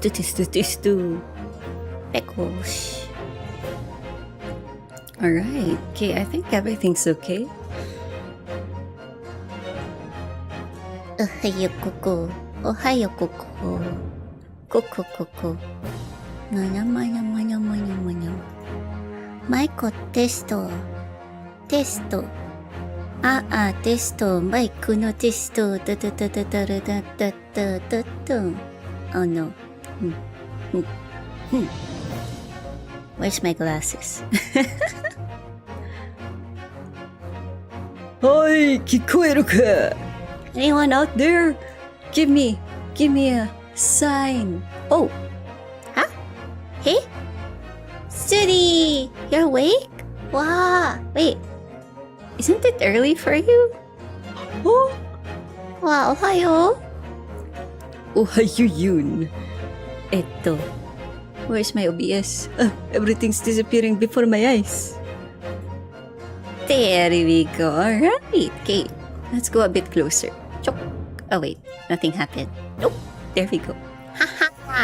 Tisto. Pickles. Alright, okay, I think everything's okay. Ohayo koko. Ohayo koko. Koko. Manya. Maiko testo. Testo. Testo. Maiku no testo. Oh no. Where's my glasses? Hi, kikoeru ka? Anyone out there? Give me a sign. Oh. Huh? Hey? Sudi, you're awake? Wow. Wait. Isn't it early for you? Oh. Wow, ohayo. Ohayo yun. Eto. Where's my OBS? Everything's disappearing before my eyes. There we go. Alright. Okay. Let's go a bit closer. Chok. Oh wait. Nothing happened. Nope. There we go. Ha ha ha.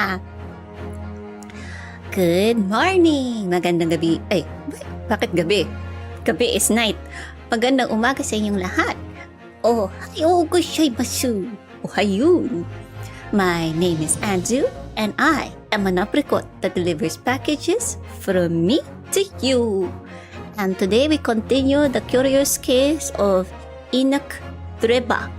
Good morning. Magandang gabi. Ay, bakit gabi? Gabi is night. Magandang umaga sa inyong lahat. Oh, hayo gozaimasu. Oh, hayun. My name is Anzu, and I am an apricot that delivers packages from me to you. And today we continue the curious case of Inak Dreba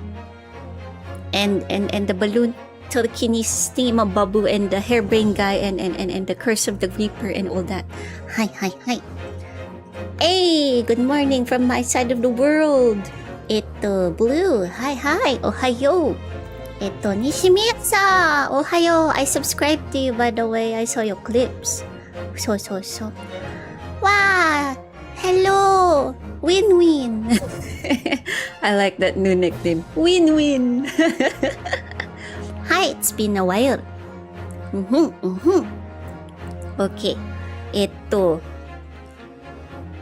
and the balloon telekinesis thingy-mababu and the harebrained guy and the curse of the reaper and all that. Hi. Hey, good morning from my side of the world. Ito Blue. Hi. Ohayo. Ito Nishimiya-sa. Ohayo. I subscribed to you, by the way. I saw your clips. So. Wow. Hello. Win-win. I like that new nickname. Win-win. Hi, it's been a while. Okay. Ito.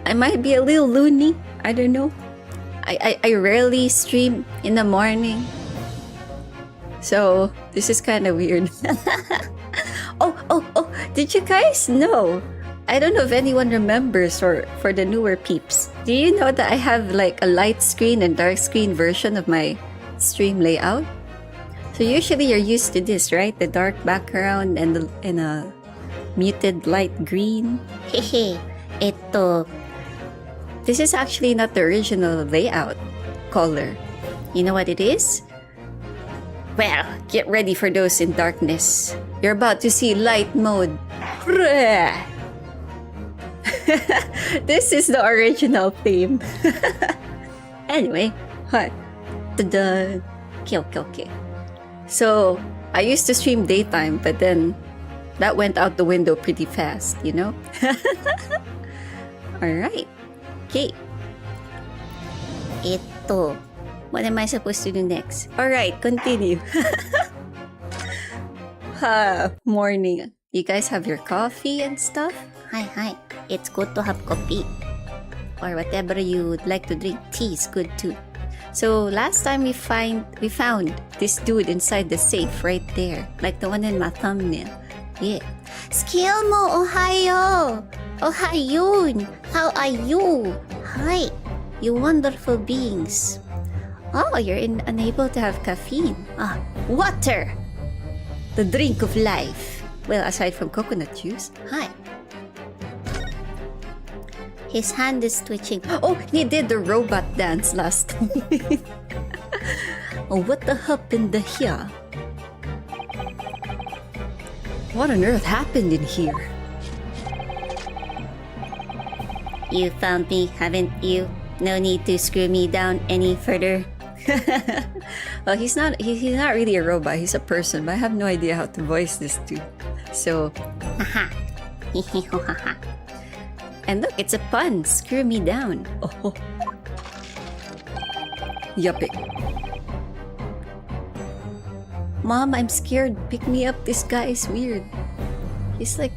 I might be a little loony. I don't know. I rarely stream in the morning. So, this is kind of weird. Oh, did you guys know? I don't know if anyone remembers, or for the newer peeps. Do you know that I have like a light screen and dark screen version of my stream layout? So usually you're used to this, right? The dark background and a muted light green. Hehe. Ito. This is actually not the original layout color. You know what it is? Well, get ready for those in darkness. You're about to see light mode. This is the original theme. Anyway, hi. Ta-da. Okay. So, I used to stream daytime, but then that went out the window pretty fast, you know? Alright. Okay. Ito. What am I supposed to do next? Alright, continue. Morning. You guys have your coffee and stuff? Hi. It's good to have coffee. Or whatever you would like to drink. Tea is good too. So last time we found this dude inside the safe right there. Like the one in my thumbnail. Yeah. Skill mo, ohayo! Ohayun! How are you? Hi, you wonderful beings. Oh, you're unable to have caffeine. Water! The drink of life. Well, aside from coconut juice. Hi. His hand is twitching. Oh, he did the robot dance last time. Oh, what the happened here? What on earth happened in here? You found me, haven't you? No need to screw me down any further. Well, he's not really a robot. He's a person, but I have no idea how to voice this dude. So, haha. And look, it's a pun. Screw me down. Oh. Yuppie. Mom, I'm scared. Pick me up. This guy is weird. He's like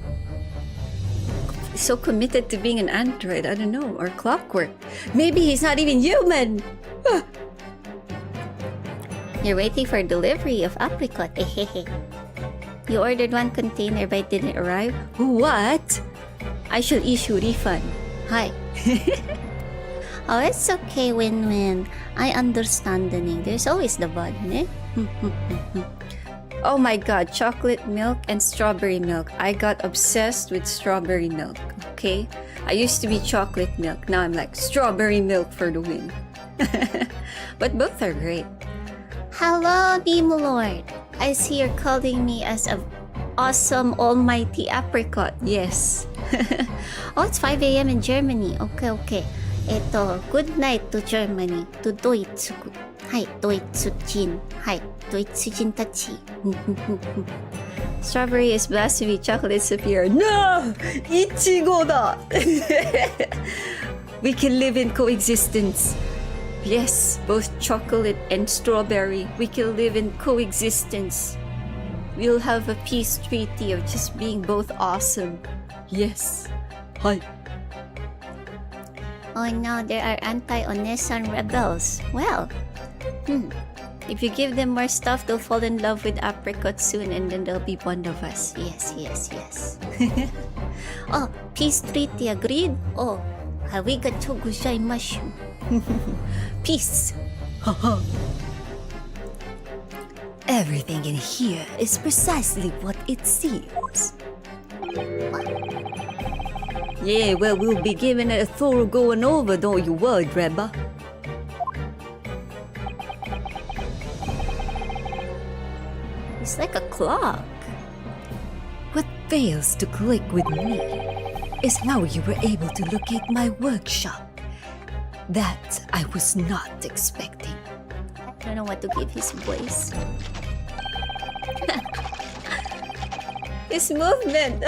so committed to being an android. I don't know. Or clockwork. Maybe he's not even human. You're waiting for delivery of apricot. You ordered one container but it didn't arrive? What? I shall issue refund. Hi. Oh, it's okay, win-win. I understand the name. There's always the bud, ne? Oh my god, chocolate milk and strawberry milk. I got obsessed with strawberry milk, okay? I used to be chocolate milk. Now I'm like strawberry milk for the win. But both are great. Hello, Nemo Lord. I see you're calling me as an awesome almighty apricot. Yes. Oh, it's 5 a.m. in Germany. Okay. Good night to Germany. To Deutsch. Hi, Deutschjin. Hi, Deutschjin tachi. Strawberry is blasphemy. Chocolate is superior. No! Ichigo da! We can live in coexistence. Yes, both chocolate and strawberry. We can live in coexistence. We'll have a peace treaty of just being both awesome. Yes. Hi. Oh no, there are anti-Onesan rebels. Well, if you give them more stuff, they'll fall in love with apricot soon and then they'll be one of us. Yes. Oh, peace treaty agreed? Oh, arigatou gozaimasu. Peace. Everything in here is precisely what it seems. What? Yeah, well, we'll be giving it a thorough going over, don't you worry, Grandma. It's like a clock. What fails to click with me is how you were able to locate my workshop. That I was not expecting. I don't know what to give his voice. His movement!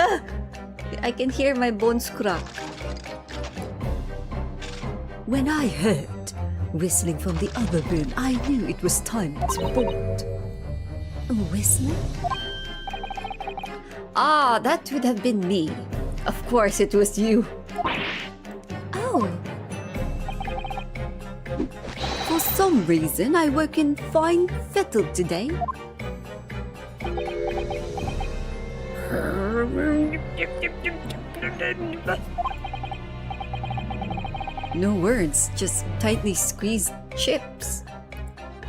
I can hear my bones crack. When I heard whistling from the other room, I knew it was time to board. Whistling? Ah, that would have been me. Of course it was you. Oh. For some reason, I work in fine fettle today. No words, just tightly squeezed chips.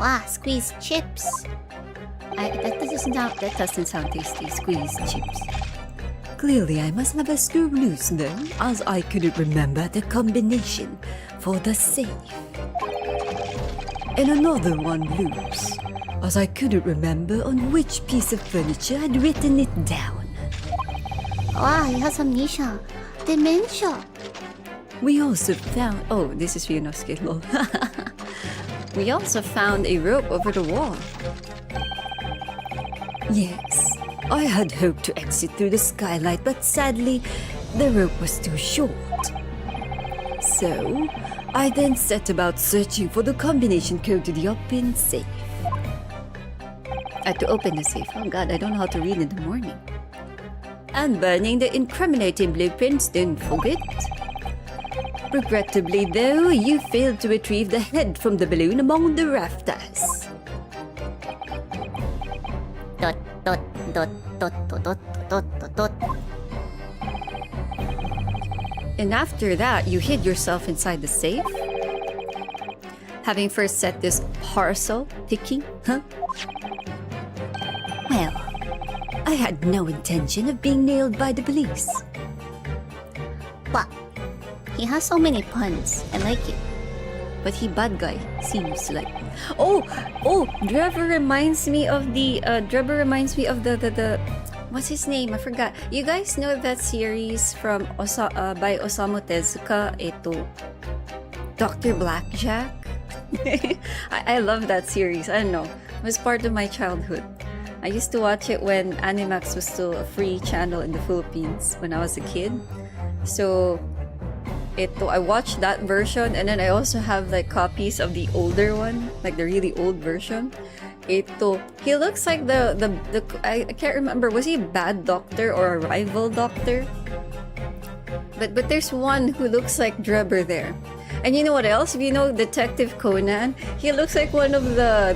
Wow, squeezed chips. That doesn't sound tasty, squeezed chips. Clearly, I must have a screw loose then, as I couldn't remember the combination for the safe. And another one loose, as I couldn't remember on which piece of furniture I'd written it down. Wow, he has amnesia. Dementia. We also found... Oh, this is Ryunosuke, lol. We also found a rope over the wall. Yes, I had hoped to exit through the skylight, but sadly, the rope was too short. So, I then set about searching for the combination code to the open safe. I had to open the safe. Oh god, I don't know how to read in the morning. And burning the incriminating blueprints, don't forget. Regrettably though, you failed to retrieve the head from the balloon among the rafters. And after that, you hid yourself inside the safe? Having first set this parcel picking, huh? Well, I had no intention of being nailed by the police. But he has so many puns. I like it. But he bad guy, seems like. Oh, Trevor reminds me of the what's his name? I forgot. You guys know that series from by Osamu Tezuka? Dr. Blackjack. I love that series. I don't know. It was part of my childhood. I used to watch it when Animax was still a free channel in the Philippines when I was a kid. So I watched that version, and then I also have like copies of the older one, like the really old version. He looks like I can't remember, was he a bad doctor or a rival doctor? But there's one who looks like Drebber there. And you know what else? If you know Detective Conan, he looks like one of the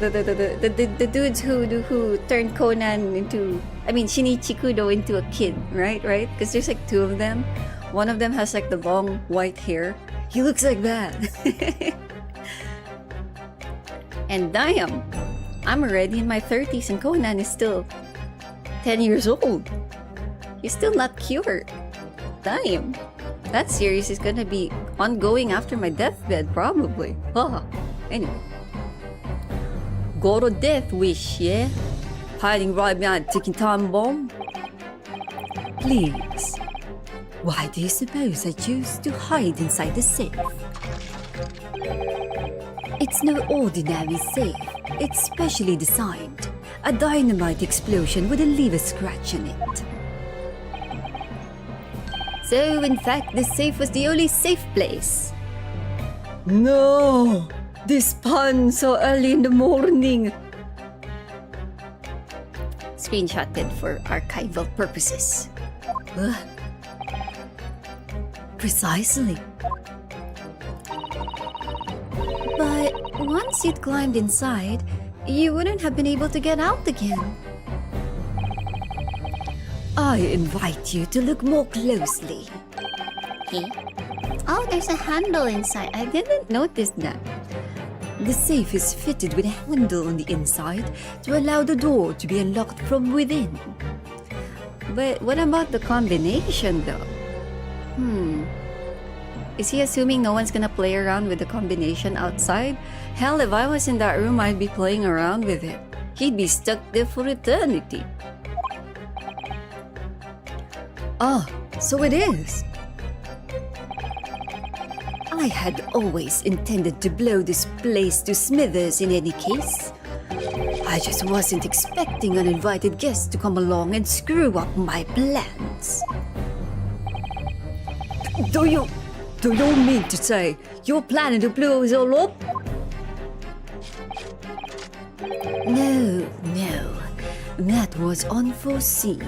dudes who turned Conan into, I mean, Shinichi Kudo into a kid, right? Right? Because there's like two of them. One of them has like the long white hair. He looks like that. And damn, I'm already in my 30s and Conan is still 10 years old. He's still not cured. Damn. That series is gonna be ongoing after my deathbed, probably. Anyway. Go to death wish, yeah? Hiding right behind ticking time bomb? Please. Why do you suppose I choose to hide inside the safe? It's no ordinary safe. It's specially designed. A dynamite explosion wouldn't leave a scratch in it. So, in fact, the safe was the only safe place. No! This pun so early in the morning. Screenshotted for archival purposes. Precisely. But once you'd climbed inside, you wouldn't have been able to get out again. I invite you to look more closely. Okay. Oh, there's a handle inside. I didn't notice that. The safe is fitted with a handle on the inside to allow the door to be unlocked from within. But what about the combination though? Is he assuming no one's gonna play around with the combination outside? Hell, if I was in that room, I'd be playing around with it. He'd be stuck there for eternity. Ah, so it is. I had always intended to blow this place to smithers in any case. I just wasn't expecting uninvited guests to come along and screw up my plans. Do you mean to say you're planning to blow us all up? No. That was unforeseen.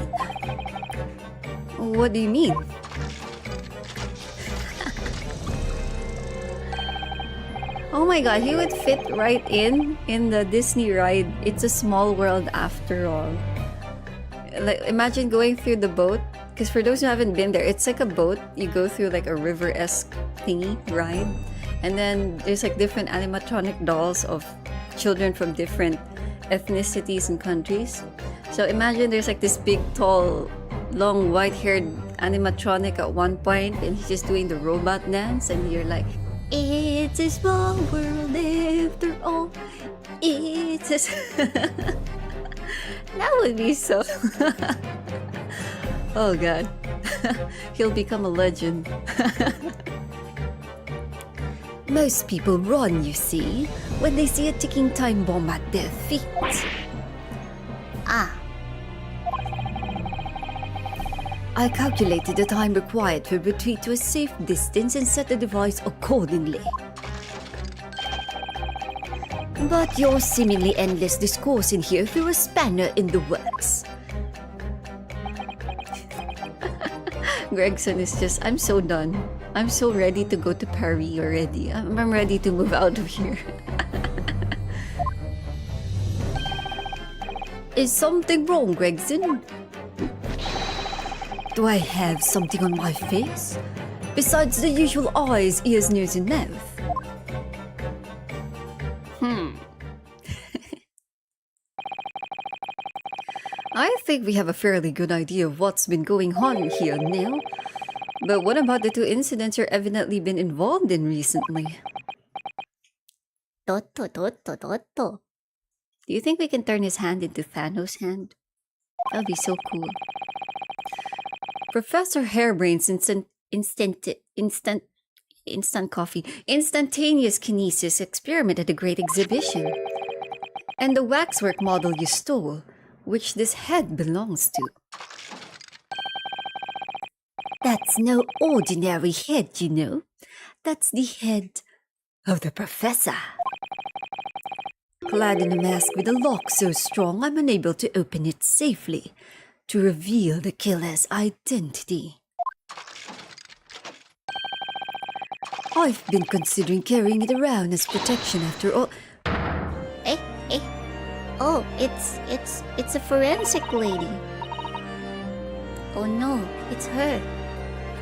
What do you mean? Oh my god, he would fit right in the Disney ride. It's a small world after all. Like, imagine going through the boat. Because for those who haven't been there, it's like a boat. You go through like a river-esque thingy ride. And then there's like different animatronic dolls of children from different ethnicities and countries. So imagine there's like this big, tall, long, white-haired animatronic at one point, and he's just doing the robot dance, and you're like, it's a small world after all. It's a... That would be so... Oh god. He'll become a legend. Most people run, you see, when they see a ticking time bomb at their feet. I calculated the time required for retreat to a safe distance and set the device accordingly. But your seemingly endless discourse in here threw a spanner in the works. Gregson is just, I'm so done. I'm so ready to go to Paris already. I'm ready to move out of here. Is something wrong, Gregson? Do I have something on my face? Besides the usual eyes, ears, nose, and mouth? I think we have a fairly good idea of what's been going on here now. But what about the two incidents you've evidently been involved in recently? Do you think we can turn his hand into Thanos' hand? That'd be so cool. Professor Hairbrain's instantaneous kinesis experiment at the Great Exhibition. And the waxwork model you stole, which this head belongs to. That's no ordinary head, you know. That's the head of the professor. Clad in a mask with a lock so strong I'm unable to open it safely to reveal the killer's identity. I've been considering carrying it around as protection after all. Eh? Oh, it's a forensic lady. Oh no, it's her.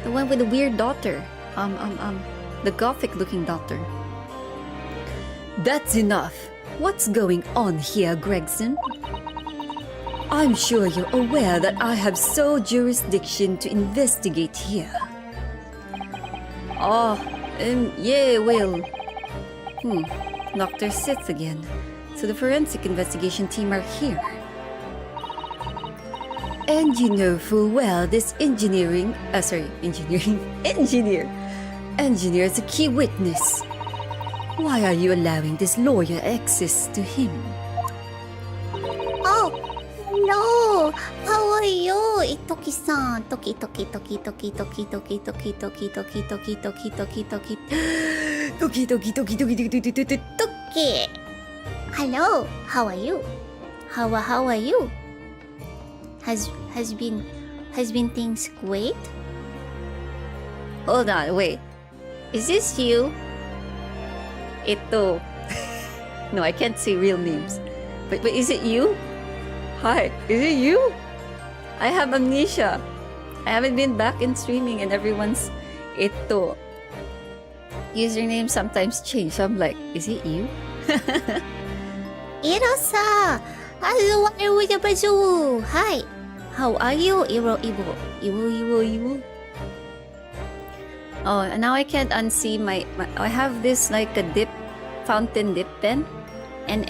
The one with the weird daughter. The gothic-looking daughter. That's enough. What's going on here, Gregson? I'm sure you're aware that I have sole jurisdiction to investigate here. Yeah, well... Dr. Sith again. So the forensic investigation team are here. And you know full well this engineer is a key witness. Why are you allowing this lawyer access to him? Oh, no! How are you? Itoki-san. Toki. Hello, how are you? How are you? Has been things great? Hold on, wait. Is this you? Ito. No, I can't say real names. But is it you? Hi, is it you? I have amnesia. I haven't been back in streaming and everyone's ito. Username sometimes change. So I'm like, is it you? Iro-sa! Hi! How are you, Iro? Oh, and now I can't unsee my I have this like a fountain dip pen, and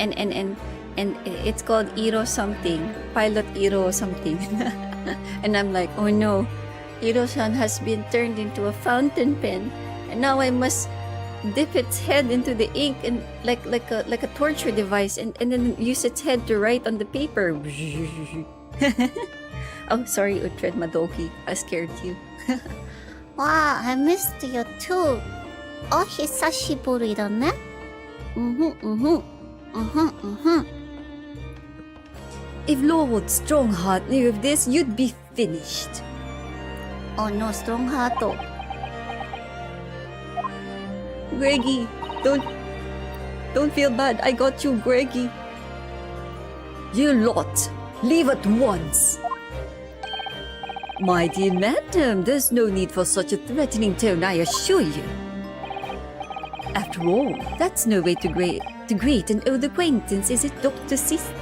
it's called Iro something, Pilot Iro something, and I'm like, oh no, Iro-san has been turned into a fountain pen, and now I must dip its head into the ink and like a torture device, and then use its head to write on the paper. Oh, sorry, Uhtred Madoki, I scared you. Wow, I missed you too. Oh, hisashiburi da ne. If Lord Strongheart knew of this, you'd be finished. Oh no, Strongheart. Greggy, don't feel bad. I got you, Greggy. You lot, leave at once. My dear madam, there's no need for such a threatening tone, I assure you. After all, that's no way to greet an old acquaintance, is it, Dr. Sith?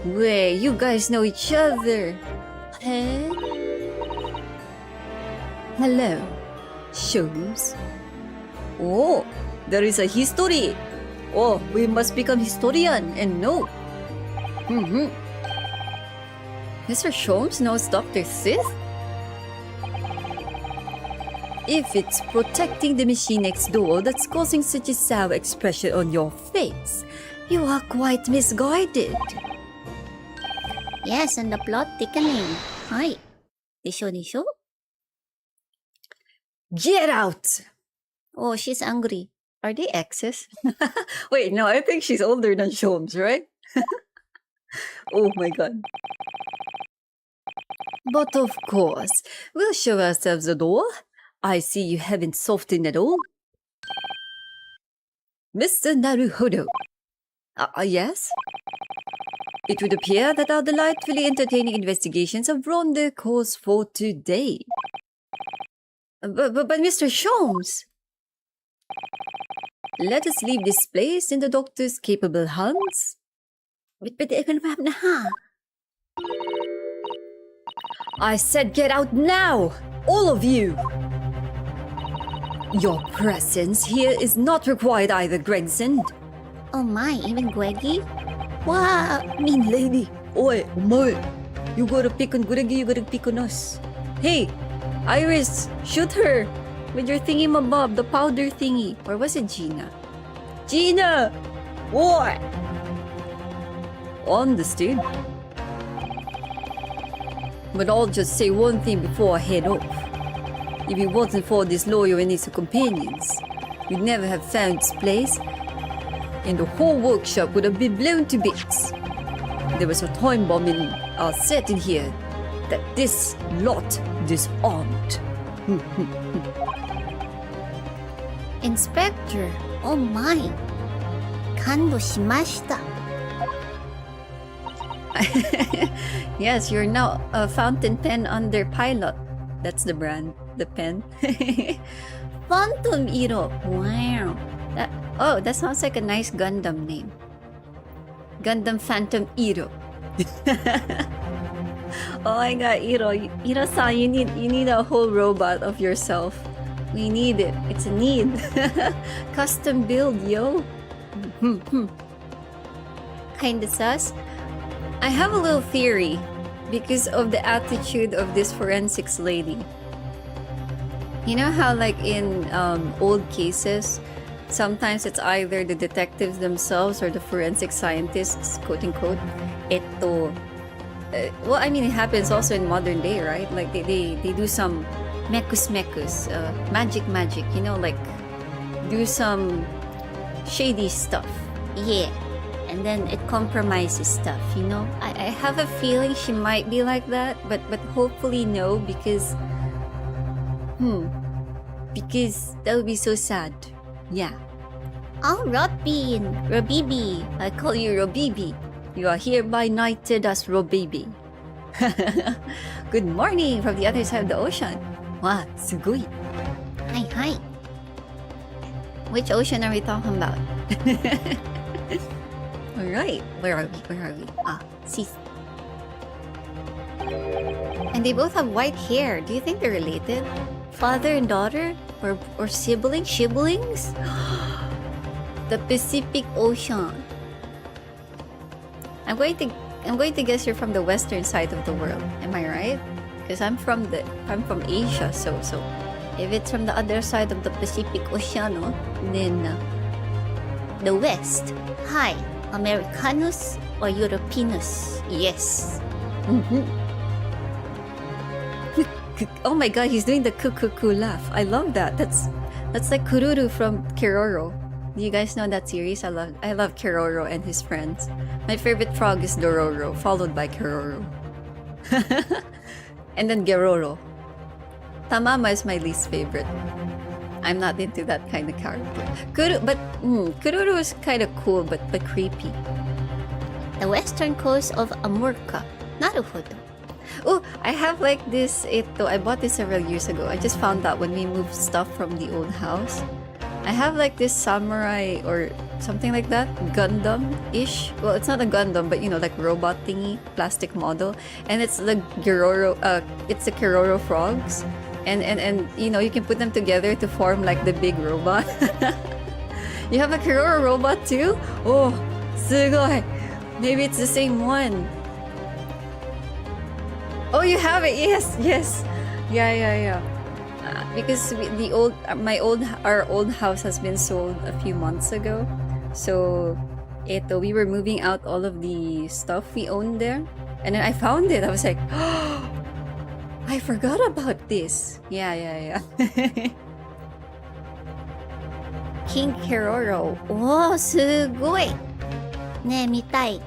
Wait, you guys know each other. Huh? Hello, Sholmes. Oh, there is a history. Oh, we must become historian and know. Mr. Sholmes knows Dr. Sith? If it's protecting the machine next door that's causing such a sour expression on your face, you are quite misguided. Yes, and the plot thickening. Hi. Nisho? Get out! Oh, she's angry. Are they exes? Wait, no, I think she's older than Sholmes, right? Oh my god. But of course, we'll show ourselves the door. I see you haven't softened at all. Mr. Naruhodo. Yes? It would appear that our delightfully entertaining investigations have run their course for today. But Mr. Sholmes! Let us leave this place in the doctor's capable hands. I said get out now! All of you! Your presence here is not required either, Gregson. Oh my, even Greggy? Wow, Mean lady. Oi, omoy. You gotta pick on Greggy, you gotta pick on us. Hey, Iris, shoot her! With your thingy-mabob, the powder thingy. Or was it Gina? Gina! What? Understood. But I'll just say one thing before I head off. If it wasn't for this lawyer and his companions, we'd never have found this place, and the whole workshop would have been blown to bits. There was a time bomb in our setting here that this lot disarmed. Inspector. Oh my. 感動しました。Yes, you're now a fountain pen under pilot. That's the brand, the pen. Phantom Iro. Wow. That sounds like a nice Gundam name. Gundam Phantom Iro. Oh my god, Iro-san, you need a whole robot of yourself. We need it. It's a need. Custom build, yo. Kinda sus. I have a little theory because of the attitude of this forensics lady. You know how like in old cases, sometimes it's either the detectives themselves or the forensic scientists, quote unquote. Well, I mean, it happens also in modern day, right? Like they do some mekus, magic, you know, like do some shady stuff. Yeah. And then it compromises stuff, you know? I have a feeling she might be like that, but hopefully no, because that would be so sad. Yeah. Oh, Robin. Robibi. I call you Robibi. You are hereby knighted as Robibi. Good morning from the other side of the ocean. Wow, sugoi. Hi, hi. Which ocean are we talking about? Alright, where are we? Ah, see. And they both have white hair. Do you think they're related? Father and daughter? Or siblings? The Pacific Ocean. I'm going to guess you're from the western side of the world. Am I right? Because I'm from Asia, so if it's from the other side of the Pacific Ocean, then the west. Hi. Americanus or Europeanus? Yes. Oh my god, he's doing the kukuku laugh. I love that. That's like Kururu from Keroro. Do you guys know that series? I love Keroro and his friends. My favorite frog is Dororo, followed by Keroro. And then Geroro. Tamama is my least favorite. I'm not into that kind of character. Kururu is kind of cool, but creepy. The western coast of Amurka. Naruhodo. Oh, I have like this. I bought this several years ago. I just found out when we moved stuff from the old house. I have like this samurai or something like that, Gundam-ish. Well, it's not a Gundam, but you know, like robot thingy, plastic model, and it's the Geroro. It's the Keroro frogs. And you know, you can put them together to form like the big robot. You have a Keroro robot too? Oh, sugoi. Maybe it's the same one. Oh, you have it. Yes. Yeah. Because our old house has been sold a few months ago. So we were moving out all of the stuff we owned there. And then I found it. I was like, oh, I forgot about this. Yeah. King Keroro. Oh, sugoi. ねえ、見たい。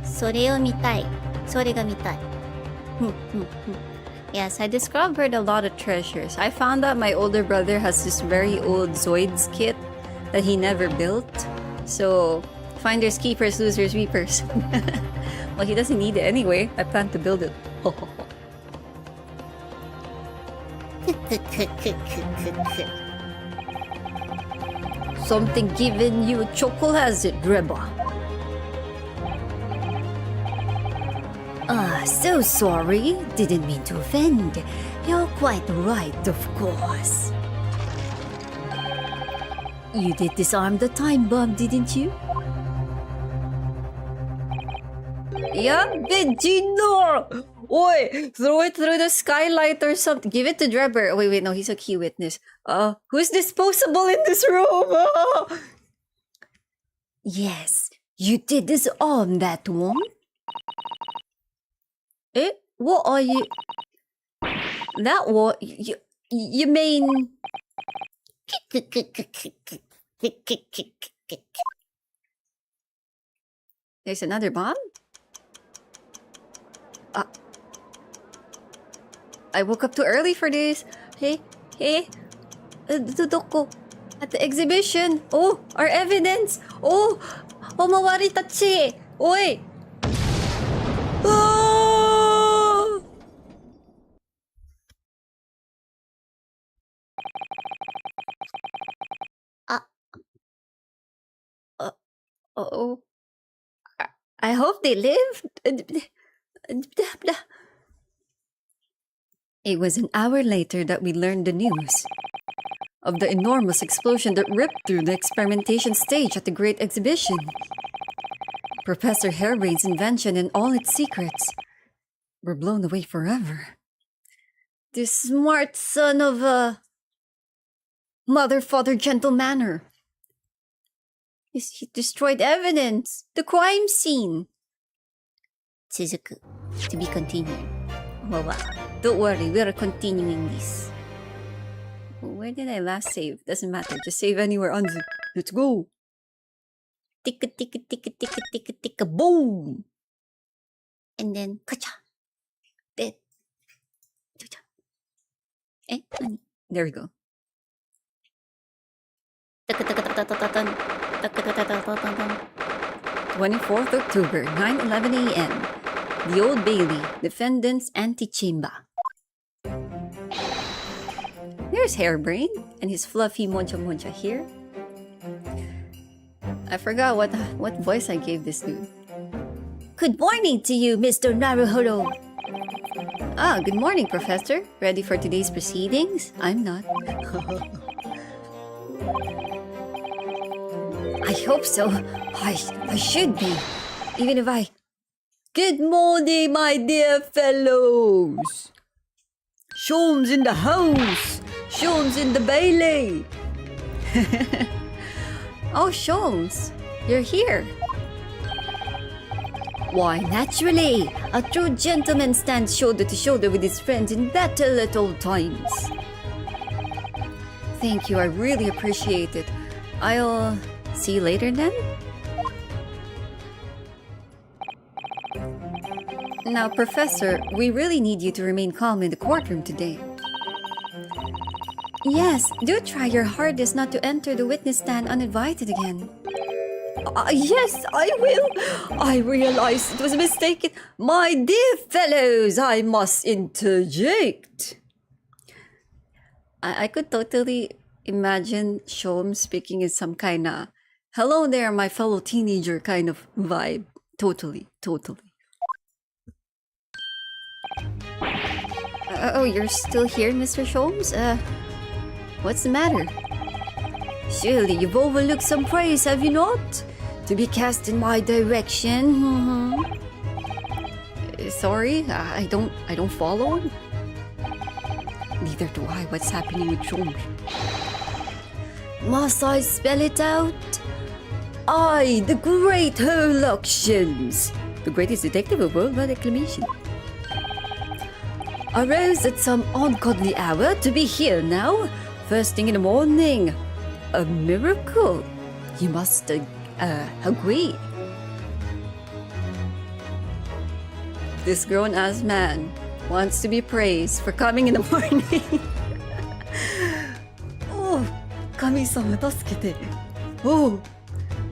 それを見たい。それが見たい。Yes, I discovered a lot of treasures. I found out my older brother has this very old Zoids kit that he never built. So, finders, keepers, losers, reapers. Well, he doesn't need it anyway. I plan to build it. Something given you choco has it, Reba. So sorry. Didn't mean to offend. You're quite right, of course. You did disarm the time bomb, didn't you? Yeah, Vegino! Oi! Throw it through the skylight or something. Give it to Drebber. Wait, no, he's a key witness. Who's disposable in this room? Oh! Yes, you did disarm that one. Eh? What are you... That what? You mean... There's another bomb? I woke up too early for this. Hey. Doko. At the exhibition. Oh, our evidence. Oh, omawari tachi. Oi. Oh! Oh. I hope they live. It was an hour later that we learned the news of the enormous explosion that ripped through the experimentation stage at the Great Exhibition. Professor Harebrain's invention and all its secrets were blown away forever. This smart son of a mother, father, gentle manner. He destroyed evidence, the crime scene. 続く to be continued. Don't worry, we're continuing this. Where did I last save? Doesn't matter, just save anywhere, Anzu. Let's go. Ticka, ticka, ticka, ticka, ticka, ticka, boom! And then, kacha! Dead. Eh, nani? There we go. 24th October, 9:11 a.m. The Old Bailey, defendant's antechamber. There's Harebrain and his fluffy mocha mocha here. I forgot what voice I gave this dude. Good morning to you, Mr. Naruhodo. Ah, good morning, Professor. Ready for today's proceedings? I'm not. I hope so. I should be. Even if I... Good morning, my dear fellows. Sholmes in the house. Sholmes in the Bailey. Oh, Sholmes, you're here. Why, naturally. A true gentleman stands shoulder to shoulder with his friends in battle at all times. Thank you, I really appreciate it. I'll see you later then? Now, Professor, we really need you to remain calm in the courtroom today. Yes, do try your hardest not to enter the witness stand uninvited again. Yes, I will. I realized it was a mistake. My dear fellows, I must interject. I could totally imagine Sholmes speaking in some kind of hello there, my fellow teenager kind of vibe. Totally. Oh, you're still here, Mr. Sholmes? What's the matter? Surely you've overlooked some praise, have you not? To be cast in my direction. Sorry, I don't follow. Neither do I. What's happening with Sholmes? Must I spell it out? I, the great Herlockshians, the greatest detective of worldwide acclamation, arose at some ungodly hour to be here now, first thing in the morning. A miracle, you must agree. This grown-ass man wants to be praised for coming in the morning. Oh, kami-sama tasukete. Oh,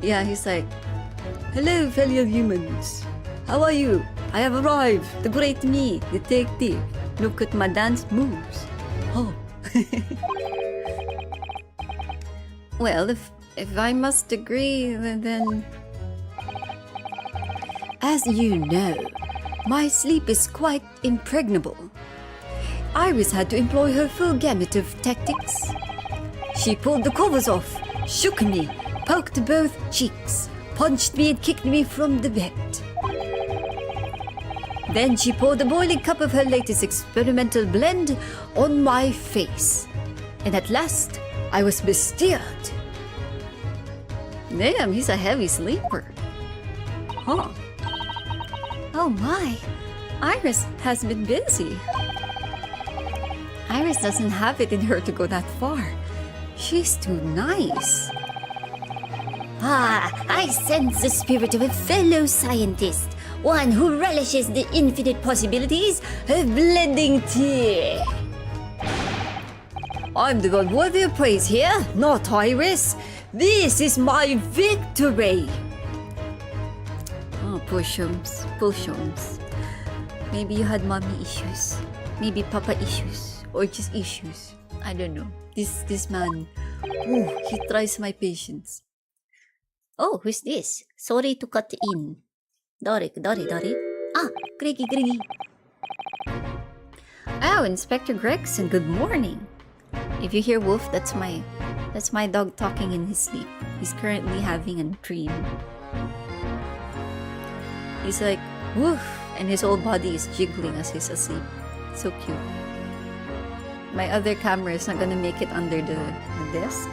yeah, he's like, hello, fellow humans. How are you? I have arrived. The great me, detective. Look at my dance moves. Oh. Well, if I must agree, then... As you know, my sleep is quite impregnable. Iris had to employ her full gamut of tactics. She pulled the covers off, shook me, poked both cheeks, punched me and kicked me from the bed. Then she poured a boiling cup of her latest experimental blend on my face. And at last, I was bestirred. Damn, he's a heavy sleeper. Huh. Oh my, Iris has been busy. Iris doesn't have it in her to go that far. She's too nice. Ah, I sense the spirit of a fellow scientist. One who relishes the infinite possibilities of blending tea. I'm the one worthy of praise here, not Iris. This is my victory. Oh, poor Shums. Poor Shums. Maybe you had mommy issues. Maybe papa issues. Or just issues. I don't know. This man. Ooh, he tries my patience. Oh, who's this? Sorry to cut in. Dare? Ah, Greggy. Oh, Inspector Gregson, good morning. If you hear Wolf, that's my dog talking in his sleep. He's currently having a dream. He's like, woof, and his whole body is jiggling as he's asleep. So cute. My other camera is not gonna make it under the desk,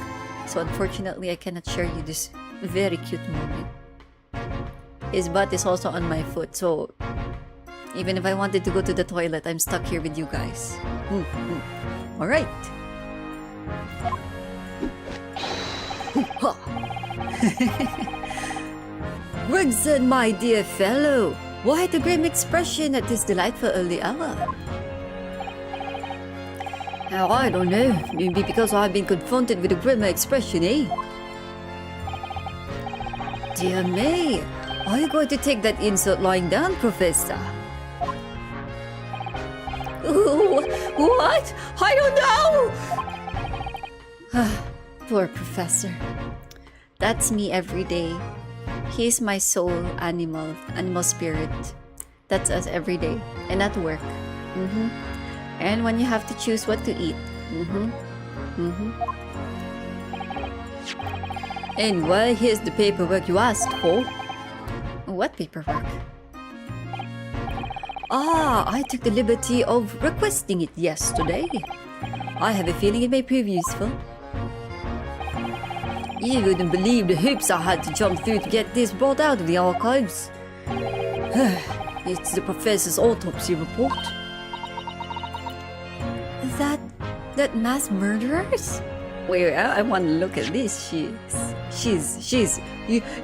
so unfortunately I cannot share you this very cute moment. His butt is also on my foot, so even if I wanted to go to the toilet, I'm stuck here with you guys. Alright. Gregson, my dear fellow, why the grim expression at this delightful early hour? Now, I don't know. Maybe because I've been confronted with a grimmer expression, eh? Dear me, are you going to take that insult lying down, Professor? Ooh, what? I don't know! Poor Professor. That's me every day. He's my soul animal spirit. That's us every day. And at work. And when you have to choose what to eat. And well, here's the paperwork you asked for. What paperwork? Ah, I took the liberty of requesting it yesterday. I have a feeling it may prove useful. You wouldn't believe the hoops I had to jump through to get this brought out of the archives. It's the professor's autopsy report. That mass murderers? Wait, I want to look at this. She's.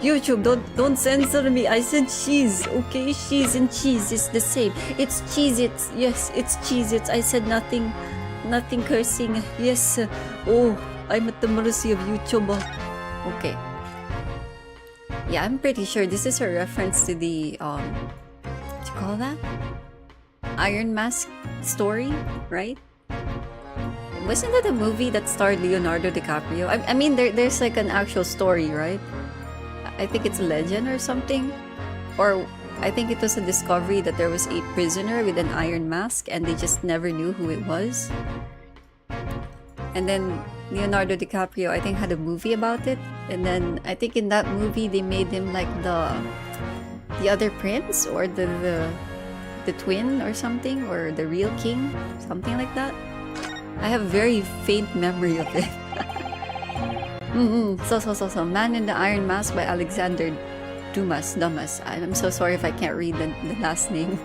YouTube, don't censor me. I said she's, okay? She's and cheese is the same. It's Cheez-Its. Yes, it's Cheez-Its. I said nothing cursing. Yes. Oh, I'm at the mercy of YouTube. Okay. Yeah, I'm pretty sure this is a reference to the, what do you call that? Iron Mask story, right? Wasn't that a movie that starred Leonardo DiCaprio? I mean, there's like an actual story, right? I think it's a legend or something. Or I think it was a discovery that there was a prisoner with an iron mask and they just never knew who it was. And then Leonardo DiCaprio, I think, had a movie about it. And then I think in that movie they made him like the other prince or the twin or something, or the real king, something like that. I have a very faint memory of it. So, Man in the Iron Mask by Alexander Dumas. I'm so sorry if I can't read the last name.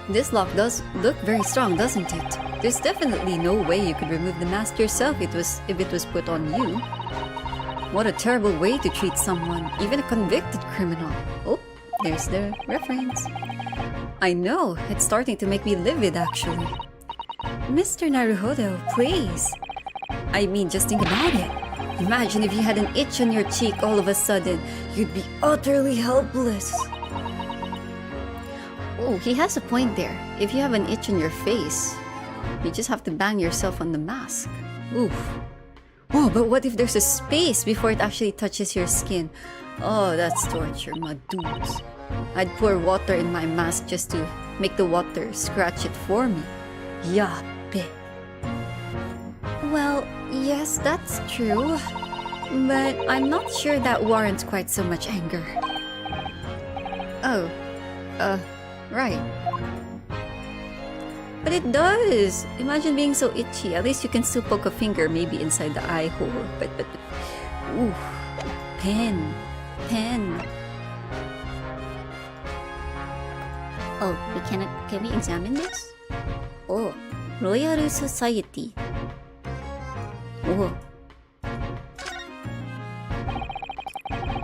This lock does look very strong, doesn't it? There's definitely no way you could remove the mask yourself if it was put on you. What a terrible way to treat someone, even a convicted criminal. Oh, there's the reference. I know, it's starting to make me livid actually. Mr. Naruhodo, please. I mean, just think about it. Imagine if you had an itch on your cheek all of a sudden. You'd be utterly helpless. Oh, he has a point there. If you have an itch on your face, you just have to bang yourself on the mask. Oof. Oh, but what if there's a space before it actually touches your skin? Oh, that's torture, my dudes. I'd pour water in my mask just to make the water scratch it for me. Yappe. Well, yes, that's true. But I'm not sure that warrants quite so much anger. Oh. Right. But it does! Imagine being so itchy. At least you can still poke a finger maybe inside the eye hole. But ooh. Pen. Oh, can we examine this? Oh, Royal Society. Oh.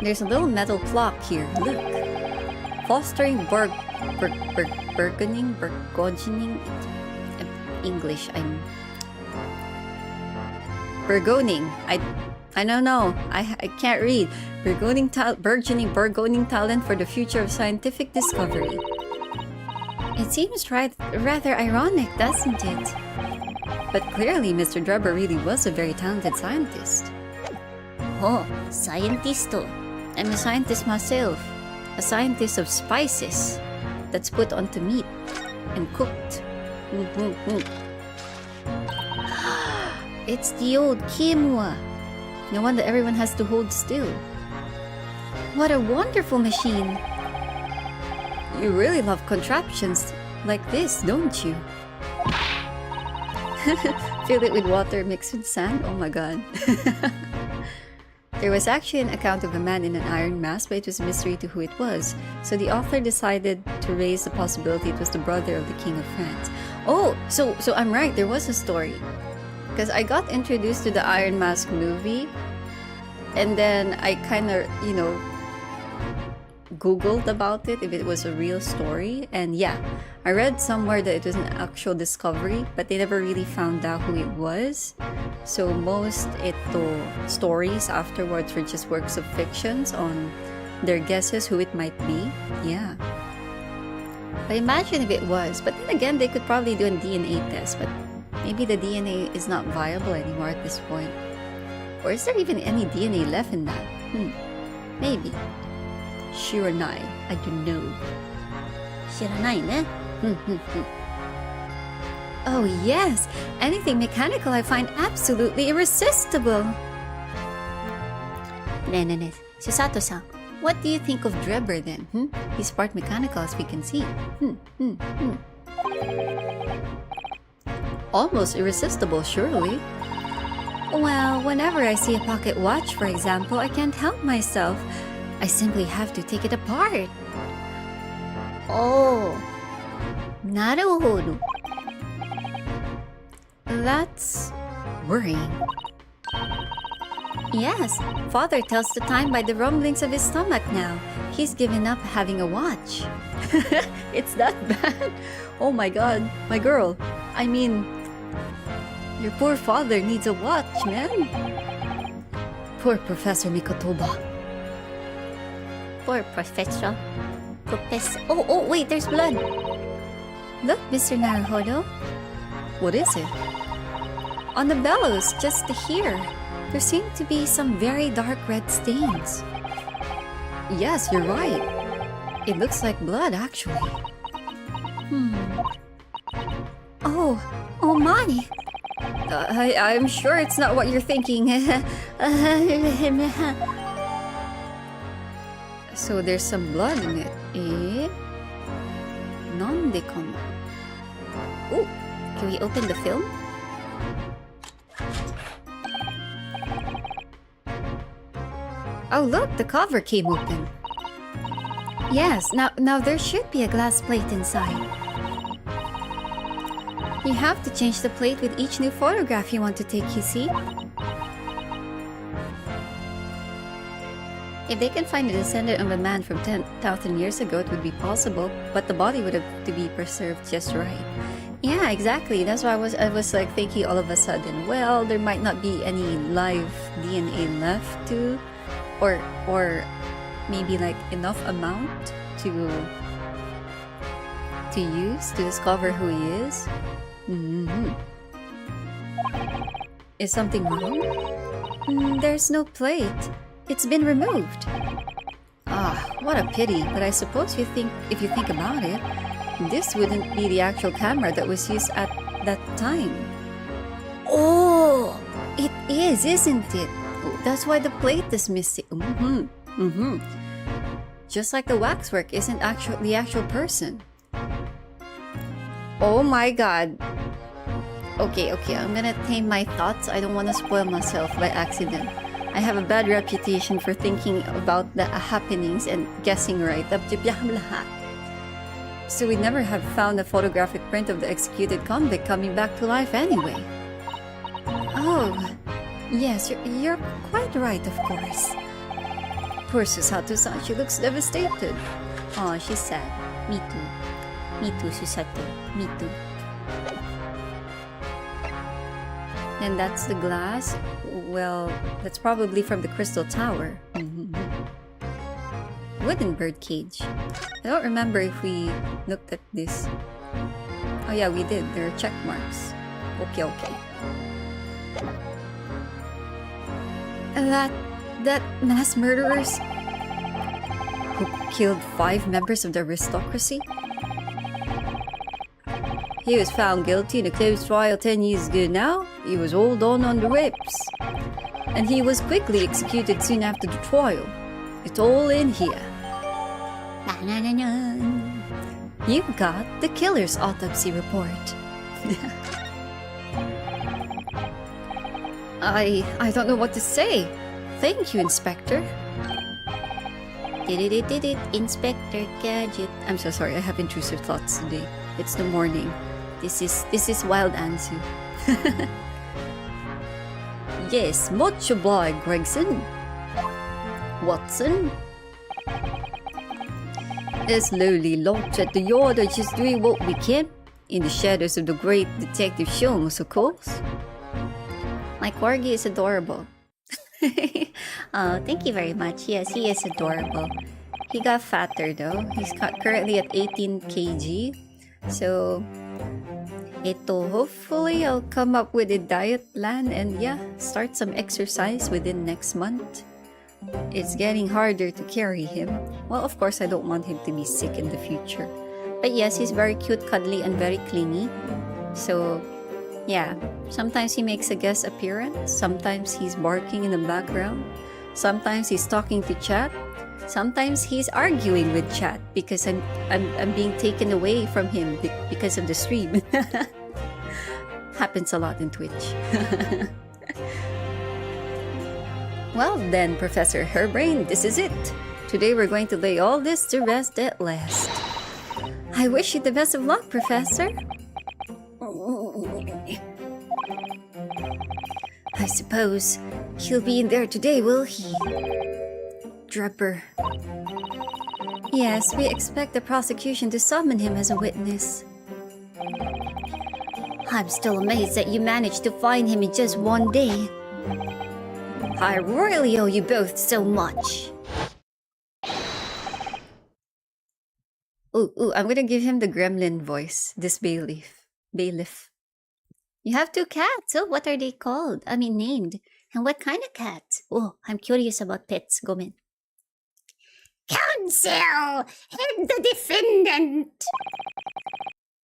There's a little metal clock here. Look. Fostering burgeoning. English. I'm burgeoning. I don't know. I can't read. Burgeoning talent for the future of scientific discovery. It seems rather ironic, doesn't it? But clearly, Mr. Drebber really was a very talented scientist. Oh, scientist. I'm a scientist myself. A scientist of spices that's put onto meat and cooked. It's the old quinoa. No wonder everyone has to hold still. What a wonderful machine. You really love contraptions like this, don't you? Fill it with water mixed with sand? Oh my god. There was actually an account of a man in an iron mask, but it was a mystery to who it was. So the author decided to raise the possibility it was the brother of the King of France. Oh, so I'm right, there was a story. Because I got introduced to the Iron Mask movie, and then I kind of, Googled about it, if it was a real story. And yeah, I read somewhere that it was an actual discovery, but they never really found out who it was. So most stories afterwards were just works of fictions on their guesses who it might be. Yeah. But imagine if it was. But then again, they could probably do a DNA test, but maybe the DNA is not viable anymore at this point. Or is there even any DNA left in that? Maybe. Shiranai. I don't know. Shiranai ne? Oh yes! Anything mechanical I find absolutely irresistible! Ne, Susato-san, What do you think of Drebber then? He's part mechanical as we can see. Almost irresistible, surely. Well, whenever I see a pocket watch, for example, I can't help myself. I simply have to take it apart. Oh, naruhodo. That's worrying. Yes, father tells the time by the rumblings of his stomach now. He's given up having a watch. It's that bad? Oh my god, my girl. I mean, your poor father needs a watch, man. Poor Professor Mikotoba. Poor Professor. Oh, wait, there's blood. Look, Mr. Naruhodo. What is it? On the bellows, just here, there seem to be some very dark red stains. Yes, you're right. It looks like blood, actually. Oh my! I'm sure it's not what you're thinking. So there's some blood in it, eh? Nande kano? Oh, can we open the film? Oh look, the cover came open. Yes, now there should be a glass plate inside. You have to change the plate with each new photograph you want to take, you see? If they can find a descendant of a man from 10,000 years ago, it would be possible, but the body would have to be preserved just right. Yeah, exactly. That's why I was like thinking all of a sudden, well, there might not be any live DNA left to, or maybe like enough amount to use to discover who he is. Is something wrong? There's no plate. It's been removed. Ah, what a pity. But I suppose if you think about it, this wouldn't be the actual camera that was used at that time. Oh, it is, isn't it? That's why the plate is missing. Just like the waxwork isn't the actual person. Oh my god. Okay, I'm gonna tame my thoughts. I don't want to spoil myself by accident. I have a bad reputation for thinking about the happenings and guessing right. So we never have found a photographic print of the executed convict coming back to life anyway. Oh, yes, you're quite right, of course. Poor Susato-san, she looks devastated. Oh, she's sad. Me too, Susato. Me too. And that's the glass. Well, that's probably from the crystal tower. Wooden bird cage. I don't remember if we looked at this. Oh yeah, we did. There are check marks. Okay, okay. That mass murderers who killed 5 members of the aristocracy? He was found guilty in a closed trial 10 years ago now. He was hauled on the ropes. And he was quickly executed soon after the trial. It's all in here. You got the killer's autopsy report. I don't know what to say. Thank you, Inspector. Did it, Inspector Gadget. I'm so sorry, I have intrusive thoughts today. It's the morning. This is wild Anzu. Yes, much obliged, Gregson. Watson? As lowly locked at the yard are just doing what we can. In the shadows of the great Detective Sholmes, of course. My corgi is adorable. Oh, thank you very much. Yes, he is adorable. He got fatter though. He's currently at 18 kg. So, hopefully I'll come up with a diet plan and yeah, start some exercise within next month. It's getting harder to carry him. Well, of course I don't want him to be sick in the future. But yes, he's very cute, cuddly, and very clingy. So, yeah, sometimes he makes a guest appearance. Sometimes he's barking in the background. Sometimes he's talking to chat. Sometimes he's arguing with chat because I'm being taken away from him because of the stream. Happens a lot in Twitch. Well then, Professor Herbrain, this is it. Today we're going to lay all this to rest at last. I wish you the best of luck, Professor. I suppose he'll be in there today, will he? Draper. Yes, we expect the prosecution to summon him as a witness. I'm still amazed that you managed to find him in just one day. I really owe you both so much. Ooh, I'm gonna give him the gremlin voice, this bailiff. You have 2 cats. Oh, what are they called? I mean, named. And what kind of cat? Oh, I'm curious about pets. Gomen. Counsel and the defendant.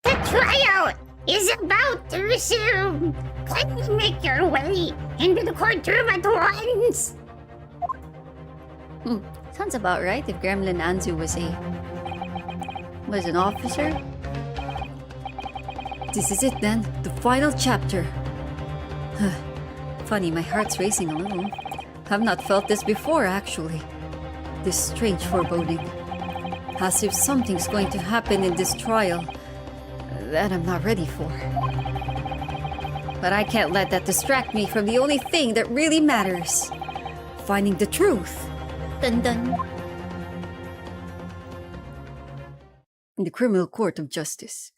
The trial is about to resume. Kindly make your way into the courtroom at once. Sounds about right if Gremlin Anzu was an officer. This is it then, the final chapter. Funny, my heart's racing a little. I've not felt this before, actually. This strange foreboding. As if something's going to happen in this trial that I'm not ready for. But I can't let that distract me from the only thing that really matters. Finding the truth. Dun dun. In the criminal court of justice.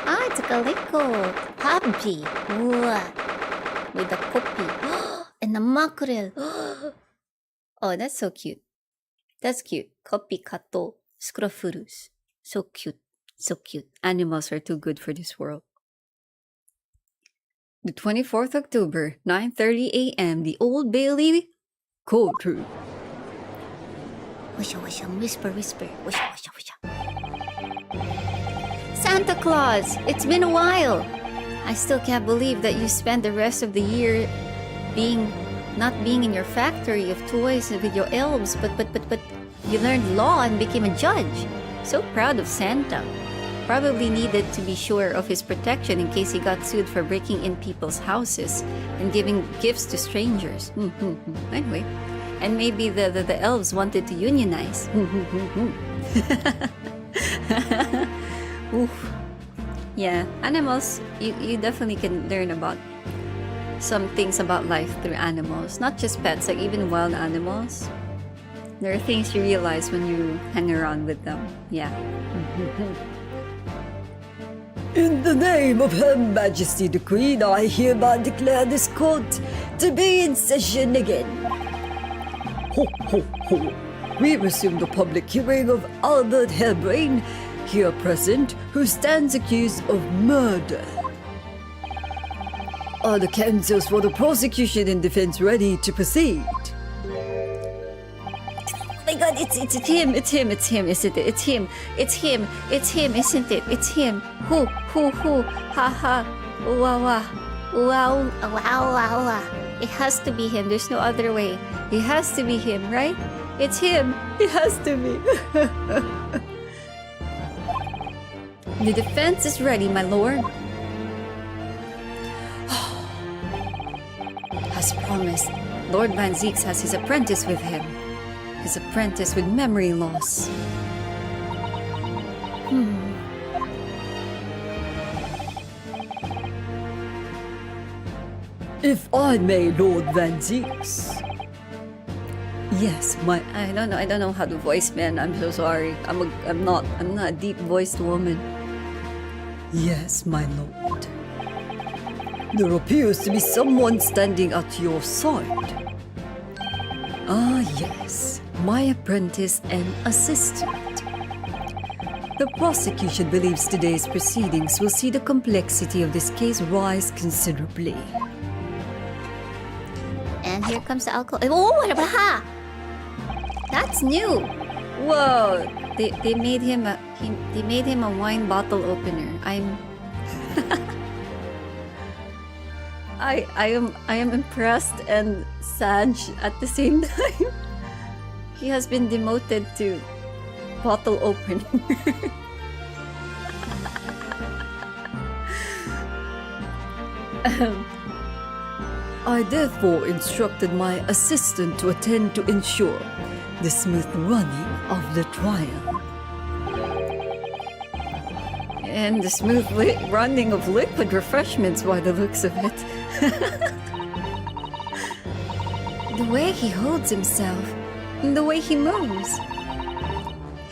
Ah, it's a calico. Happy. With the copy. And the mackerel. Oh, that's so cute. That's cute. Copy kato scrofurus. So cute. So cute. Animals are too good for this world. The 24th October, 9:30 a.m. The Old Bailey courtroom. Wusha wusha, whisper whisper. Wusha wusha wusha. Santa Claus, it's been a while. I still can't believe that you spent the rest of the year not being in your factory of toys with your elves, but you learned law and became a judge. So proud of Santa. Probably needed to be sure of his protection in case he got sued for breaking in people's houses and giving gifts to strangers. Anyway, and maybe the elves wanted to unionize. Oof. Yeah, animals, you definitely can learn about some things about life through animals. Not just pets, like even wild animals. There are things you realize when you hang around with them. Yeah. In the name of Her Majesty the Queen, I hereby declare this court to be in session again. Ho, ho, ho. We resume the public hearing of Albert Hairbrain, here present, who stands accused of murder. Are the counsels for the prosecution and defense ready to proceed? Oh my god, it's him, isn't it? It's him, isn't it? It's him. Who, ha ha, wow. It has to be him, there's no other way. It has to be him, right? It's him, it has to be. The defense is ready, my lord. As promised, Lord Van Zeeks has his apprentice with him. His apprentice with memory loss. If I may, Lord Van Zeeks. Yes, my... I don't know how to voice men. I'm so sorry. I'm not a deep-voiced woman. Yes, my lord. There appears to be someone standing at your side. Ah, yes. My apprentice and assistant. The prosecution believes today's proceedings will see the complexity of this case rise considerably. And here comes the alcohol. Oh, that's new. Whoa! They made him a wine bottle opener. I am impressed and sad at the same time. He has been demoted to bottle opener. I therefore instructed my assistant to attend to ensure the smooth running of the trial. And the smooth running of liquid refreshments by the looks of it. The way he holds himself, and the way he moves.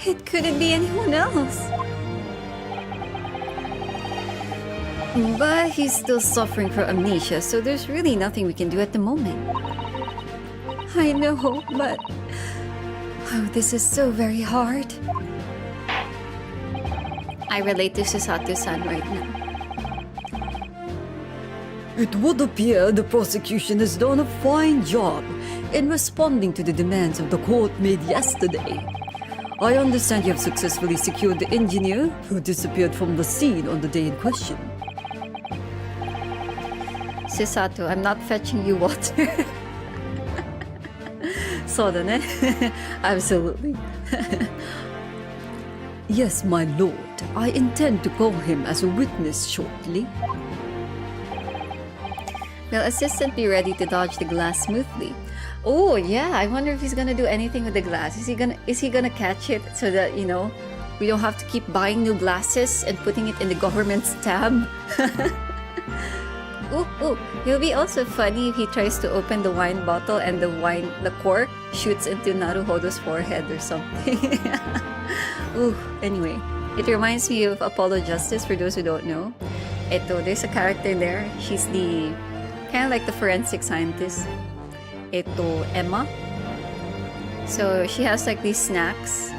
It couldn't be anyone else. But he's still suffering from amnesia, so there's really nothing we can do at the moment. I know, but... oh, this is so very hard. I relate to Susato-san right now. It would appear the prosecution has done a fine job in responding to the demands of the court made yesterday. I understand you have successfully secured the engineer who disappeared from the scene on the day in question. Susato, I'm not fetching you water. Soda ne? Absolutely. Yes, my lord. I intend to call him as a witness shortly. Will assistant be ready to dodge the glass smoothly? Oh yeah, I wonder if he's gonna do anything with the glass. Is he gonna catch it so that, you know, we don't have to keep buying new glasses and putting it in the government's tab? Ooh, it'll be also funny if he tries to open the wine bottle and the cork shoots into Naruhodo's forehead or something. Ooh, anyway, it reminds me of Apollo Justice for those who don't know. There's a character there. She's the kind of like the forensic scientist. Emma. So she has like these snacks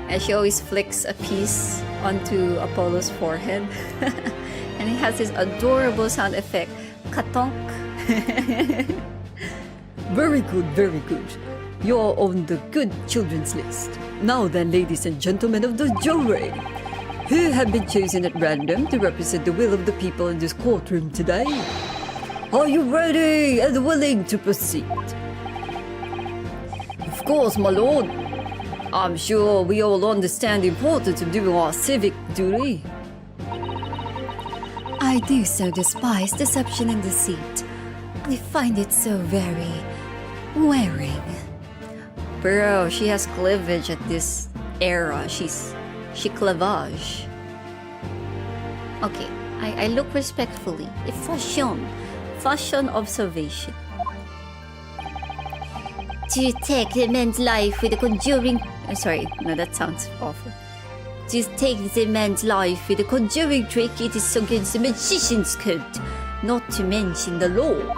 and she always flicks a piece onto Apollo's forehead. And it has this adorable sound effect. Katonk. Very good, very good. You're on the good children's list. Now then, ladies and gentlemen of the jury, who have been chosen at random to represent the will of the people in this courtroom today? Are you ready and willing to proceed? Of course, my lord. I'm sure we all understand the importance of doing our civic duty. I do so despise deception and deceit. I find it so very wearing. Bro, she has cleavage at this era. She cleavage. Okay, I look respectfully. Fashion observation. To take a man's life with a conjuring... sorry, no, that sounds awful. to take the man's life with a conjuring trick, it is against the magician's code, not to mention the law.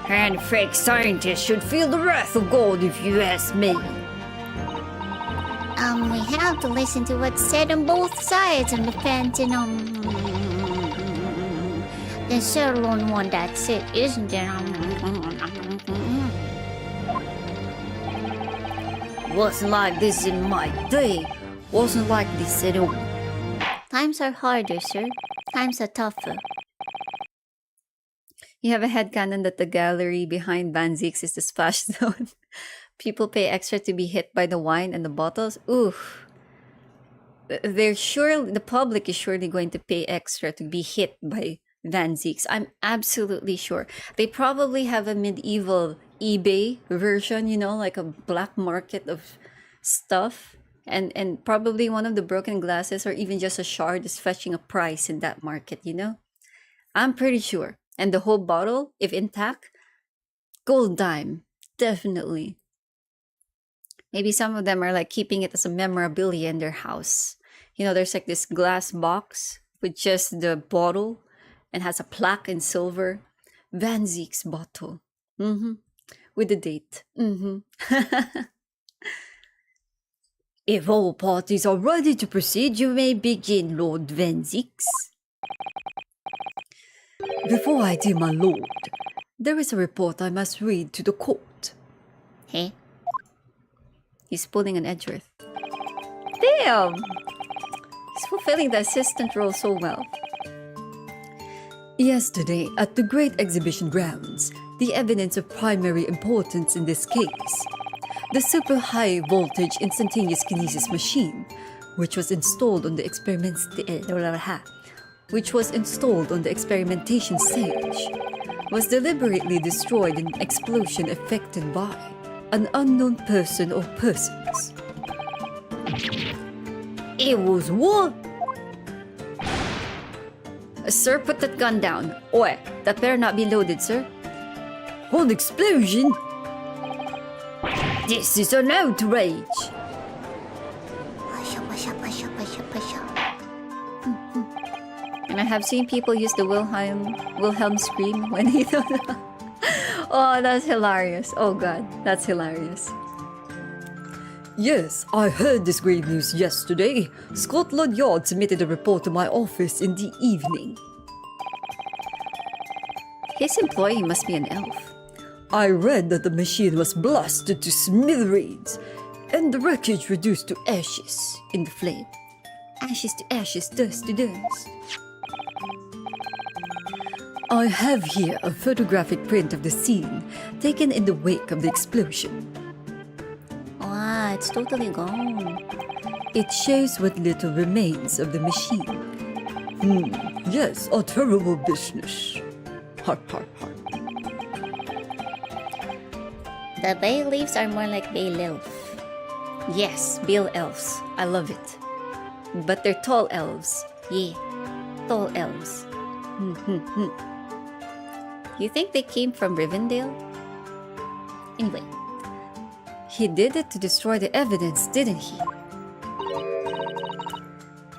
And fake scientists should feel the wrath of God if you ask me. We have to listen to what's said on both sides of the fence, and the sirloin one, that's it, isn't it? Wasn't like this in my day. Wasn't like this at all. Times are harder, sir. Times are tougher. You have a headcanon that the gallery behind Van Zeeks is the splash zone. People pay extra to be hit by the wine and the bottles. Oof. The public is surely going to pay extra to be hit by Van Zeeks. I'm absolutely sure. They probably have a medieval eBay version, you know, like a black market of stuff. And probably one of the broken glasses or even just a shard is fetching a price in that market, you know? I'm pretty sure. And the whole bottle, if intact, gold dime. Definitely. Maybe some of them are like keeping it as a memorabilia in their house. You know, there's like this glass box with just the bottle and has a plaque in silver. Van Zeek's bottle. With the date. If all parties are ready to proceed, you may begin, Lord Van Zeeks. Before I do, my lord, there is a report I must read to the court. Hey? He's pulling an Edgeworth. Damn! He's fulfilling the assistant role so well. Yesterday, at the Great Exhibition Grounds, the evidence of primary importance in this case, the super high voltage instantaneous kinesis machine, which was installed on the experimentation stage, was deliberately destroyed in an explosion effected by an unknown person or persons. It was what? Sir, put that gun down. Oi, that better not be loaded, sir. An explosion? This is an outrage! And I have seen people use the Wilhelm scream when he thought. Oh, that's hilarious. Oh god, that's hilarious. Yes, I heard this grave news yesterday. Scotland Yard submitted a report to my office in the evening. His employee must be an elf. I read that the machine was blasted to smithereens and the wreckage reduced to ashes in the flame. Ashes to ashes, dust to dust. I have here a photographic print of the scene taken in the wake of the explosion. Wow, it's totally gone. It shows what little remains of the machine. Yes, a terrible business. Har, har, har. The bay leaves are more like bay elf. Yes, bay elves. I love it. But they're tall elves. Yeah, tall elves. You think they came from Rivendell? Anyway. He did it to destroy the evidence, didn't he?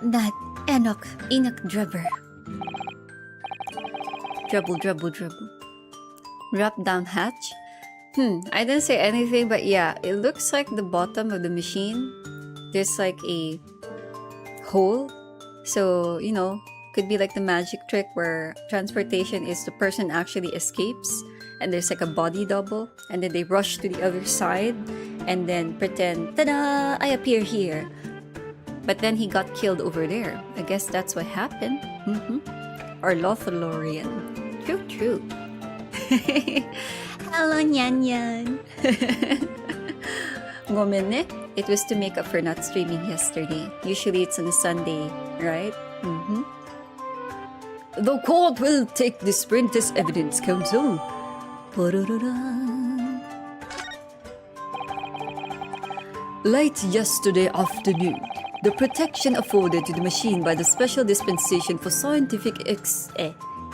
That Enoch Drebber. Dribble. Wrap down hatch? I didn't say anything, but yeah, it looks like the bottom of the machine. There's like a hole. So, you know, could be like the magic trick where transportation is the person actually escapes and there's like a body double and then they rush to the other side and then pretend, ta-da, I appear here. But then he got killed over there. I guess that's what happened. Or Lothlorien. True. Hello, Nyan. Ngomene, it was to make up for not streaming yesterday. Usually it's on a Sunday, right? The court will take this print as evidence, counsel. Late yesterday afternoon, the protection afforded to the machine by the Special Dispensation for Scientific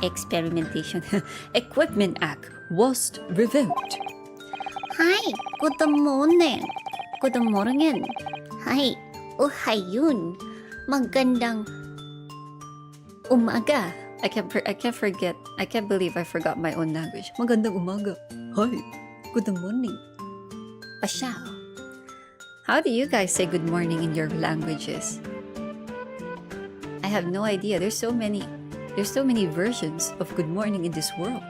Experimentation Equipment Act was revoked. Hi, good morning. Good morning. Hi, Ohayun. Magandang umaga. I can't forget. I can't believe I forgot my own language. Magandang umaga. Hi. Good morning. Pasyaw. How do you guys say good morning in your languages? I have no idea. There's so many versions of good morning in this world.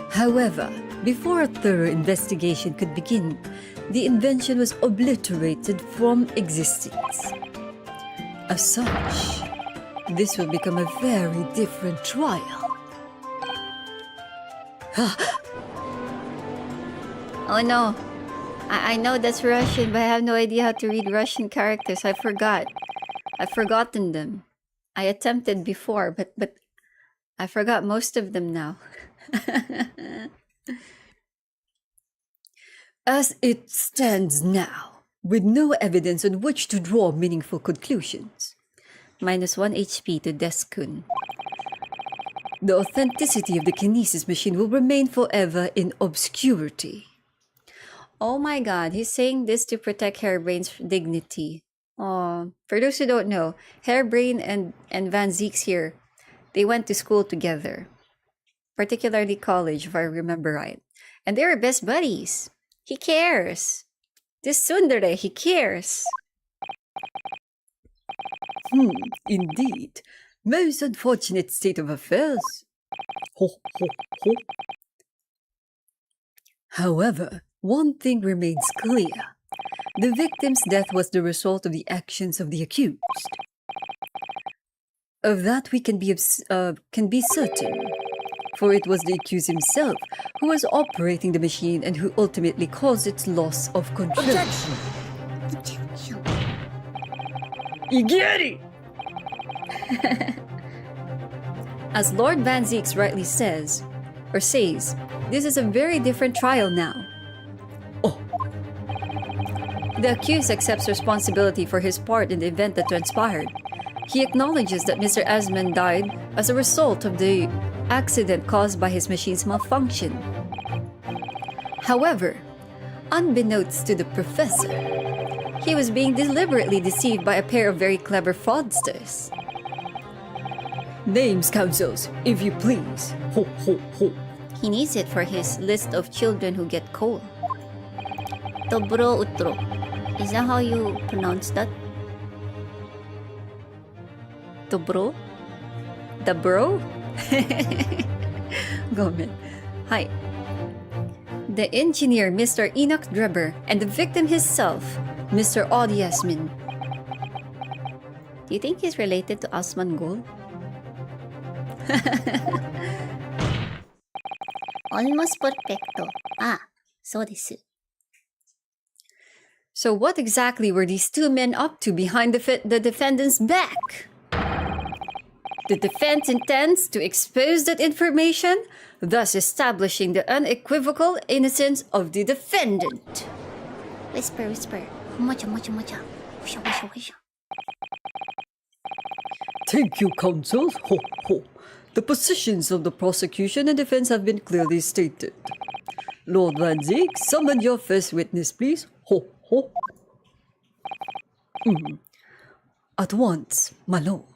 However, before a thorough investigation could begin, the invention was obliterated from existence. As such, this will become a very different trial. Oh no. I know that's Russian, but I have no idea how to read Russian characters. I forgot. I've forgotten them. I attempted before, but I forgot most of them now. As it stands now, with no evidence on which to draw meaningful conclusions. -1 HP to Deskun. The authenticity of the kinesis machine will remain forever in obscurity. Oh my god, he's saying this to protect Hairbrain's dignity. Oh, for those who don't know, Hairbrain and Van Zeeks here, they went to school together. Particularly college, if I remember right. And they were best buddies. He cares. This tsundere, he cares. Indeed. Most unfortunate state of affairs. Ho, ho, ho. However, one thing remains clear. The victim's death was the result of the actions of the accused. Of that we can be certain, for it was the accused himself who was operating the machine and who ultimately caused its loss of control. Objection! Igeri! As Lord Van Zeeks rightly says, this is a very different trial now. Oh. The accused accepts responsibility for his part in the event that transpired. He acknowledges that Mr. Asman died as a result of the accident caused by his machine's malfunction. However, unbeknownst to the professor, he was being deliberately deceived by a pair of very clever fraudsters. Names, counsels, if you please. Ho, ho, ho. He needs it for his list of children who get coal. Dobro utro. Is that how you pronounce that? Dobro? Dobro? Go man. Hi. The engineer, Mr. Enoch Dreber, and the victim himself, Mr. Odd Yasmin. Do you think he's related to Asman Gol? Almost perfecto. So desu. So what exactly were these two men up to behind the defendant's back? The defense intends to expose that information, thus establishing the unequivocal innocence of the defendant. Whisper, whisper. Mocha, mocha, mocha. Whisha, whisha, whisha. Thank you, counsel. Ho, ho. The positions of the prosecution and defense have been clearly stated. Lord Van Zeek, summon your first witness, please. Ho, ho. At once, my lord.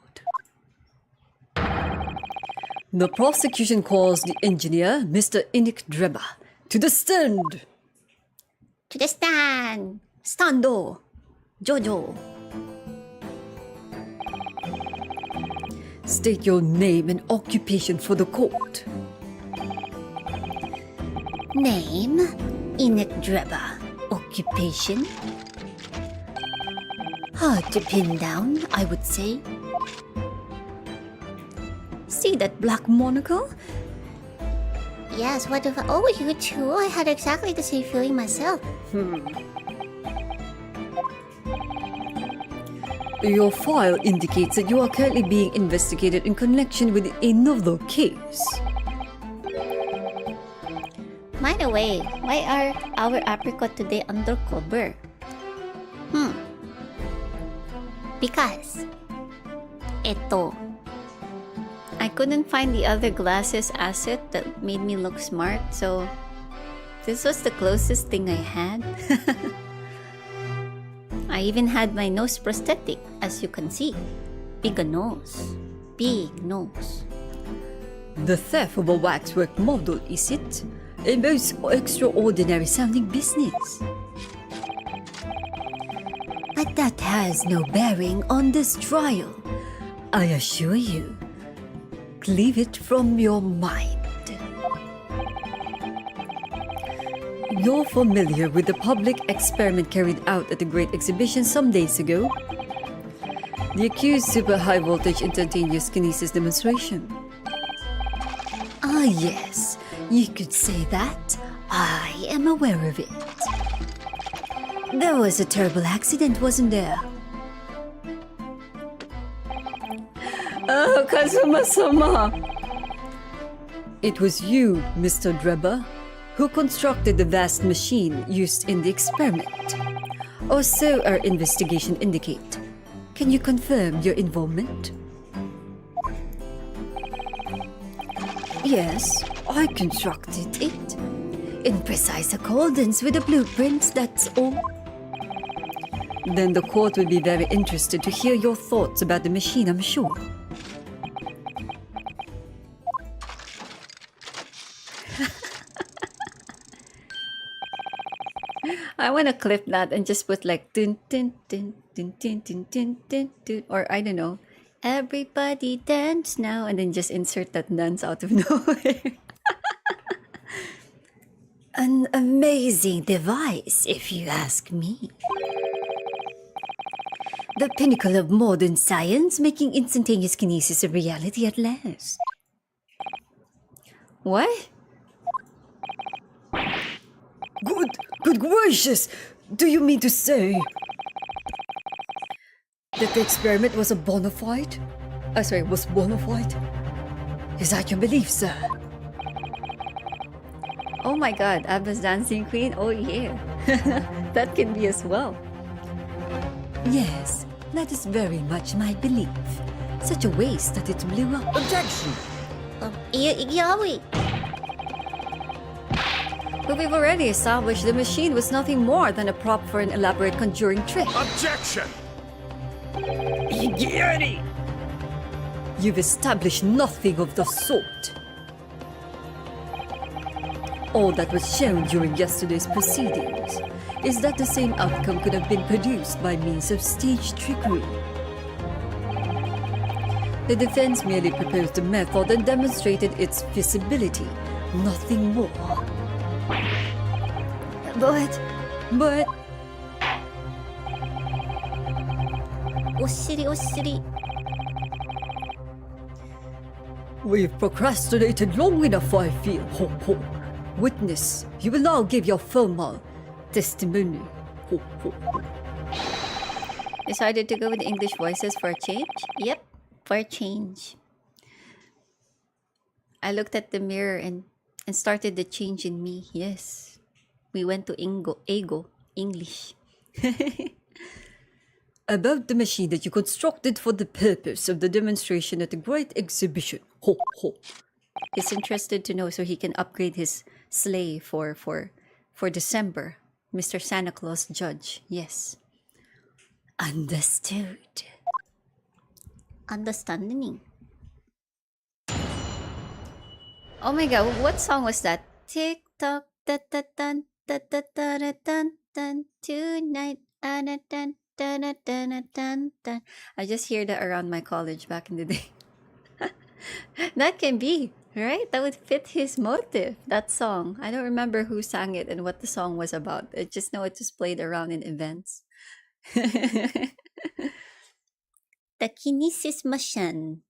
The prosecution calls the engineer, Mr. Enoch Dreber, to the stand. To the stand. Stando. Jojo. State your name and occupation for the court. Name, Enoch Dreber. Occupation? Hard to pin down, I would say. See that black monocle? Yes, what if... Oh, you too? I had exactly the same feeling myself. Your file indicates that you are currently being investigated in connection with another case. By the way, why are our apricot today undercover? Because I couldn't find the other glasses asset that made me look smart, so this was the closest thing I had. I even had my nose prosthetic, as you can see. Big nose. Big nose. The theft of a waxwork model, is it? A most extraordinary sounding business. But that has no bearing on this trial. I assure you. Leave it from your mind. You're familiar with the public experiment carried out at the Great Exhibition some days ago? The accused super high voltage instantaneous kinesis demonstration. Ah, yes, you could say that. I am aware of it. There was a terrible accident, wasn't there? Oh, Kazuma-sama! It was you, Mr. Drebber, who constructed the vast machine used in the experiment. Or so our investigation indicate. Can you confirm your involvement? Yes, I constructed it. In precise accordance with the blueprints, that's all. Then the court will be very interested to hear your thoughts about the machine, I'm sure. I want to clip that and just put like dun dun dun dun dun dun dun dun dun, or I don't know, everybody dance now, and then just insert that dance out of nowhere. An amazing device, if you ask me. The pinnacle of modern science, making instantaneous kinesis a reality at last. What? Good gracious! Do you mean to say that the experiment was a bona fide? Was bona fide? Is that your belief, sir? Oh my god, Abba's dancing queen? Oh yeah. That can be as well. Yes, that is very much my belief. Such a waste that it blew up. Objection! Yawi! But we've already established the machine was nothing more than a prop for an elaborate conjuring trick. Objection! You've established nothing of the sort. All that was shown during yesterday's proceedings is that the same outcome could have been produced by means of stage trickery. The defense merely proposed the method and demonstrated its feasibility, nothing more. But... Oshiri. We've procrastinated long enough, I feel. Ho, ho. Witness, you will now give your formal testimony. Ho, ho, ho. Decided to go with English voices for a change? Yep, for a change. I looked at the mirror and started the change in me. Yes. We went to Ego, English. About the machine that you constructed for the purpose of the demonstration at the Great Exhibition. Ho, ho. He's interested to know so he can upgrade his sleigh for December. Mr. Santa Claus Judge. Yes. Understood. Understanding. Oh my god, what song was that? Tick tock, da da dun, da da da da dun dun, tonight, da da dun, da da da dun dun. I just hear that around my college back in the day. That can be, right? That would fit his motive, that song. I don't remember who sang it and what the song was about. I just know it just played around in events. The kinesis machine.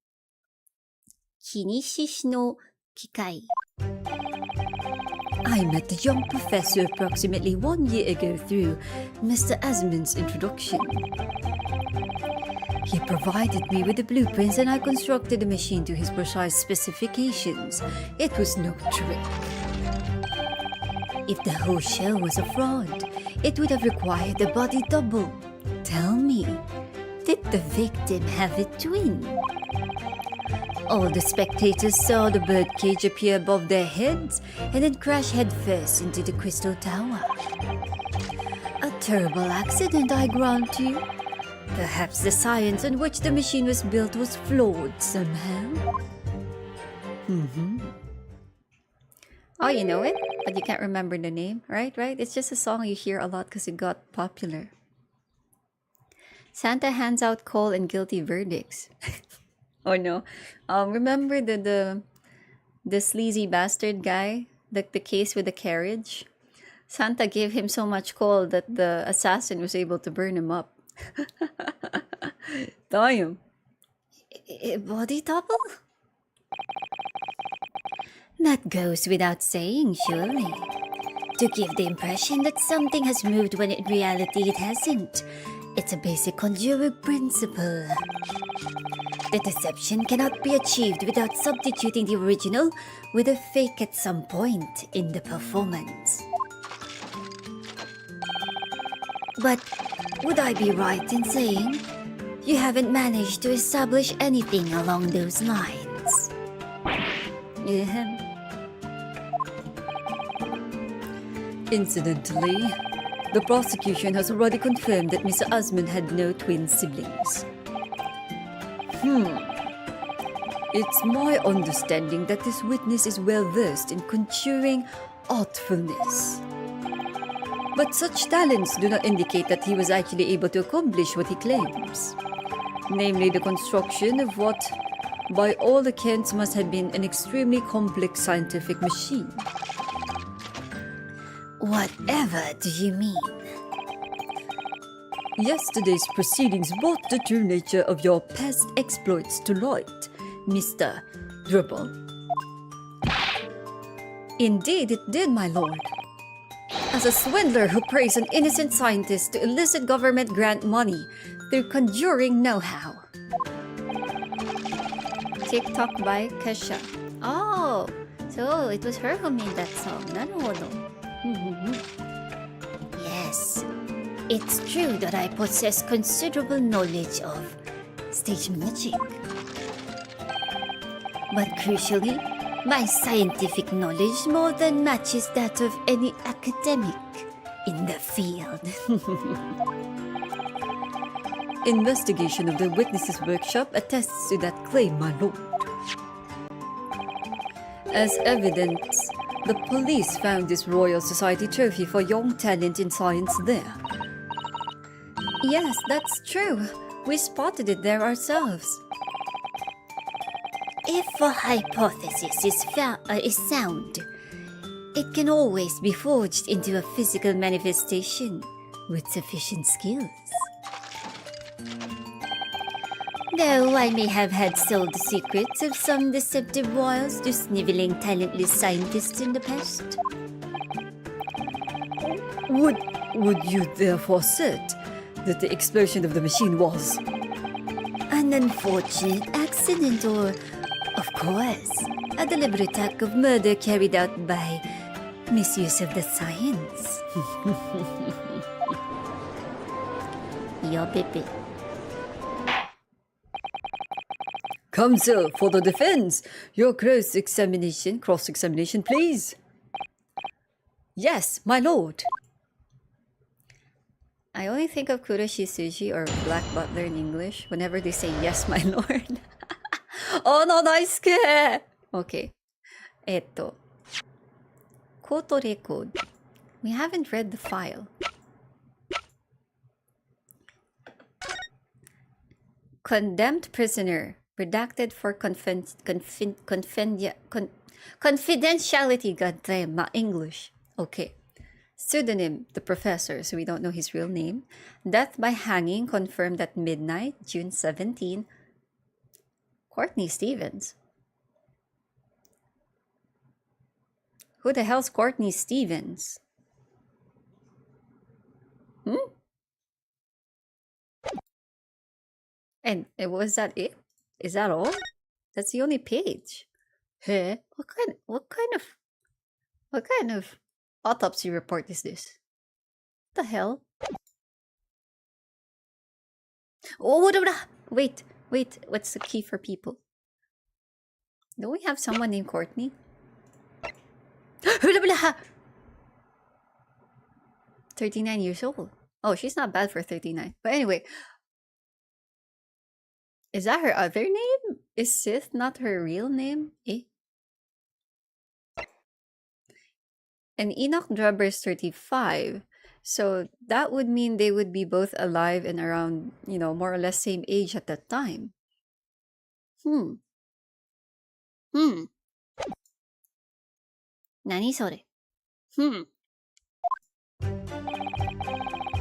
Kinesis no kikai. I met the young professor approximately 1 year ago through Mr. Asman's introduction. He provided me with the blueprints and I constructed the machine to his precise specifications. It was no trick. If the whole show was a fraud, it would have required a body double. Tell me, did the victim have a twin? All the spectators saw the birdcage appear above their heads and then crash headfirst into the crystal tower. A terrible accident, I grant you. Perhaps the science on which the machine was built was flawed somehow. Oh, you know it? But you can't remember the name, right? It's just a song you hear a lot because it got popular. Santa hands out coal and guilty verdicts. Oh no. Remember the sleazy bastard guy? The case with the carriage? Santa gave him so much coal that the assassin was able to burn him up. Damn. Body double? That goes without saying, surely. To give the impression that something has moved when in reality it hasn't. It's a basic conjuring principle. The deception cannot be achieved without substituting the original with a fake at some point in the performance. But would I be right in saying you haven't managed to establish anything along those lines? Incidentally, the prosecution has already confirmed that Mr. Osmond had no twin siblings. It's my understanding that this witness is well versed in conjuring artfulness. But such talents do not indicate that he was actually able to accomplish what he claims. Namely, the construction of what, by all accounts, must have been an extremely complex scientific machine. Whatever do you mean? Yesterday's proceedings brought the true nature of your past exploits to light, Mr. Dribble. Indeed it did, my lord. As a swindler who prays on innocent scientists to elicit government grant money through conjuring know-how. TikTok by Kesha. Oh, so it was her who made that song. Naruhodo. Yes, it's true that I possess considerable knowledge of stage magic. But crucially, my scientific knowledge more than matches that of any academic in the field. Investigation of the witness's workshop attests to that claim, my lord. As evidence, the police found this Royal Society trophy for young talent in science there. Yes, that's true. We spotted it there ourselves. If a hypothesis is sound, it can always be forged into a physical manifestation with sufficient skills. Though I may have had sold the secrets of some deceptive wiles to sniveling talentless scientists in the past. Would you therefore assert that the explosion of the machine was an unfortunate accident or, of course, a deliberate act of murder carried out by misuse of the science? Yo, baby. Counsel for the defense? Your cross-examination, please. Yes, my lord. I only think of Kuroshi Suji or Black Butler in English whenever they say yes, my lord. Oh no, daisuke! Okay. Court record. We haven't read the file. Condemned prisoner. Redacted for confidentiality. Goddamn, my English. Okay. Pseudonym, the professor, so we don't know his real name. Death by hanging confirmed at midnight, June 17. Courtney Stevens. Who the hell's Courtney Stevens? And was that it? Is that all? That's the only page. Huh? What kind of autopsy report is this? What the hell? Oh, wait. What's the key for people? Don't we have someone named Courtney? 39 years old. Oh, she's not bad for 39. But anyway, is that her other name? Is Sith not her real name? Eh? And Enoch Drebber is 35. So that would mean they would be both alive and around, more or less same age at that time. Nani sore?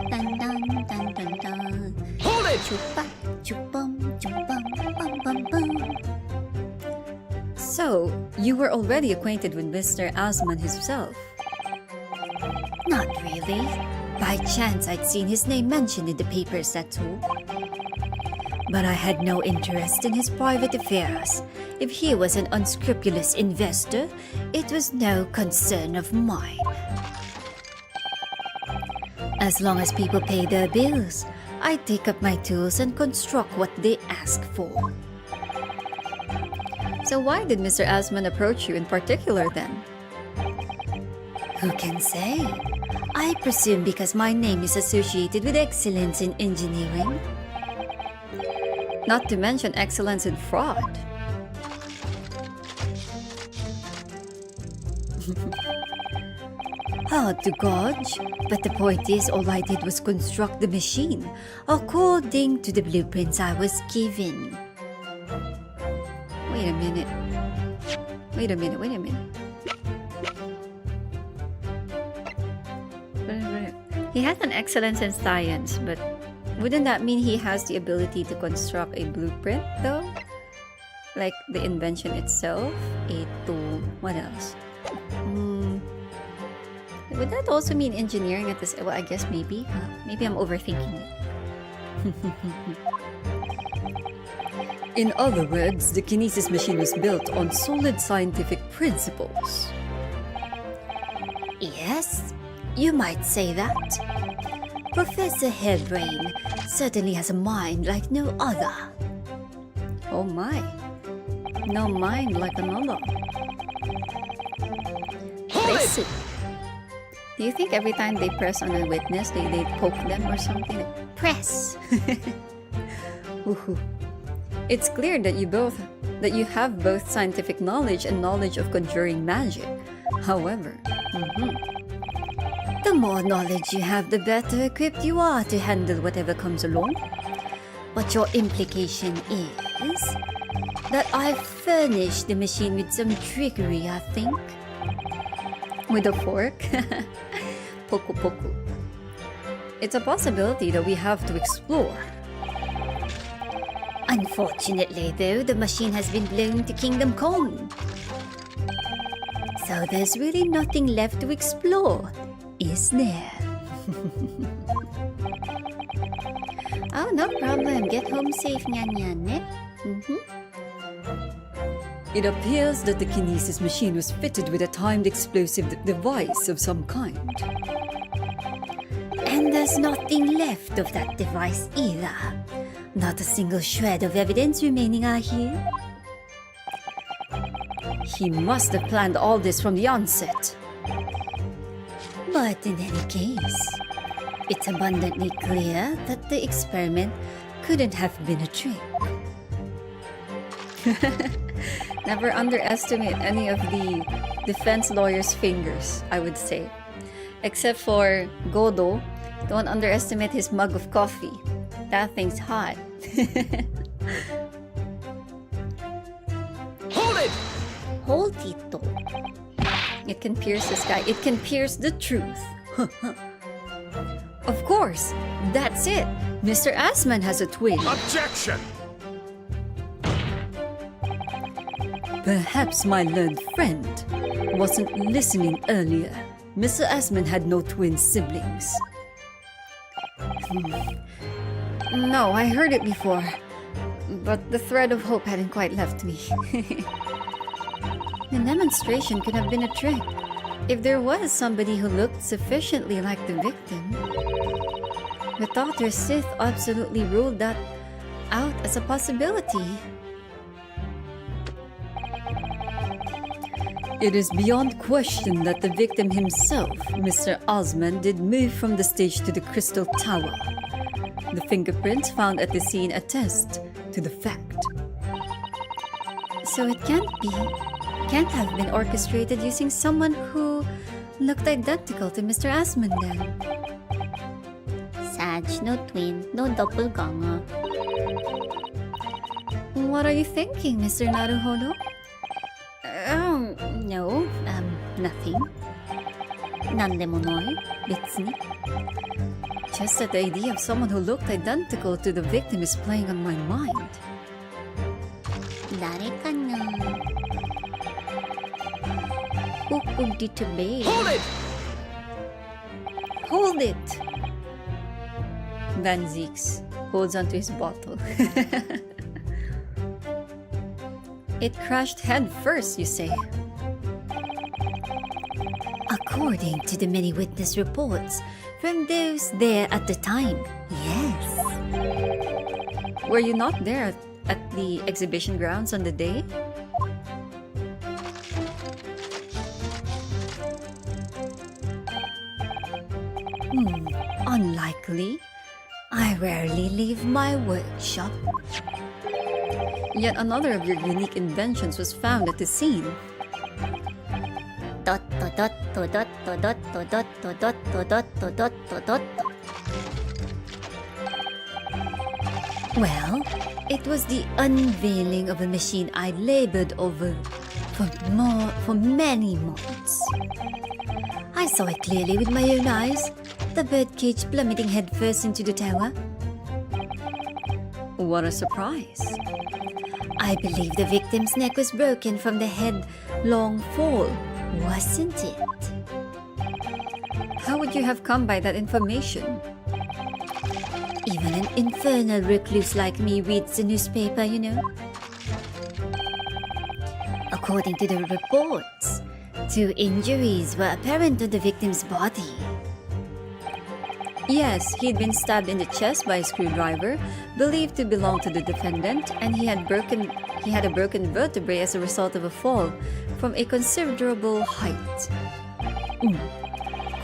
Dun dun dun dun dun. Hold it! Chupa, chupum, chupum, bum bum bum. So, you were already acquainted with Mr. Asman himself? Not really. By chance, I'd seen his name mentioned in the papers, that's all. But I had no interest in his private affairs. If he was an unscrupulous investor, it was no concern of mine. As long as people pay their bills, I take up my tools and construct what they ask for. So why did Mr. Asman approach you in particular then? Who can say? I presume because my name is associated with excellence in engineering. Not to mention excellence in fraud. Hard to gauge, but the point is all I did was construct the machine according to the blueprints I was given. Wait a minute. He has an excellence in science, but wouldn't that mean he has the ability to construct a blueprint though? Like the invention itself? What else? Would that also mean engineering at this? Well, I guess maybe. Maybe I'm overthinking it. In other words, the kinesis machine was built on solid scientific principles. Yes, you might say that. Professor Hairbrain certainly has a mind like no other. Oh my. No mind like another. Listen. Do you think every time they press on a witness, they poke them or something? Press! Woohoo. It's clear that you have both scientific knowledge and knowledge of conjuring magic. However, the more knowledge you have, the better equipped you are to handle whatever comes along. But your implication is that I've furnished the machine with some trickery, I think. With a fork? Poku poku. It's a possibility that we have to explore. Unfortunately, though, the machine has been blown to Kingdom Come. So there's really nothing left to explore, is there? Oh, no problem. Get home safe, nyan eh? It appears that the kinesis machine was fitted with a timed explosive device of some kind. And there's nothing left of that device either. Not a single shred of evidence remaining, I hear. He must have planned all this from the onset. But in any case, it's abundantly clear that the experiment couldn't have been a trick. Never underestimate any of the defense lawyer's fingers, I would say. Except for Godo, don't underestimate his mug of coffee. That thing's hot. Hold it! Hold it though. It can pierce the sky. It can pierce the truth. Of course, that's it. Mr. Asman has a twin. Objection! Perhaps my learned friend wasn't listening earlier. Mr. Asman had no twin siblings. No, I heard it before. But the thread of hope hadn't quite left me. The demonstration could have been a trick. If there was somebody who looked sufficiently like the victim. The Dr. Sith absolutely ruled that out as a possibility. It is beyond question that the victim himself, Mr. Osman, did move from the stage to the Crystal Tower. The fingerprints found at the scene attest to the fact. So it can't have been orchestrated using someone who looked identical to Mr. Asman then. Sag, no twin, no doppelganger. What are you thinking, Mr. Naruhodo? No, nothing. Nandemonoi, betsuni. Just that the idea of someone who looked identical to the victim is playing on my mind. Dare ka na? Who could it be? Hold it! Van Zeeks holds onto his bottle. It crashed head first, you say? According to the many witness reports from those there at the time, yes. Were you not there at the exhibition grounds on the day? Unlikely. I rarely leave my workshop. Yet another of your unique inventions was found at the scene. Dot dot dot dot dot dot dot dot dot dot dot dot dot. Well, it was the unveiling of a machine I labored over for many months. I saw it clearly with my own eyes, the birdcage plummeting headfirst into the tower. What a surprise. I believe the victim's neck was broken from the headlong fall, wasn't it? How would you have come by that information? Even an infernal recluse like me reads the newspaper, you know. According to the reports, 2 injuries were apparent on the victim's body. Yes, he'd been stabbed in the chest by a screwdriver, believed to belong to the defendant, and he had a broken vertebrae as a result of a fall from a considerable height.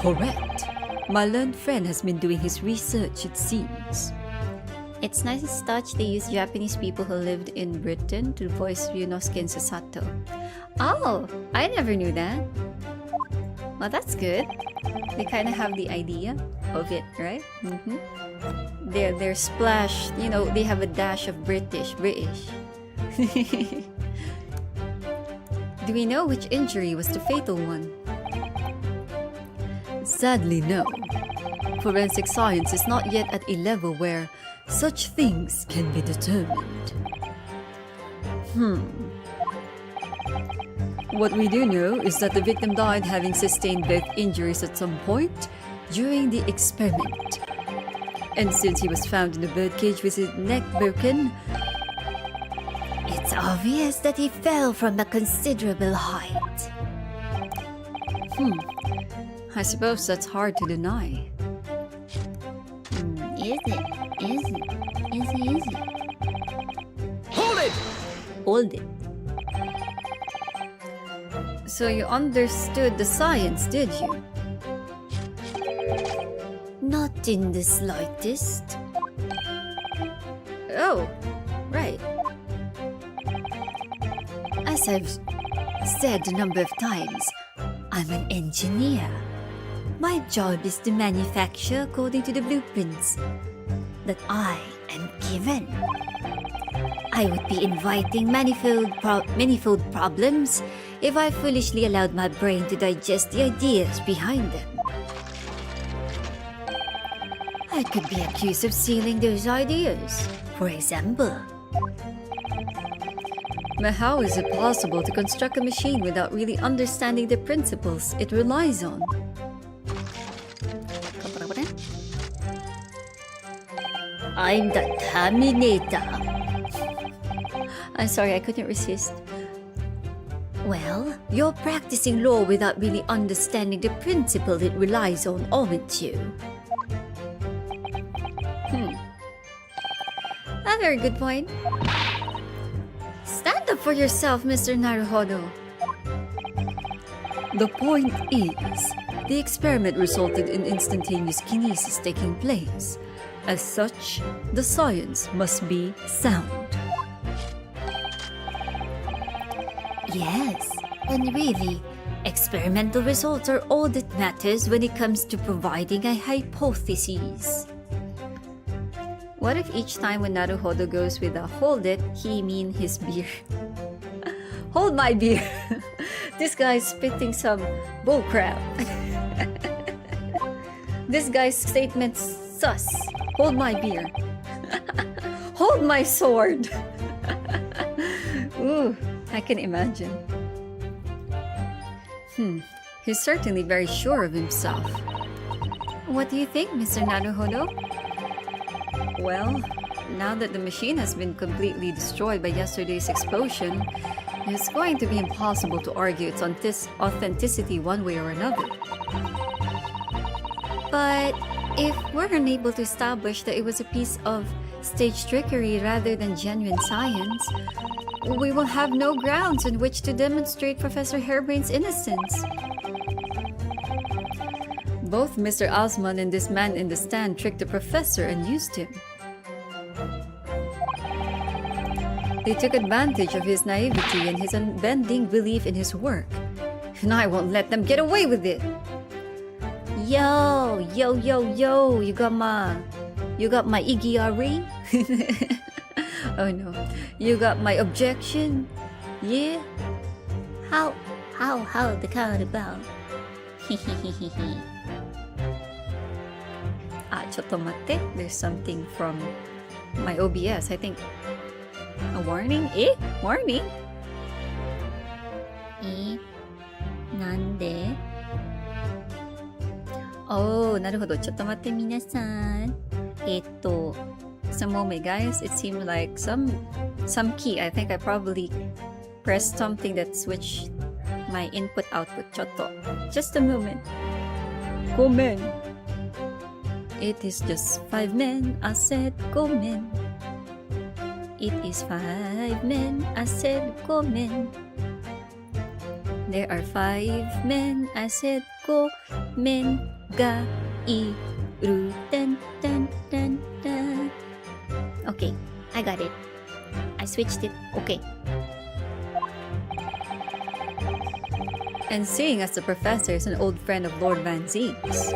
Correct. My learned friend has been doing his research, it seems. It's nice touch they use Japanese people who lived in Britain to voice Ryunosuke and Sasato. Oh, I never knew that. Well, that's good. They kind of have the idea of it, right? They're splashed, you know, they have a dash of British. Do we know which injury was the fatal one? Sadly, no. Forensic science is not yet at a level where such things can be determined. What we do know is that the victim died having sustained both injuries at some point during the experiment. And since he was found in the birdcage with his neck broken, it's obvious that he fell from a considerable height. I suppose that's hard to deny. Is it? hold it. So you understood the science, did you? Not in the slightest. Oh, right. As I've said a number of times, I'm an engineer. My job is to manufacture according to the blueprints that I am given. I would be inviting manifold problems if I foolishly allowed my brain to digest the ideas behind them. I could be accused of stealing those ideas, for example. But how is it possible to construct a machine without really understanding the principles it relies on? I'm the Terminator. I'm sorry, I couldn't resist. Well, you're practicing law without really understanding the principle it relies on, aren't you? A very good point. Stand up for yourself, Mr. Naruhodo. The point is, the experiment resulted in instantaneous kinesis taking place. As such, the science must be sound. Yes, and really, experimental results are all that matters when it comes to providing a hypothesis. What if each time when Naruhodo goes with a hold it, he mean his beer? Hold my beer! This guy's spitting some bullcrap. This guy's statement sus. Hold my beer. Hold my sword. Ooh, I can imagine. He's certainly very sure of himself. What do you think, Mr. Naruhodo? Well, now that the machine has been completely destroyed by yesterday's explosion, it's going to be impossible to argue its authenticity one way or another. But if we're unable to establish that it was a piece of stage trickery rather than genuine science, we will have no grounds on which to demonstrate Professor Harebrain's innocence. Both Mr. Osman and this man in the stand tricked the professor and used him. They took advantage of his naivety and his unbending belief in his work. And I won't let them get away with it. Yo, you got my Igiari? Oh no, you got my objection? Yeah? How the count about? Chotto mate, there's something from my OBS, I think. A warning? Warning? Nande? Oh, naruhodo. Chotto mate, minasan. Some moment, guys. It seemed like some key. I think I probably pressed something that switched my input-output. Chotto. Just a moment. Go men. It is just 5 men. I said go men. It is 5 men. I said go men. There are 5 men. I said go men. Ga iru ten ten ten ten. Okay, I got it. I switched it. Okay. And seeing as the professor is an old friend of Lord Van Zeke's,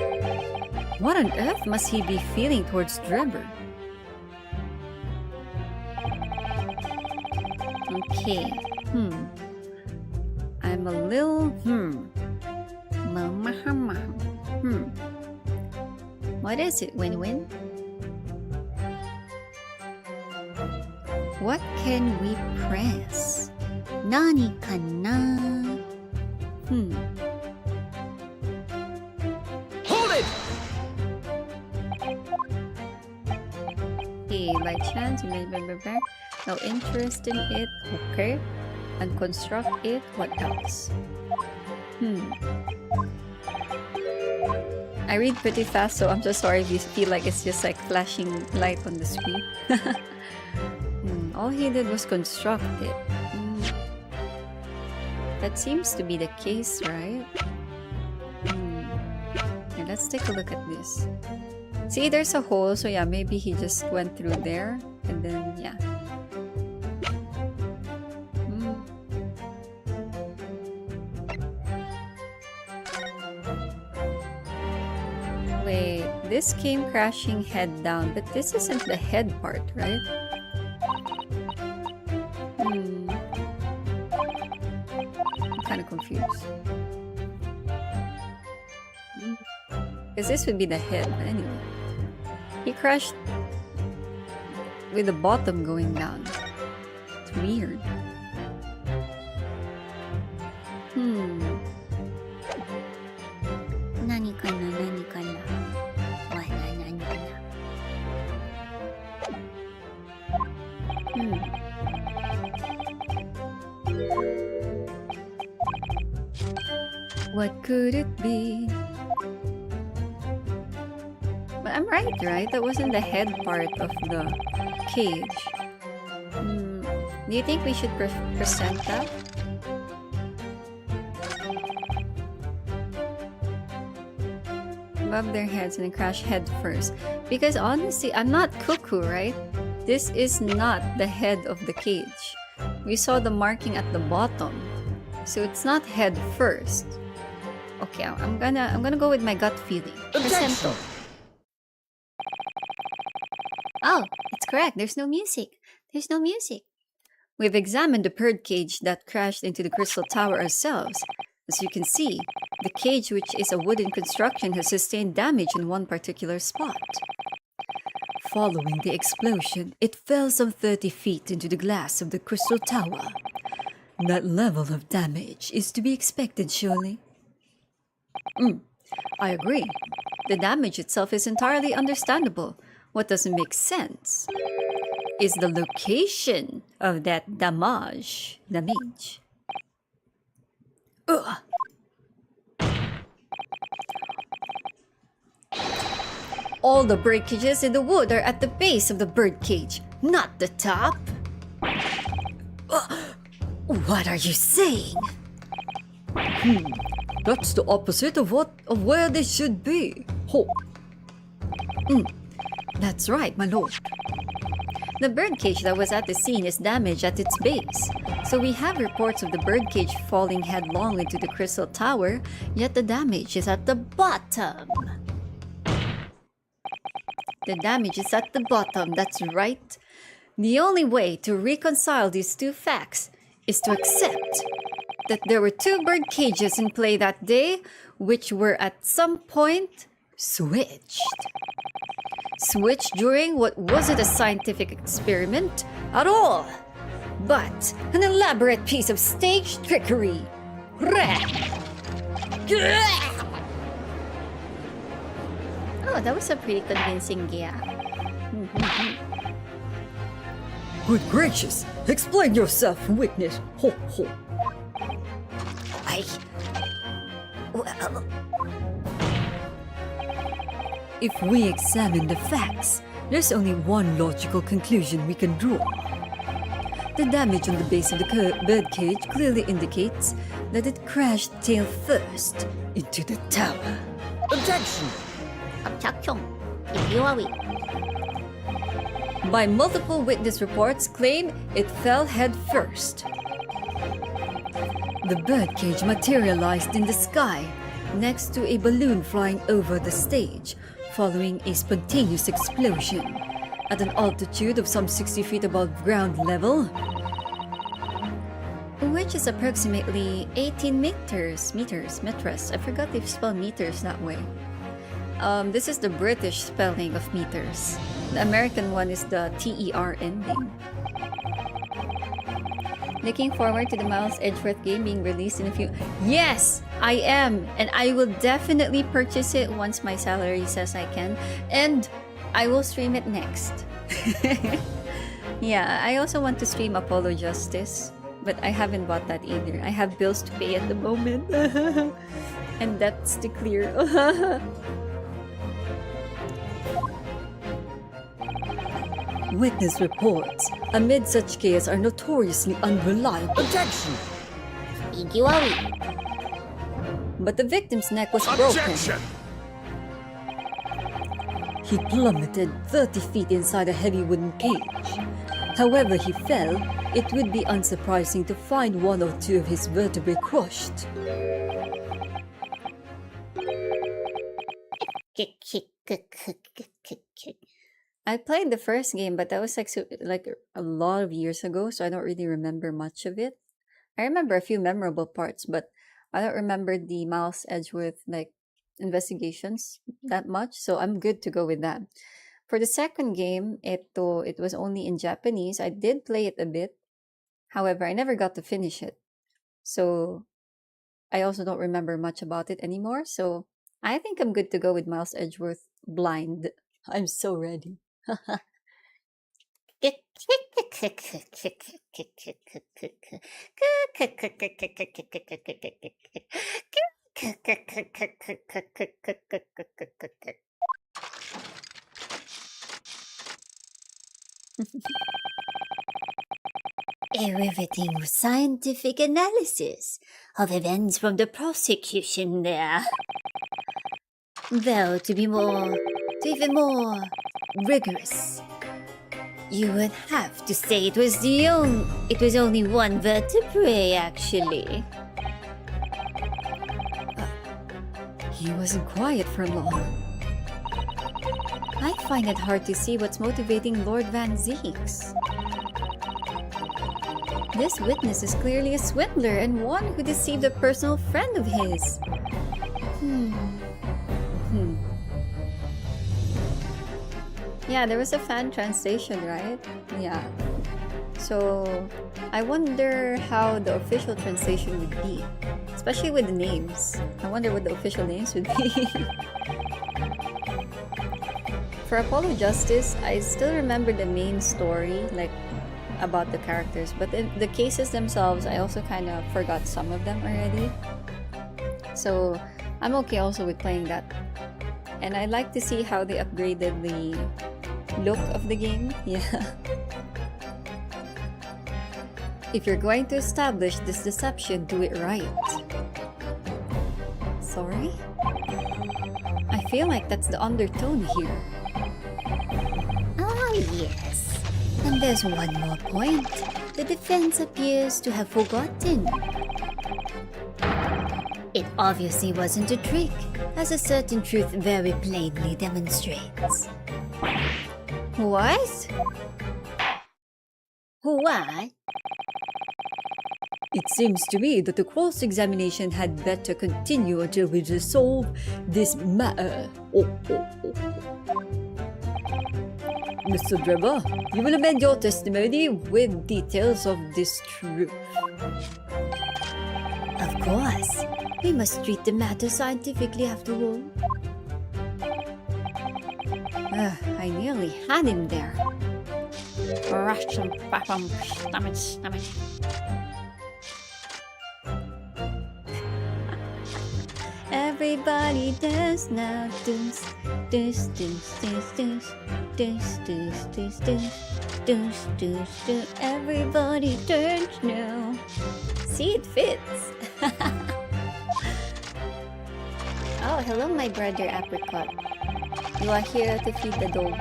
what on earth must he be feeling towards Drebber? Okay. I'm a little What is it, Win-Win? What can we press? Nani kana? Hold it! Okay, by chance, you may remember. No interest in it. Okay. And construct it. What else? I read pretty fast, so I'm so sorry if you feel like it's just like flashing light on the screen. All he did was construct it. That seems to be the case, right? Okay, let's take a look at this. See, there's a hole, so yeah, maybe he just went through there, and then, yeah. Wait, this came crashing head down, but this isn't the head part, right? I'm kind of confused. Because this would be the head, but anyway. He crashed with the bottom going down. It's weird. Nani kana, nani kana. Wala, nani kana. What could it be? But I'm right? That wasn't the head part of the cage. Do you think we should present that? above their heads and then crash head first. Because honestly, I'm not cuckoo, right? This is not the head of the cage. We saw the marking at the bottom. So it's not head first. Okay, I'm gonna go with my gut feeling. Objection! Oh, it's correct. There's no music. There's no music. We've examined the bird cage that crashed into the crystal tower ourselves. As you can see, the cage, which is a wooden construction, has sustained damage in one particular spot. Following the explosion, it fell some 30 feet into the glass of the crystal tower. That level of damage is to be expected, surely. I agree. The damage itself is entirely understandable. What doesn't make sense is the location of that damage. Ugh. All the breakages in the wood are at the base of the bird cage, not the top. What are you saying? That's the opposite of where they should be. Ho! That's right, my lord. The birdcage that was at the scene is damaged at its base. So we have reports of the birdcage falling headlong into the crystal tower, yet the damage is at the bottom. The damage is at the bottom, that's right. The only way to reconcile these two facts is to accept that there were two bird cages in play that day, which were at some point switched. Switched during what wasn't a scientific experiment at all, but an elaborate piece of stage trickery. Oh, that was a pretty convincing yeah. Good gracious! Explain yourself, witness. Ho ho! Well, If we examine the facts, there's only one logical conclusion we can draw. The damage on the base of the birdcage clearly indicates that it crashed tail first into the tower. Objection! Objection. If you are weak. by multiple witness reports claim it fell head first. The birdcage materialized in the sky next to a balloon flying over the stage following a spontaneous explosion at an altitude of some 60 feet above ground level, which is approximately 18 meters. I forgot if you spell meters that way. This is the British spelling of meters. The American one is the TER ending. Looking forward to the Miles Edgeworth game being released in a few... Yes, I am! And I will definitely purchase it once my salary says I can. And I will stream it next. Yeah, I also want to stream Apollo Justice. But I haven't bought that either. I have bills to pay at the moment. And that's to clear. Witness reports amid such chaos are notoriously unreliable. Objection! But the victim's neck was Objection! broken. He plummeted 30 feet inside a heavy wooden cage. However he fell, it would be unsurprising to find one or two of his vertebrae crushed. I played the first game, but that was like a lot of years ago, so I don't really remember much of it. I remember a few memorable parts, but I don't remember the Miles Edgeworth like investigations that much, so I'm good to go with that. For the second game, it was only in Japanese. I did play it a bit. However, I never got to finish it. So I also don't remember much about it anymore. So I think I'm good to go with Miles Edgeworth blind. I'm so ready. A riveting scientific analysis of events from the prosecution there. Well, to even more rigorous, you would have to say it was only one vertebrae, actually. He wasn't quiet for long. I find it hard to see what's motivating Lord Van Zeeks. This witness is clearly a swindler and one who deceived a personal friend of his. Yeah, there was a fan translation, right? Yeah. So, I wonder how the official translation would be. Especially with the names. I wonder what the official names would be. For Apollo Justice, I still remember the main story, like, about the characters. But the cases themselves, I also kind of forgot some of them already. So, I'm okay also with playing that. And I'd like to see how they upgraded the look of the game. Yeah. If you're going to establish this deception, do it right. Sorry? I feel like that's the undertone here. Oh, yes. And there's one more point. The defense appears to have forgotten. It obviously wasn't a trick, as a certain truth very plainly demonstrates. What? What? It seems to me that the cross-examination had better continue until we resolve this matter. Mr. Drebber, you will amend your testimony with details of this truth. Of course. We must treat the matter scientifically after all. I nearly had him there. Everybody dance now, dance, dance, dance, dance, dance, dance, dance, dance, dance, dance, dance. Everybody dance now. See, it fits. Oh, hello, my brother Apricot. You are here to feed the dog.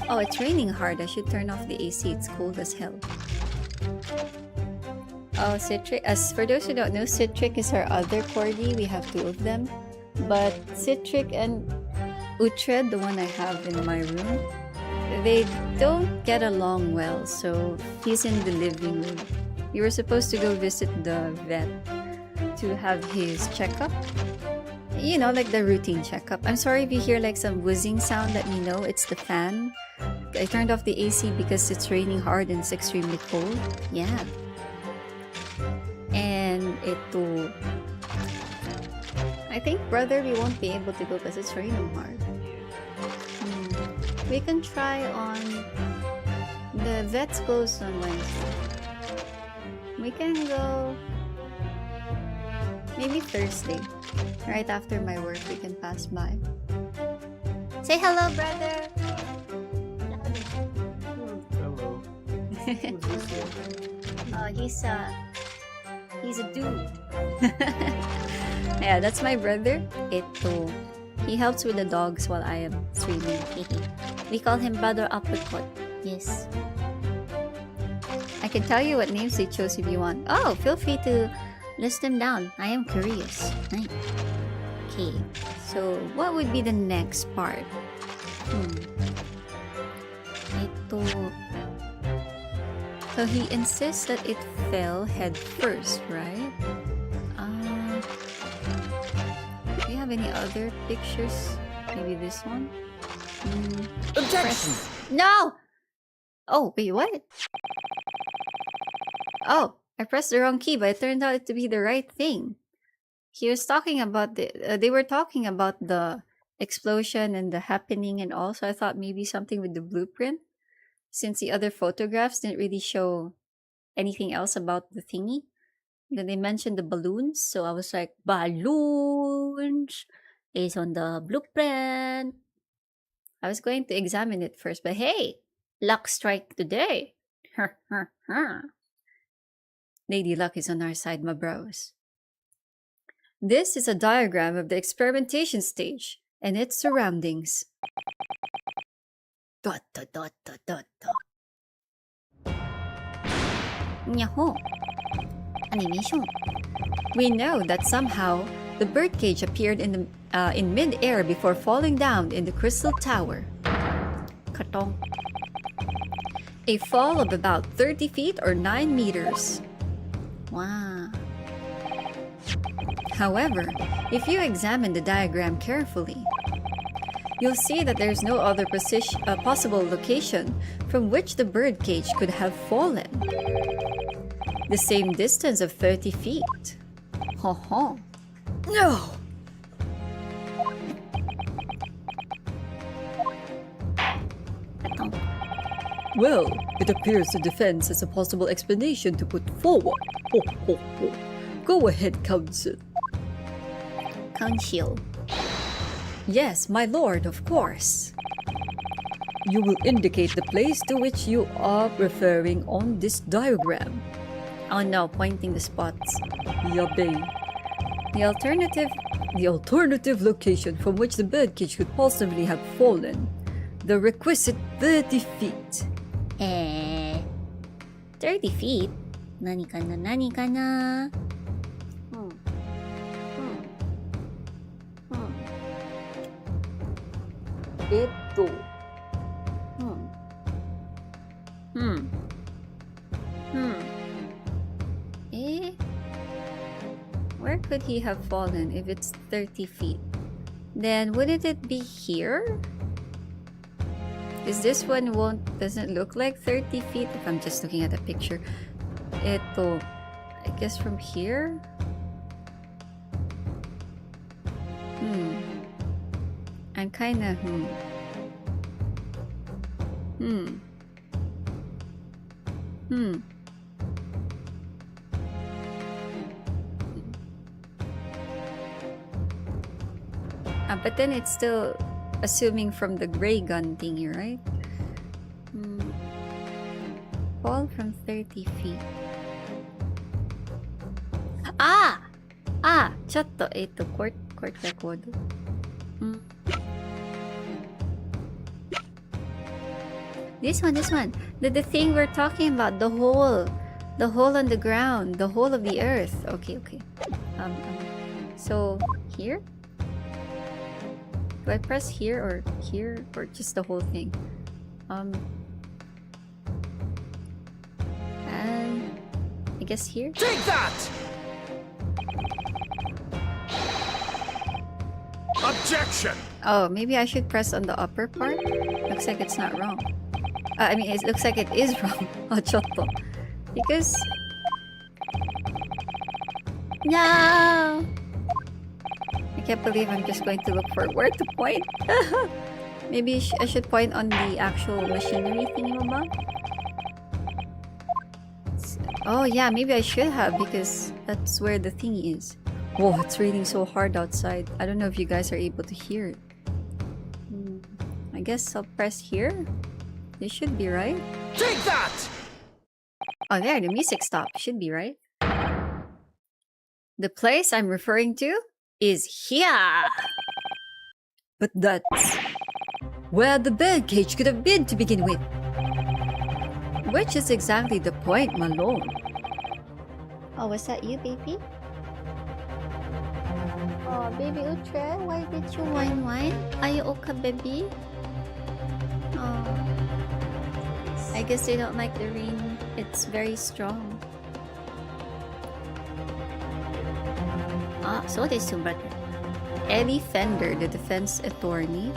Oh, it's raining hard. I should turn off the AC. It's cold as hell. Oh, Citric. As for those who don't know, Citric is our other corgi. We have two of them. But Citric and Uhtred, the one I have in my room, they don't get along well. So he's in the living room. We were supposed to go visit the vet to have his checkup. You know, like the routine checkup. I'm sorry if you hear like some whizzing sound. Let me know. It's the fan. I turned off the AC because it's raining hard and it's extremely cold. Yeah. And I think, brother, we won't be able to go because it's raining hard. We can try on... The vet's closed on Wednesday. We can go... Maybe Thursday. Right after my work, we can pass by. Say hello, brother! Hello. Oh, he's a dude. Yeah, that's my brother. He helps with the dogs while I am streaming. We call him Brother Apricot. Yes. I can tell you what names they chose if you want. Oh, feel free to list them down. I am curious. Nice. Okay, so what would be the next part? So he insists that it fell head first, right? Do you have any other pictures? Maybe this one? Objection! No! Oh, wait, what? Oh, I pressed the wrong key, but it turned out to be the right thing. He was talking about they were talking about the explosion and the happening and all, so I thought maybe something with the blueprint, since the other photographs didn't really show anything else about the thingy. Then they mentioned the balloons, so I was like, balloons is on the blueprint. I was going to examine it first, but hey, luck strike today. Lady Luck is on our side, my bros. This is a diagram of the experimentation stage. and its surroundings. Dot dot dot dot dot dot. Nyaho. Animation. We know that somehow the birdcage appeared in mid-air before falling down in the crystal tower. Katong. A fall of about 30 feet or 9 meters. Wow. However, if you examine the diagram carefully, you'll see that there's no other possible location from which the birdcage could have fallen. The same distance of 30 feet. Ho ho. No! Well, it appears the defense has a possible explanation to put forward. Ho ho ho. Go ahead, counsel. Counsel. Yes, my lord, of course. You will indicate the place to which you are referring on this diagram. Oh no, pointing the spots. Yabe. The alternative location from which the birdcage could possibly have fallen. The requisite 30 feet. 30 feet? Nani ka na? Ito. Where could he have fallen if it's 30 feet? Then wouldn't it be here? Is this one doesn't look like 30 feet if I'm just looking at the picture? Ito, I guess from here? I'm kinda, but then it's still assuming from the gray gun thingy, right? Fall from 30 feet. Chatto, ito, court record. This one. The thing we're talking about, the hole on the ground, the hole of the earth. Okay. So here? Do I press here or just the whole thing? And I guess here? Take that! Objection! Oh, maybe I should press on the upper part? Looks like it's not wrong. It looks like it is wrong. Oh, chotto. Because... No! I can't believe I'm just going to look for where to point. Maybe I should point on the actual machinery thingamabog. Oh yeah, maybe I should have because that's where the thingy is. Whoa, it's raining so hard outside. I don't know if you guys are able to hear it. I guess I'll press here. This should be right. Take that! Oh, there, the music stopped. Should be right. The place I'm referring to is here. But that's where the birdcage could have been to begin with. Which is exactly the point, my lord. Oh, was that you, baby? Oh, baby Utre, why did you whine? Are you okay, baby? Oh. I guess they don't like the rain. It's very strong. So desu, brother. Eddie Fender, the defense attorney.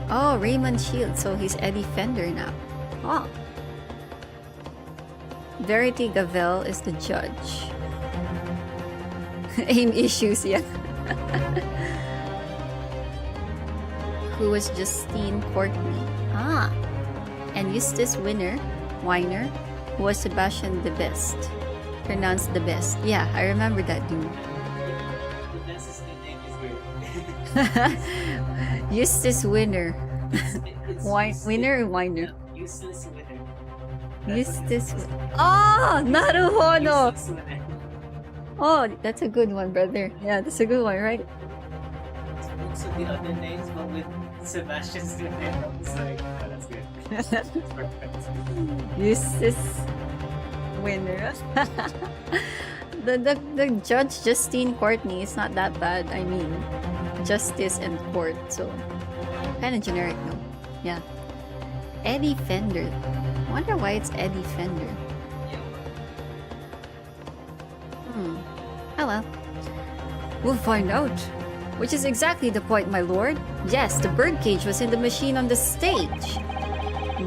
Oh, Raymond Shields, so he's Eddie Fender now. Oh. Verity Gavel is the judge. Aim issues, yeah. Who was Justine Courtney? And Eustace Weiner, who was Sebastian the Best. Pronounced the Best. Yeah, I remember that dude. Eustace Weiner. Winner or Weiner? Eustace Weiner. Eustace. Oh, naruhodo. Oh, that's a good one, brother. Yeah, that's a good one, right? also the other names, but with Sebastian's name. I was like, oh, that's good. That's perfect. Useless winner. the judge Justine Courtney is not that bad. I mean, justice and court, so kind of generic, no? Yeah. Eddie Fender. I wonder why it's Eddie Fender. Oh well. We'll find out. Which is exactly the point, my lord. Yes, the birdcage was in the machine on the stage.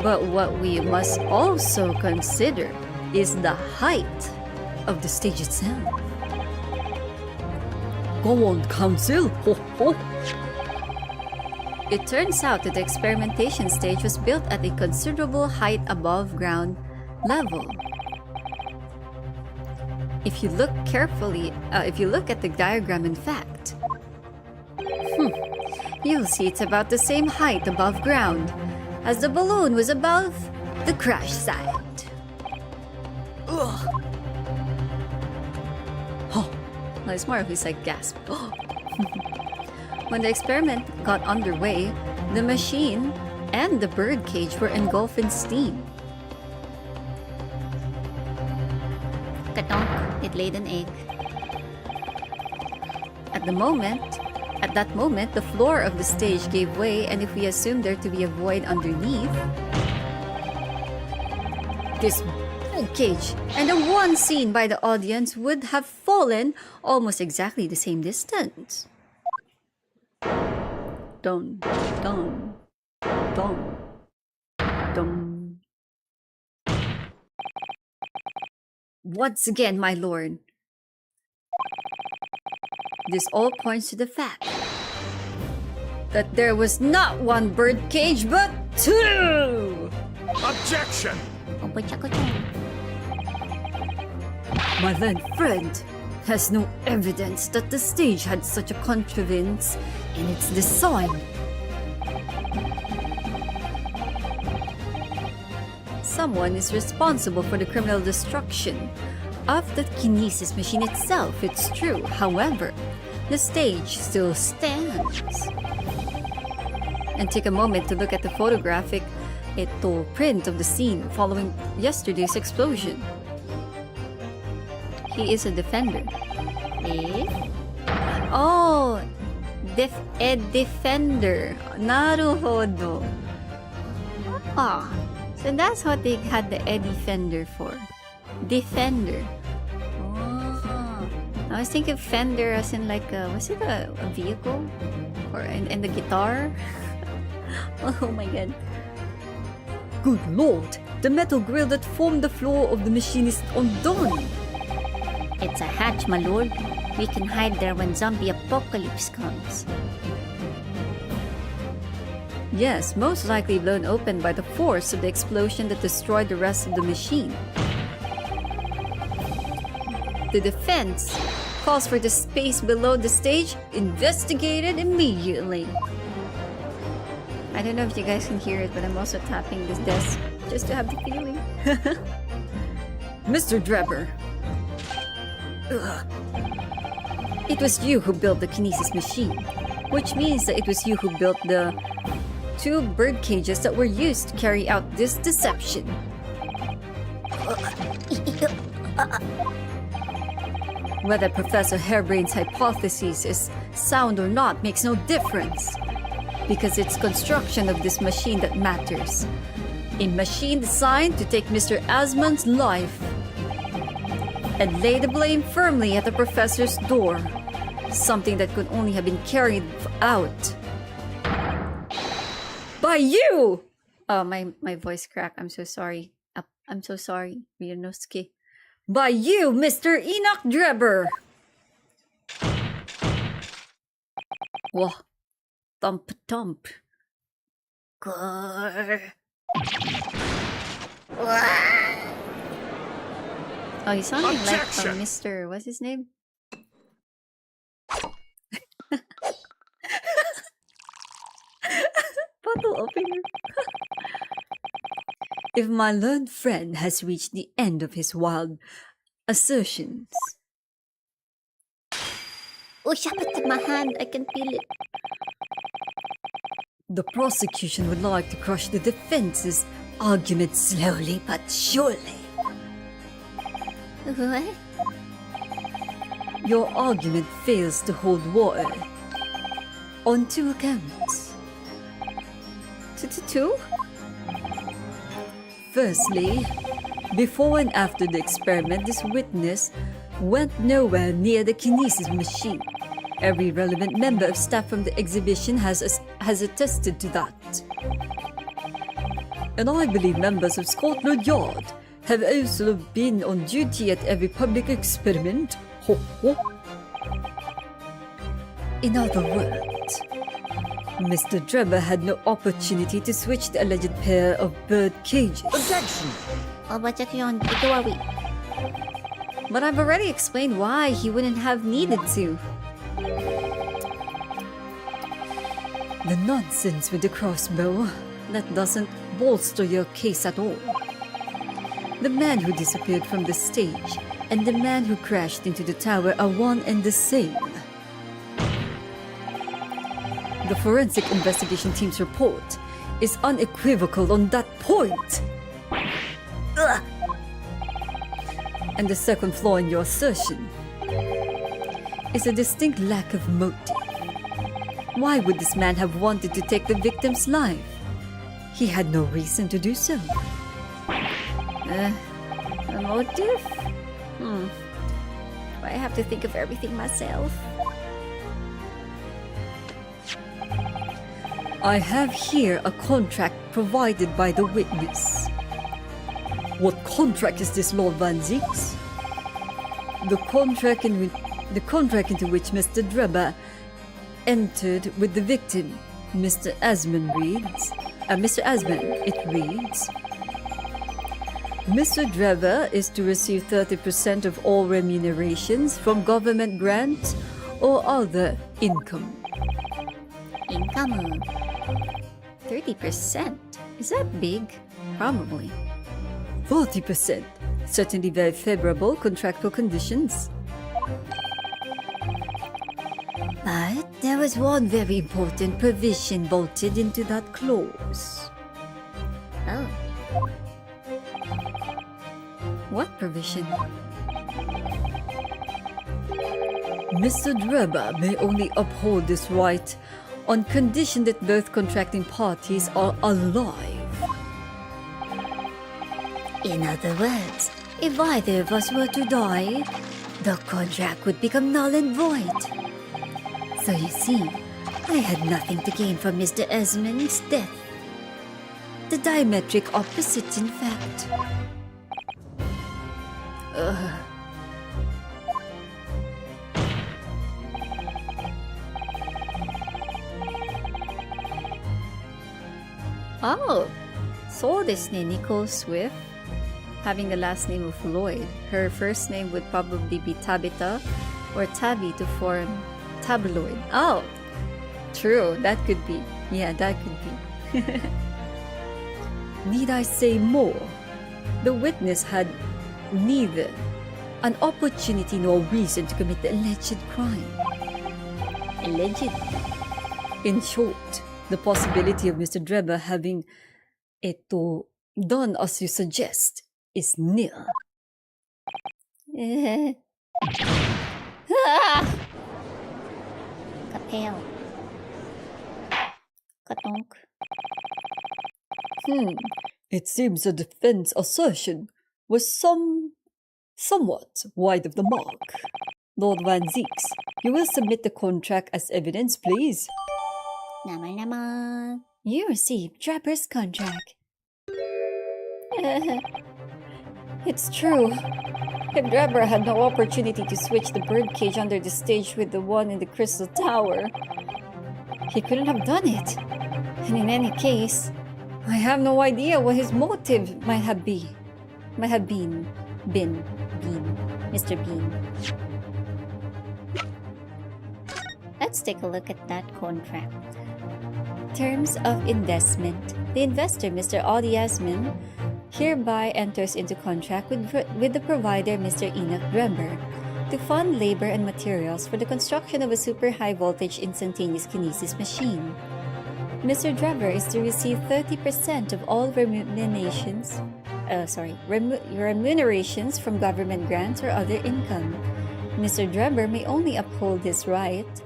But what we must also consider is the height of the stage itself. Go on, Council. Ho, ho. It turns out that the experimentation stage was built at a considerable height above ground level. If you look carefully, if you look at the diagram in fact, you'll see it's about the same height above ground as the balloon was above the crash site. Ugh. Oh, well, it's more of his like gasp. When the experiment got underway, the machine and the birdcage were engulfed in steam. Katonk, it laid an egg. At that moment, the floor of the stage gave way, and if we assume there to be a void underneath, this birdcage and the one seen by the audience would have fallen almost exactly the same distance. Dun, dun, dun, dun. Once again, my lord, this all points to the fact that there was not one birdcage, but two! Objection! My then friend has no evidence that the stage had such a contrivance in its design. Someone is responsible for the criminal destruction of the kinesis machine itself, it's true. However, the stage still stands. And take a moment to look at the photographic print of the scene following yesterday's explosion. He is a defender. Eh? Oh! A defender. Naruhodo. Ah. So that's what they had the Eddie Fender for. Defender. Oh. I was thinking Fender as in like was it a vehicle? Or in the guitar? Oh my god. Good lord, the metal grill that formed the floor of the machine is undone. It's a hatch, my lord. We can hide there when zombie apocalypse comes. Yes, most likely blown open by the force of the explosion that destroyed the rest of the machine. The defense calls for the space below the stage investigated immediately. I don't know if you guys can hear it, but I'm also tapping this desk just to have the feeling. Mr. Drebber. Ugh. It was you who built the kinesis machine, which means that it was you who built the two bird cages that were used to carry out this deception. Whether Professor Harebrain's hypothesis is sound or not makes no difference, because it's construction of this machine that matters. A machine designed to take Mr. Asmon's life and lay the blame firmly at the professor's door, something that could only have been carried out by you! Oh, my voice cracked. I'm so sorry. I'm so sorry, Ryunosuke. By you, Mr. Enoch Drebber! Whoa. Thump thump. Grrr. Oh, he's sounding like Objection! Mr. What's his name? Bottle opener. If my learned friend has reached the end of his wild assertions. Oh, shapat my hand. I can feel it. The prosecution would like to crush the defense's argument slowly but surely. What? Your argument fails to hold water on two accounts. Two? Firstly, before and after the experiment, this witness went nowhere near the kinesis machine. Every relevant member of staff from the exhibition has attested to that. And I believe members of Scotland Yard have also been on duty at every public experiment. Ho, ho. In other words, Mr. Drebber had no opportunity to switch the alleged pair of bird cages. Objection! OBJECTION, ikawawi. But I've already explained why he wouldn't have needed to. The nonsense with the crossbow, that doesn't bolster your case at all. The man who disappeared from the stage and the man who crashed into the tower are one and the same. The forensic investigation team's report is unequivocal on that point. Ugh. And the second flaw in your assertion is a distinct lack of motive. Why would this man have wanted to take the victim's life? He had no reason to do so. A motive? Do I have to think of everything myself? I have here a contract provided by the witness. What contract is this, Lord Van Zieks? The contract into which Mr. Drebber entered with the victim, Mr. Asman reads. Mr. Asman, it reads. Mr. Drebber is to receive 30% of all remunerations from government grants or other income. Income? 30%? Is that big? Probably. 40%. Certainly very favorable contractual conditions. But there was one very important provision bolted into that clause. Oh. What provision? Mr. Drebber may only uphold this right on condition that both contracting parties are alive. In other words, if either of us were to die, the contract would become null and void. So you see, I had nothing to gain from Mr. Esmond's death. The diametric opposite, in fact. Oh, so this Nicole Swift, having the last name of Lloyd, her first name would probably be Tabitha or Tabby to form tabloid. Oh, true, that could be. Yeah, that could be. Need I say more? The witness had neither an opportunity nor reason to commit the alleged crime. Alleged? In short, the possibility of Mr. Drebber having done as you suggest is nil. Kapel. Katonk. It seems the defense assertion was somewhat wide of the mark. Lord Van Zieks, you will submit the contract as evidence, please. Naman. You received Drebber's contract. It's true. If Drebber had no opportunity to switch the birdcage under the stage with the one in the Crystal Tower, he couldn't have done it. And in any case, I have no idea what his motive might have been. Mr. Bean. Let's take a look at that contract. Terms of investment. The investor, Mr. Audi Asman, hereby enters into contract with the provider, Mr. Enoch Drebber, to fund labor and materials for the construction of a super high voltage instantaneous kinesis machine. Mr. Drebber is to receive 30% of all remunerations from government grants or other income. Mr. Drebber may only uphold this right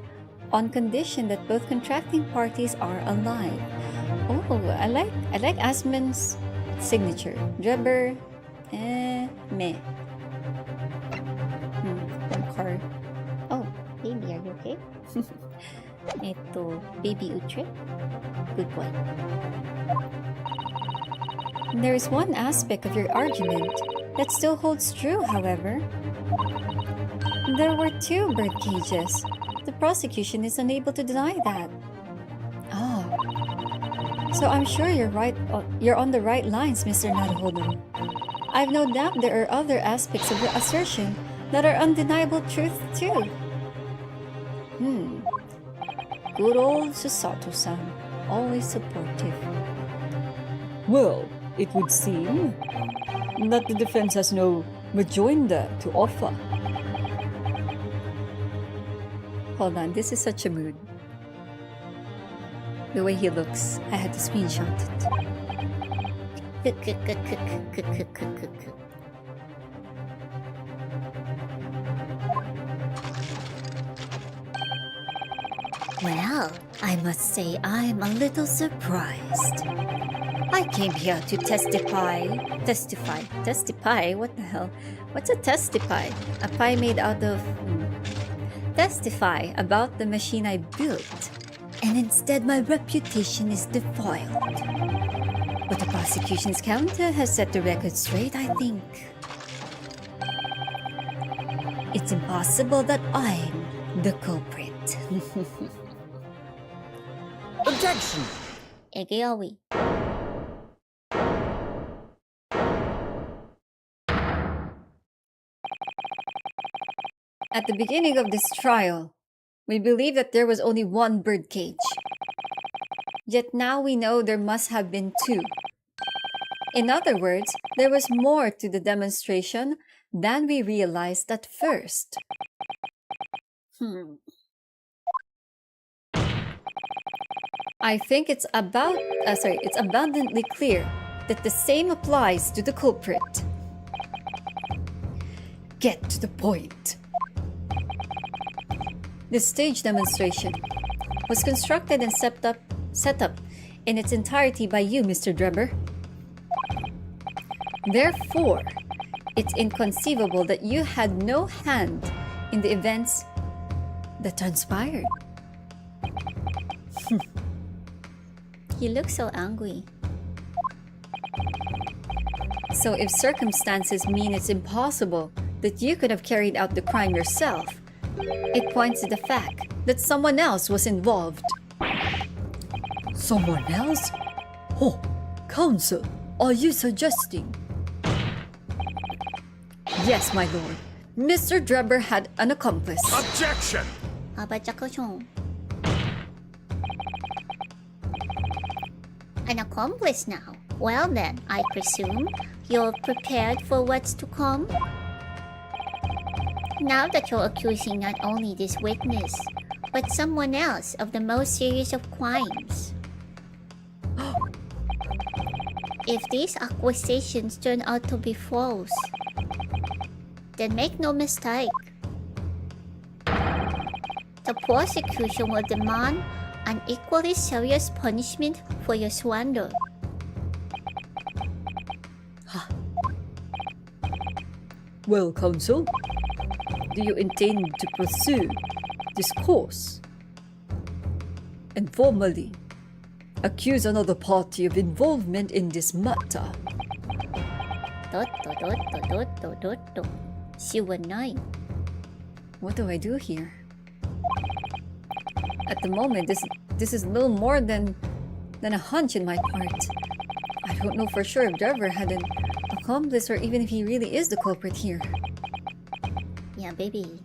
on condition that both contracting parties are alive. Oh, I like Asman's signature. Drebber, meh. One card. Oh, baby, are you okay? Ito, baby Utre. Good boy. There is one aspect of your argument that still holds true, however. There were 2 bird cages. The prosecution is unable to deny that. Oh. So I'm sure you're right. You're on the right lines, Mr. Naruhodo. I've no doubt there are other aspects of your assertion that are undeniable truth too. Good old Susato-san, always supportive. Well, it would seem that the defense has no rejoinder to offer. Hold on, this is such a mood. The way he looks, I had to screenshot it. Well, I must say I'm a little surprised. I came here to testify? What the hell? What's a testify? A pie made out of... Testify about the machine I built, and instead my reputation is defiled. But the prosecution's counter has set the record straight, I think. It's impossible that I'm the culprit. Objection! Egeawi. At the beginning of this trial, we believed that there was only 1 birdcage. Yet now we know there must have been 2. In other words, there was more to the demonstration than we realized at first. I think it's abundantly clear that the same applies to the culprit. Get to the point. The stage demonstration was constructed and set up in its entirety by you, Mr. Drebber. Therefore, it's inconceivable that you had no hand in the events that transpired. He looks so angry. So if circumstances mean it's impossible that you could have carried out the crime yourself, it points to the fact that someone else was involved. Someone else? Oh, counsel, are you suggesting? Yes, my lord. Mr. Drebber had an accomplice. Objection! An accomplice now. Well then, I presume you're prepared for what's to come? Now that you're accusing not only this witness, but someone else of the most serious of crimes. If these accusations turn out to be false, then make no mistake. The prosecution will demand an equally serious punishment for your slander. Well, counsel, do you intend to pursue this course and formally accuse another party of involvement in this matter? What do I do here? At the moment, this is little more than a hunch in my part. I don't know for sure if Drebber had an accomplice or even if he really is the culprit here. Yeah, baby.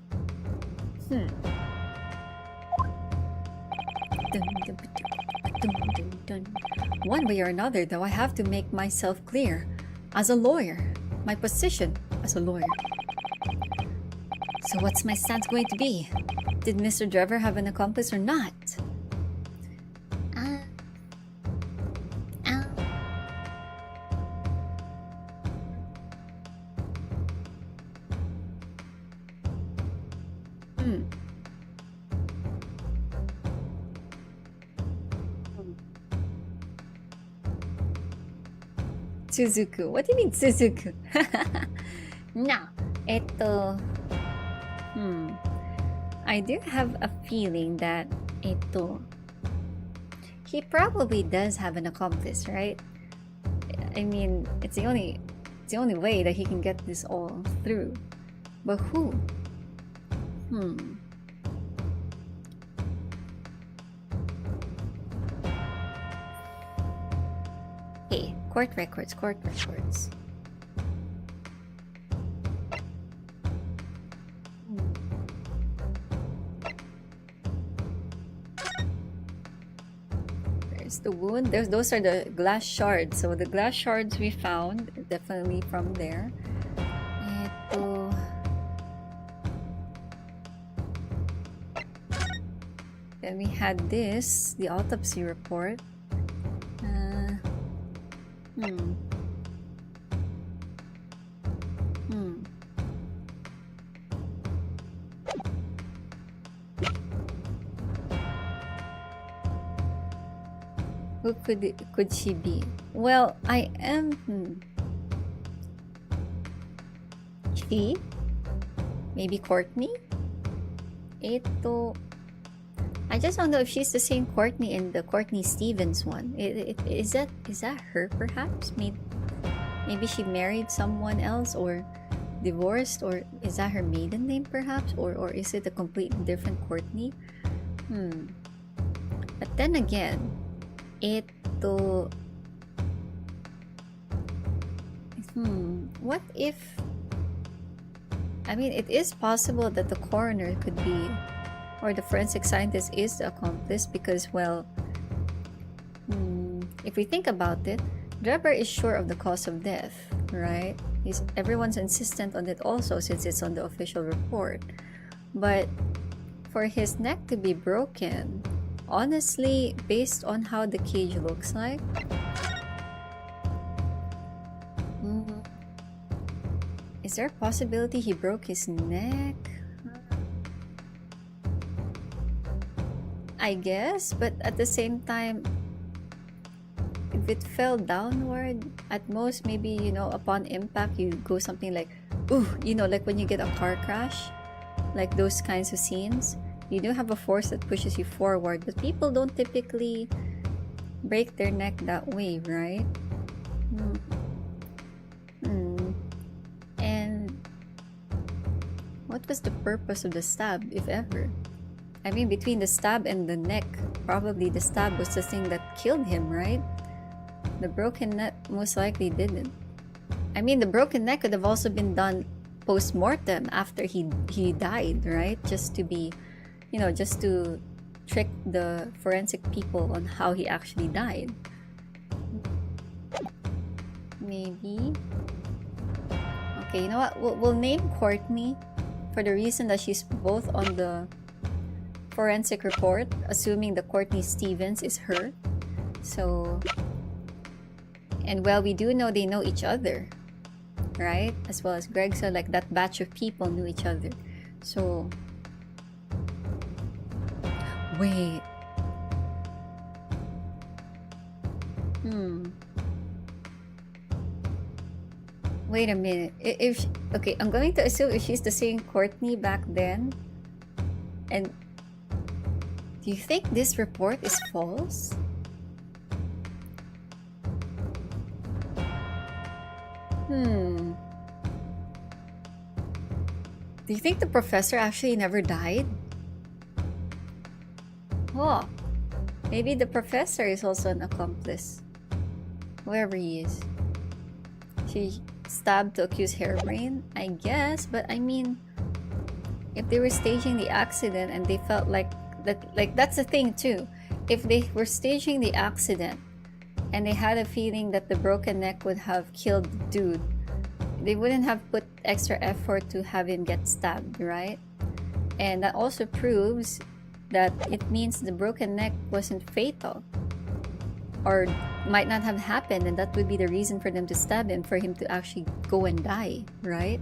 One way or another, though, I have to make myself clear as a lawyer, my position as a lawyer. So what's my stance going to be? Did Mr. Drebber have an accomplice or not? Suzuku. What do you mean Suzuku? No. I do have a feeling that he probably does have an accomplice, right? I mean, it's the only way that he can get this all through. But who? Hey, court records. There's the wound. Those are the glass shards. So the glass shards we found definitely from there. Then we had this, the autopsy report. Who could she be? Well, I am. She? Maybe Courtney? I just don't know if she's the same Courtney in the Courtney Stevens one. Is that her perhaps? Maybe she married someone else or divorced, or is that her maiden name perhaps? Or is it a completely different Courtney? But then again, what if, I mean, it is possible that the coroner could be, or the forensic scientist is the accomplice because, well, if we think about it, Drebber is sure of the cause of death, right? Everyone's insistent on it also since it's on the official report. But for his neck to be broken, honestly, based on how the cage looks like, is there a possibility he broke his neck? I guess, but at the same time, if it fell downward, at most maybe, upon impact you go something like, ooh, like when you get a car crash, like those kinds of scenes, you do have a force that pushes you forward, but people don't typically break their neck that way, right? And what was the purpose of the stab, if ever? I mean, between the stab and the neck, probably the stab was the thing that killed him, right? The broken neck most likely didn't. I mean, the broken neck could have also been done post-mortem after he died, right? Just to be, just to trick the forensic people on how he actually died. Maybe. Okay, you know what? We'll name Courtney for the reason that she's both on the forensic report, assuming the Courtney Stevens is her. So, and well, we do know they know each other, right? As well as Greg said, like that batch of people knew each other. So, wait. Wait a minute. Okay, I'm going to assume if she's the same Courtney back then, and do you think this report is false? Do you think the professor actually never died? Oh, maybe the professor is also an accomplice. Whoever he is. She stabbed to accuse Hairbrain, I guess, but I mean, if they were staging the accident and they felt like that's the thing too. If they were staging the accident and they had a feeling that the broken neck would have killed the dude, they wouldn't have put extra effort to have him get stabbed, right? And that also proves that it means the broken neck wasn't fatal, or might not have happened, and that would be the reason for them to stab him, for him to actually go and die, right?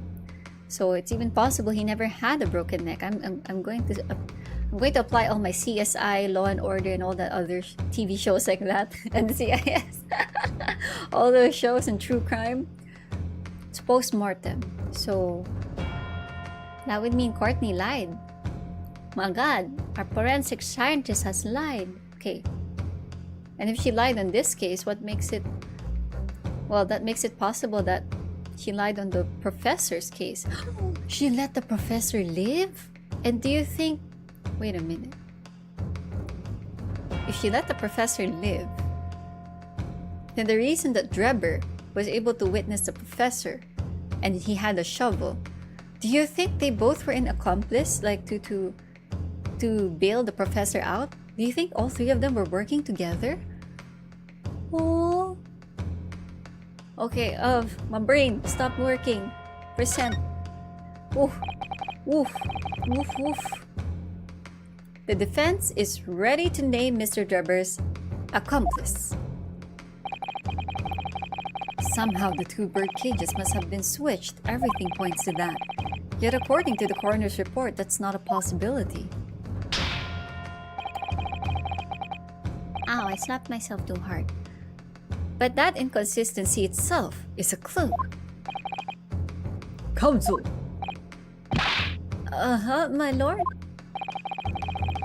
So it's even possible he never had a broken neck. I'm going to I'm going to apply all my CSI, Law and Order, and all that other TV shows like that, and CIS. All those shows and true crime. It's post-mortem. So, that would mean Courtney lied. My God, our forensic scientist has lied. Okay. And if she lied on this case, what makes it... Well, that makes it possible that she lied on the professor's case. She let the professor live? And do you think... Wait a minute. If she let the professor live, then the reason that Drebber was able to witness the professor and he had a shovel, do you think they both were an accomplice, like to bail the professor out? Do you think all three of them were working together? Oh. Okay, my brain stopped working. Percent. Woof. Woof. Woof woof. The defense is ready to name Mr. Drebber's accomplice. Somehow the two bird cages must have been switched. Everything points to that. Yet according to the coroner's report, that's not a possibility. Ow, I slapped myself too hard. But that inconsistency itself is a clue. Counsel, My lord?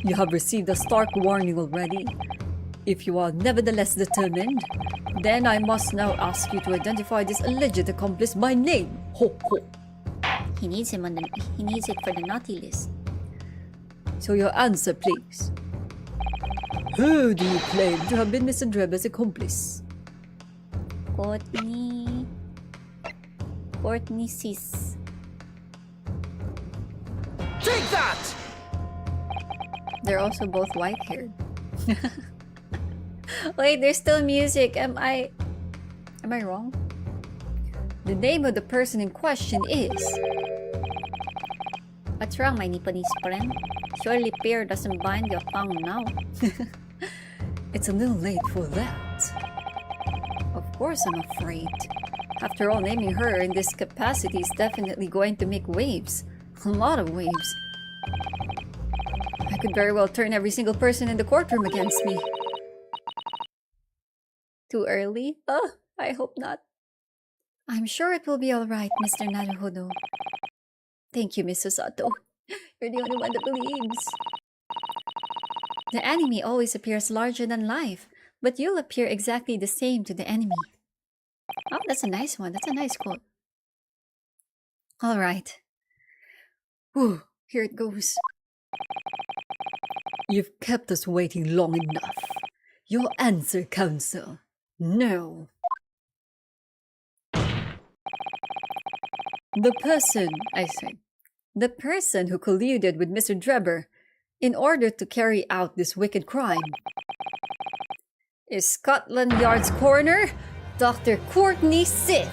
you have received a stark warning already. If you are nevertheless determined, then I must now ask you to identify this alleged accomplice by name. Ho ho. He needs it for the naughty list. So your answer, please. Who do you claim to have been Mr. Drebber's accomplice? Courtney sis. Take that! They're also both white-haired. Wait, there's still music. Am I wrong? The name of the person in question is... What's wrong, my Nipponese friend? Surely fear doesn't bind your tongue now. It's a little late for that. Of course I'm afraid. After all, naming her in this capacity is definitely going to make waves. A lot of waves. I could very well turn every single person in the courtroom against me. Too early? Oh, I hope not. I'm sure it will be alright, Mr. Naruhodo. Thank you, Miss Osato. You're the only one that believes. The enemy always appears larger than life, but you'll appear exactly the same to the enemy. Oh, that's a nice one. That's a nice quote. Alright. Whew, here it goes. You've kept us waiting long enough. Your answer, counsel. No. The person who colluded with Mr. Drebber in order to carry out this wicked crime is Scotland Yard's coroner, Dr. Courtney Sith.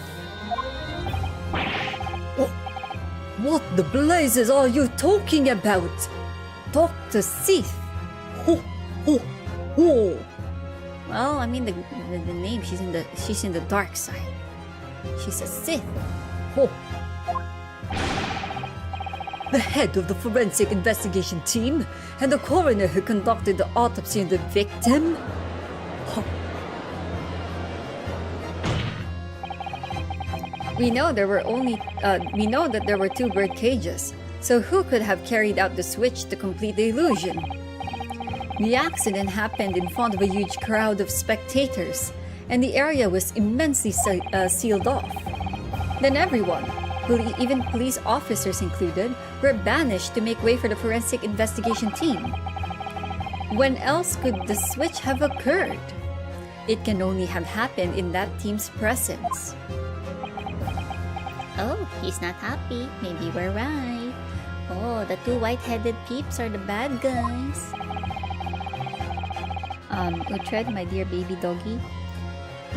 What the blazes are you talking about? Dr. Sith. Ho, ho, ho. Well, I mean the name. She's in the dark side. She's a Sith. Ho. The head of the forensic investigation team and the coroner who conducted the autopsy on the victim? Ho. We know that there were two bird cages. So who could have carried out the switch to complete the illusion? The accident happened in front of a huge crowd of spectators, and the area was immensely sealed off. Then everyone, even police officers included, were banished to make way for the forensic investigation team. When else could the switch have occurred? It can only have happened in that team's presence. Oh, he's not happy. Maybe we're right. Oh, the two white-headed peeps are the bad guys. Utred, my dear baby doggy,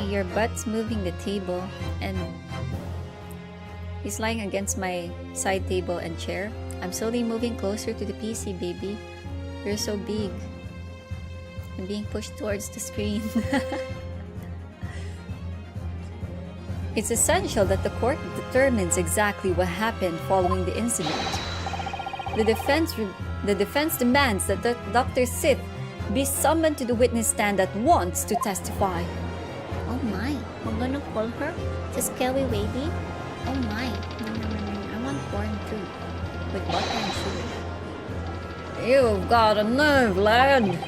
your butt's moving the table, and he's lying against my side table and chair. I'm slowly moving closer to the PC, baby. You're so big. I'm being pushed towards the screen. It's essential that the court determines exactly what happened following the incident. The defense The defense demands that Dr. Sith be summoned to the witness stand at once to testify. Oh my, we're gonna call her the scary lady? Oh my, I want corn too. With butter and sugar. You've got a nerve, lad.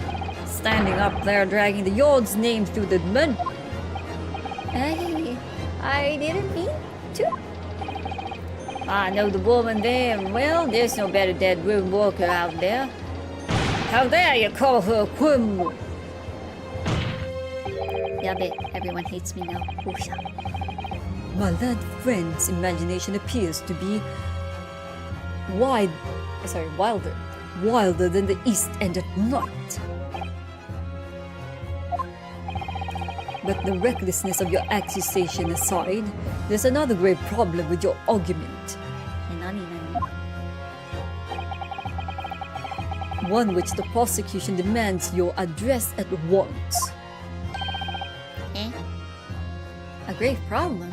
Standing up there dragging the Yod's name through the mud. I didn't mean to. I know the woman there. Well, there's no better dead room worker out there. How dare you call her a criminal? Yeah, bet everyone hates me now. Oosha. My lad friend's imagination appears to be wilder than the East End at night. But the recklessness of your accusation aside, there's another grave problem with your argument. Nani. One which the prosecution demands your address at once. A grave problem?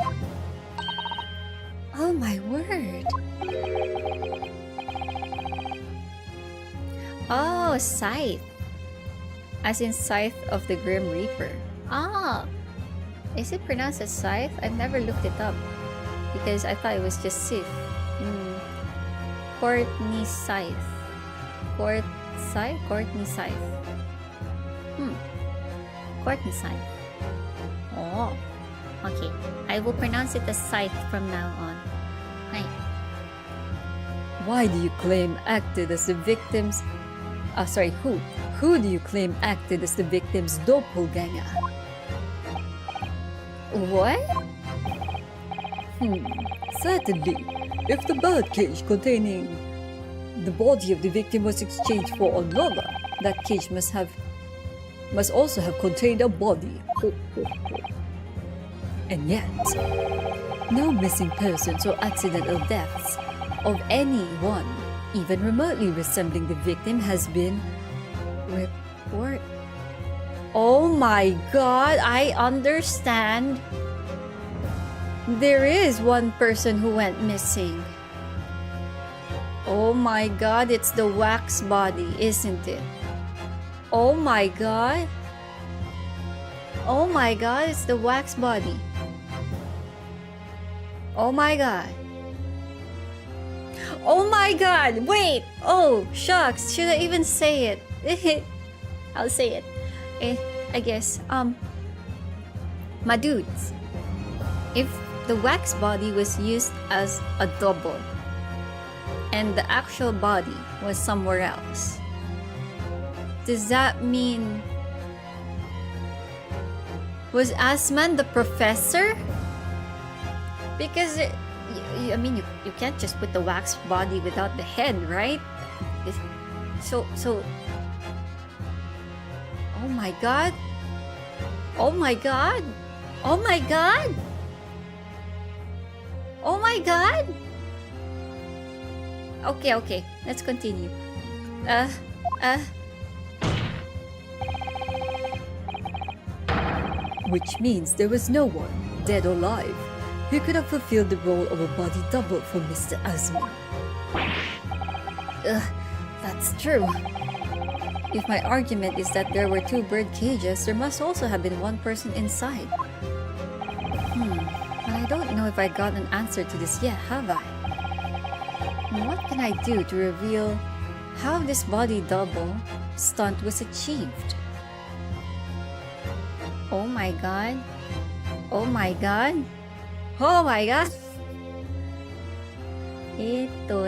Oh my word. Oh, Scythe. As in Scythe of the Grim Reaper. Ah! Is it pronounced as Scythe? I've never looked it up. Because I thought it was just Sith. Courtney Scythe. Courtney Scythe. Courtney Scythe. Oh. Okay, I will pronounce it as scythe from now on. Hi. Why do you claim acted as the victim's... Who do you claim acted as the victim's doppelganger? What? Certainly. If the birdcage containing the body of the victim was exchanged for another, that cage must also have contained a body. And yet, no missing persons or accidental deaths of anyone, even remotely resembling the victim, has been reported. Oh my god, I understand. There is one person who went missing. Oh my god, it's the wax body, isn't it? Oh my god. Oh my god, it's the wax body. Oh my god. Oh my god, wait! Oh, shucks, should I even say it? I'll say it. I guess, my dudes. If the wax body was used as a double, and the actual body was somewhere else, does that mean... Was Asman the professor? Because, I mean, you can't just put the wax body without the head, right? So... Oh my god! Oh my god! Oh my god! Oh my god! Okay, let's continue. Which means there was no one, dead or alive, who could have fulfilled the role of a body double for Mr. Asman. That's true. If my argument is that there were two bird cages, there must also have been one person inside. But I don't know if I got an answer to this yet, have I? What can I do to reveal how this body double stunt was achieved? Oh my god. Oh my god. Oh my god. Ito.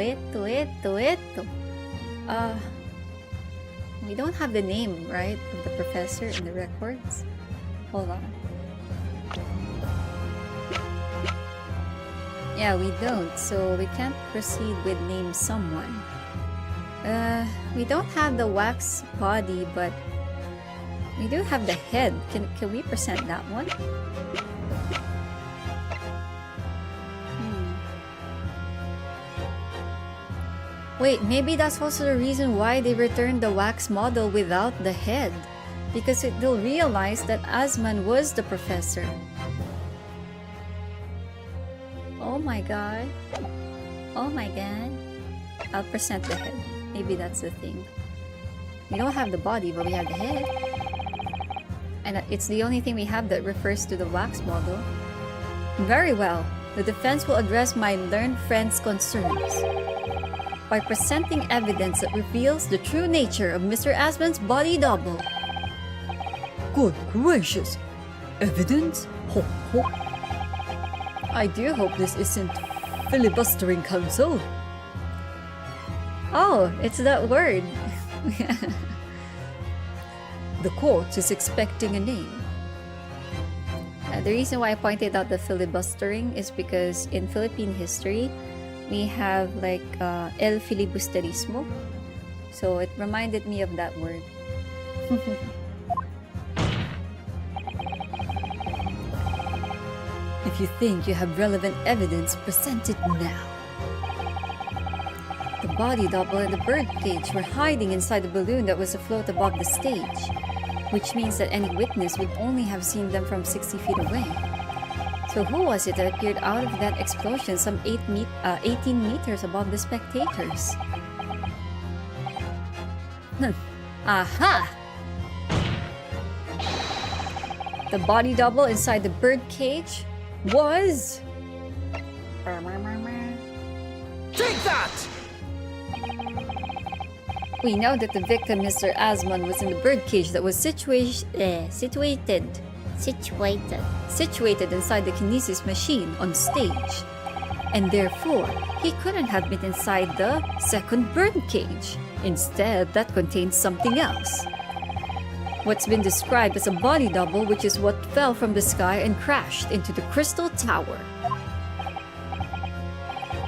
We don't have the name, right, of the professor in the records. Hold on. Yeah, we don't, so we can't proceed with name someone. We don't have the wax body, but we do have the head. Can we present that one? Wait, maybe that's also the reason why they returned the wax model without the head. Because they'll realize that Asman was the professor. Oh my god. Oh my god. I'll present the head. Maybe that's the thing. We don't have the body, but we have the head. And it's the only thing we have that refers to the wax model. Very well. The defense will address my learned friend's concerns by presenting evidence that reveals the true nature of Mr. Asmon's body double. Good gracious! Evidence? Ho ho! I do hope this isn't filibustering counsel. Oh, it's that word. The court is expecting a name. The reason why I pointed out the filibustering is because in Philippine history, we have like el filibusterismo. So it reminded me of that word. If you think you have relevant evidence, present it now. The body double and the birdcage were hiding inside the balloon that was afloat above the stage, which means that any witness would only have seen them from 60 feet away. So who was it that appeared out of that explosion some 18 meters above the spectators? Aha! The body double inside the birdcage was... Take that! We know that the victim, Mr. Asmon, was in the birdcage that was situated inside the kinesis machine on stage. And therefore, he couldn't have been inside the second birdcage. Instead, that contained something else. What's been described as a body double, which is what fell from the sky and crashed into the crystal tower.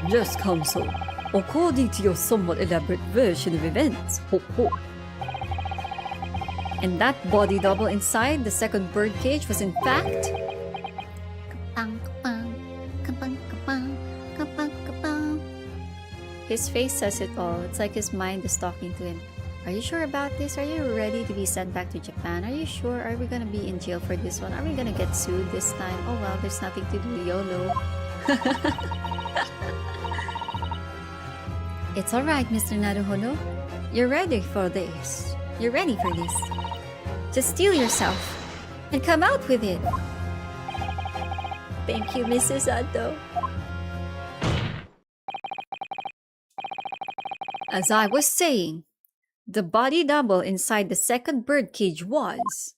Yes, counsel. According to your somewhat elaborate version of events, ho ho. And that body double inside the second birdcage was in fact... His face says it all. It's like his mind is talking to him. Are you sure about this? Are you ready to be sent back to Japan? Are you sure? Are we gonna be in jail for this one? Are we gonna get sued this time? Oh well, there's nothing to do. YOLO. It's alright, Mr. Naruhodo. You're ready for this. You're ready for this. Just steel yourself and come out with it. Thank you, Mrs. Ando. As I was saying, the body double inside the second birdcage was...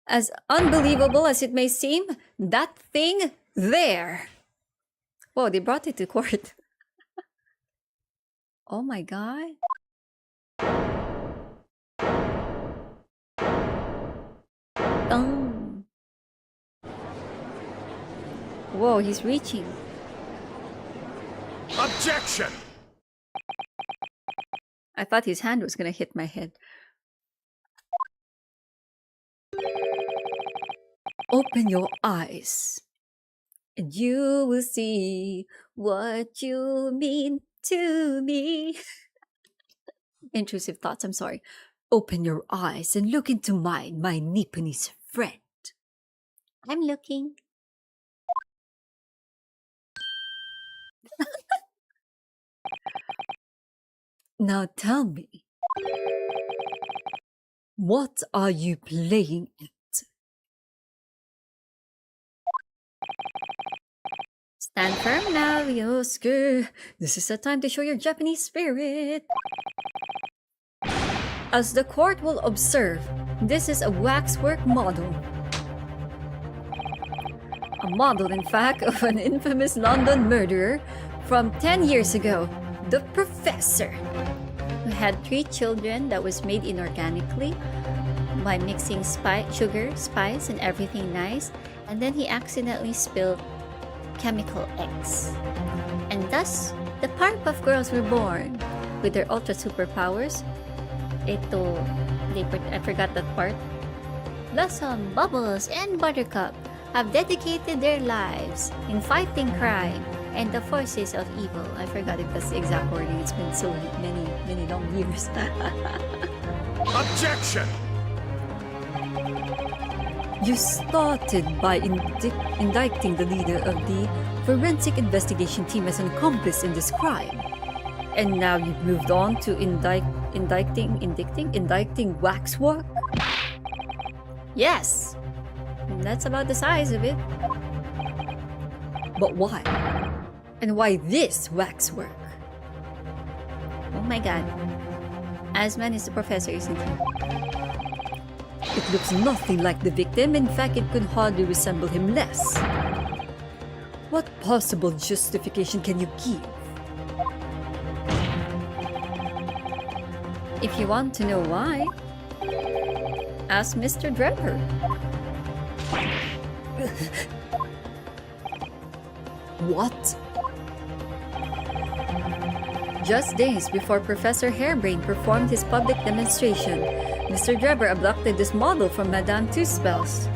As unbelievable as it may seem, that thing there. Whoa, they brought it to court. Oh my god. Whoa, he's reaching. Objection! I thought his hand was gonna hit my head. Open your eyes, and you will see what you mean to me. Intrusive thoughts, I'm sorry. Open your eyes and look into mine, my Nipponese friend. I'm looking. Now tell me, what are you playing at? Stand firm now, Yosuke. This is the time to show your Japanese spirit. As the court will observe, this is a waxwork model. A model, in fact, of an infamous London murderer from 10 years ago, the Professor, who had 3 children that was made inorganically by mixing sugar, spice, and everything nice, and then he accidentally spilled chemical X. And thus, the Powerpuff Girls were born with their ultra superpowers. I forgot that part. Blossom, Bubbles, and Buttercup have dedicated their lives in fighting crime and the forces of evil. I forgot if that's the exact wording. It's been so many long years. Objection! You started by indicting the leader of the forensic investigation team as an accomplice in this crime. And now you've moved on to indicting waxwork? Yes. That's about the size of it. But why? And why this waxwork? Oh my god. Asman is the professor, isn't he? It looks nothing like the victim. In fact, it could hardly resemble him less. What possible justification can you give? If you want to know why, ask Mr. Drebber. What? Just days before Professor Hairbrain performed his public demonstration, Mr. Drebber abducted this model from Madame Two-Spells.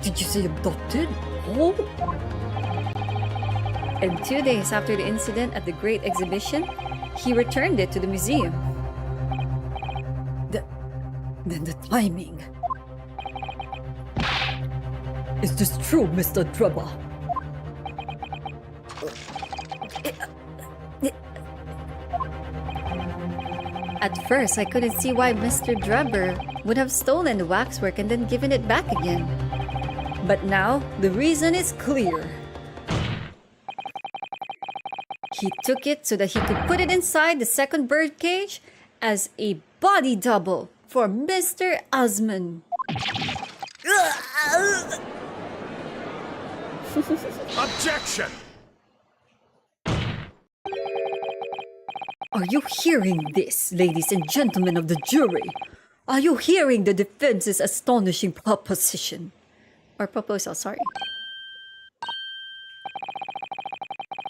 Did you say abducted? Oh? And 2 days after the incident at the Great Exhibition, he returned it to the museum. Then the timing. Is this true, Mr. Drebber? At first, I couldn't see why Mr. Drebber would have stolen the waxwork and then given it back again. But now, the reason is clear. He took it so that he could put it inside the second birdcage as a body double for Mr. Asman. Objection! Are you hearing this, ladies and gentlemen of the jury? Are you hearing the defense's astonishing proposition? Or proposal, sorry.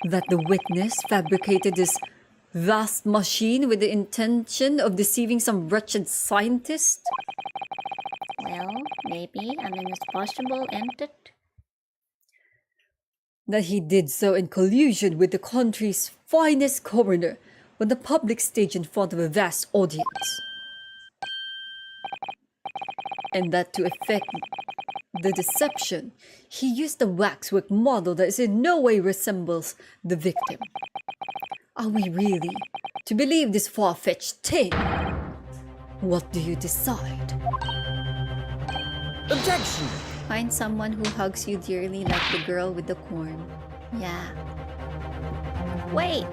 That the witness fabricated this vast machine with the intention of deceiving some wretched scientist? Well, maybe. I mean, it's possible, isn't it? That he did so in collusion with the country's finest coroner on the public stage in front of a vast audience. And that to effect the deception, he used a waxwork model that is in no way resembles the victim. Are we really to believe this far-fetched tale? What do you decide? Objection! Find someone who hugs you dearly like the girl with the corn. Yeah. Wait.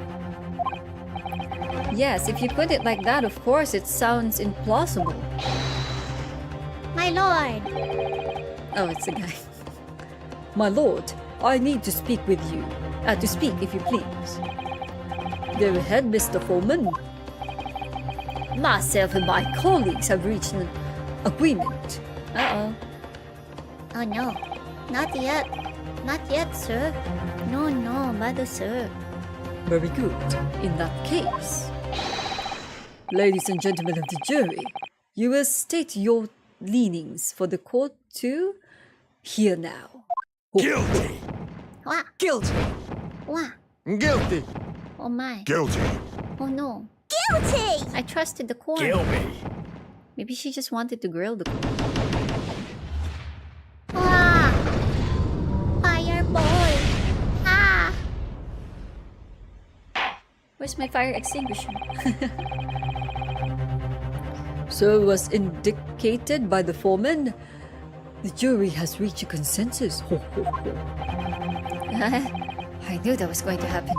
Yes, if you put it like that, of course, it sounds implausible. My lord. Oh, it's a guy. My lord, I need to speak with you. To speak, if you please. Go ahead, Mr. Foreman. Myself and my colleagues have reached an agreement. Uh-oh. Oh no. Not yet. Not yet, sir. No, mother, sir. Very good. In that case, ladies and gentlemen of the jury, you will state your leanings for the court to hear now. Guilty! What? Guilty! What? Guilty! Oh my. Guilty! Oh no. Guilty! I trusted the corn. Kill me! Maybe she just wanted to grill the corn. Ah! Fireball! Ah! Where's my fire extinguisher? So was indicated by the foreman. The jury has reached a consensus. Ho, ho, ho. I knew that was going to happen.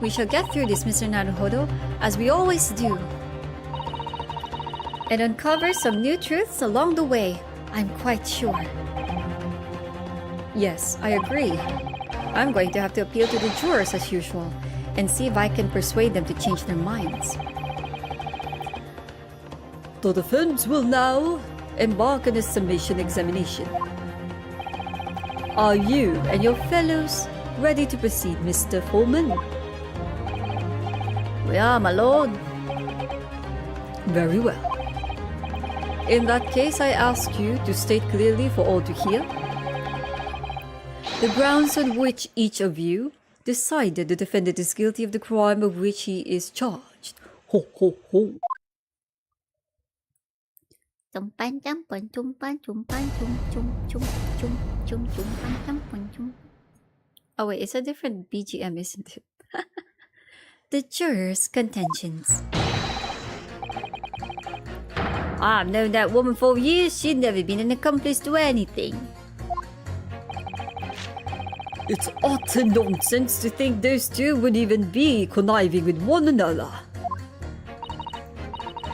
We shall get through this, Mr. Naruhodo, as we always do. And uncover some new truths along the way, I'm quite sure. Yes, I agree. I'm going to have to appeal to the jurors as usual, and see if I can persuade them to change their minds. The defense will now embark on a summation examination. Are you and your fellows ready to proceed, Mr. Foreman? We are, my lord. Very well. In that case, I ask you to state clearly for all to hear the grounds on which each of you decided the defendant is guilty of the crime of which he is charged. Ho, ho, ho. Tumpan tumpan tumpan tumpan tum tum tum tum tum tumpan tumpan tum. Oh wait, it's a different BGM, isn't it? The jurors' contentions. I've known that woman for years. She'd never been an accomplice to anything. It's utter nonsense to think those two would even be conniving with one another.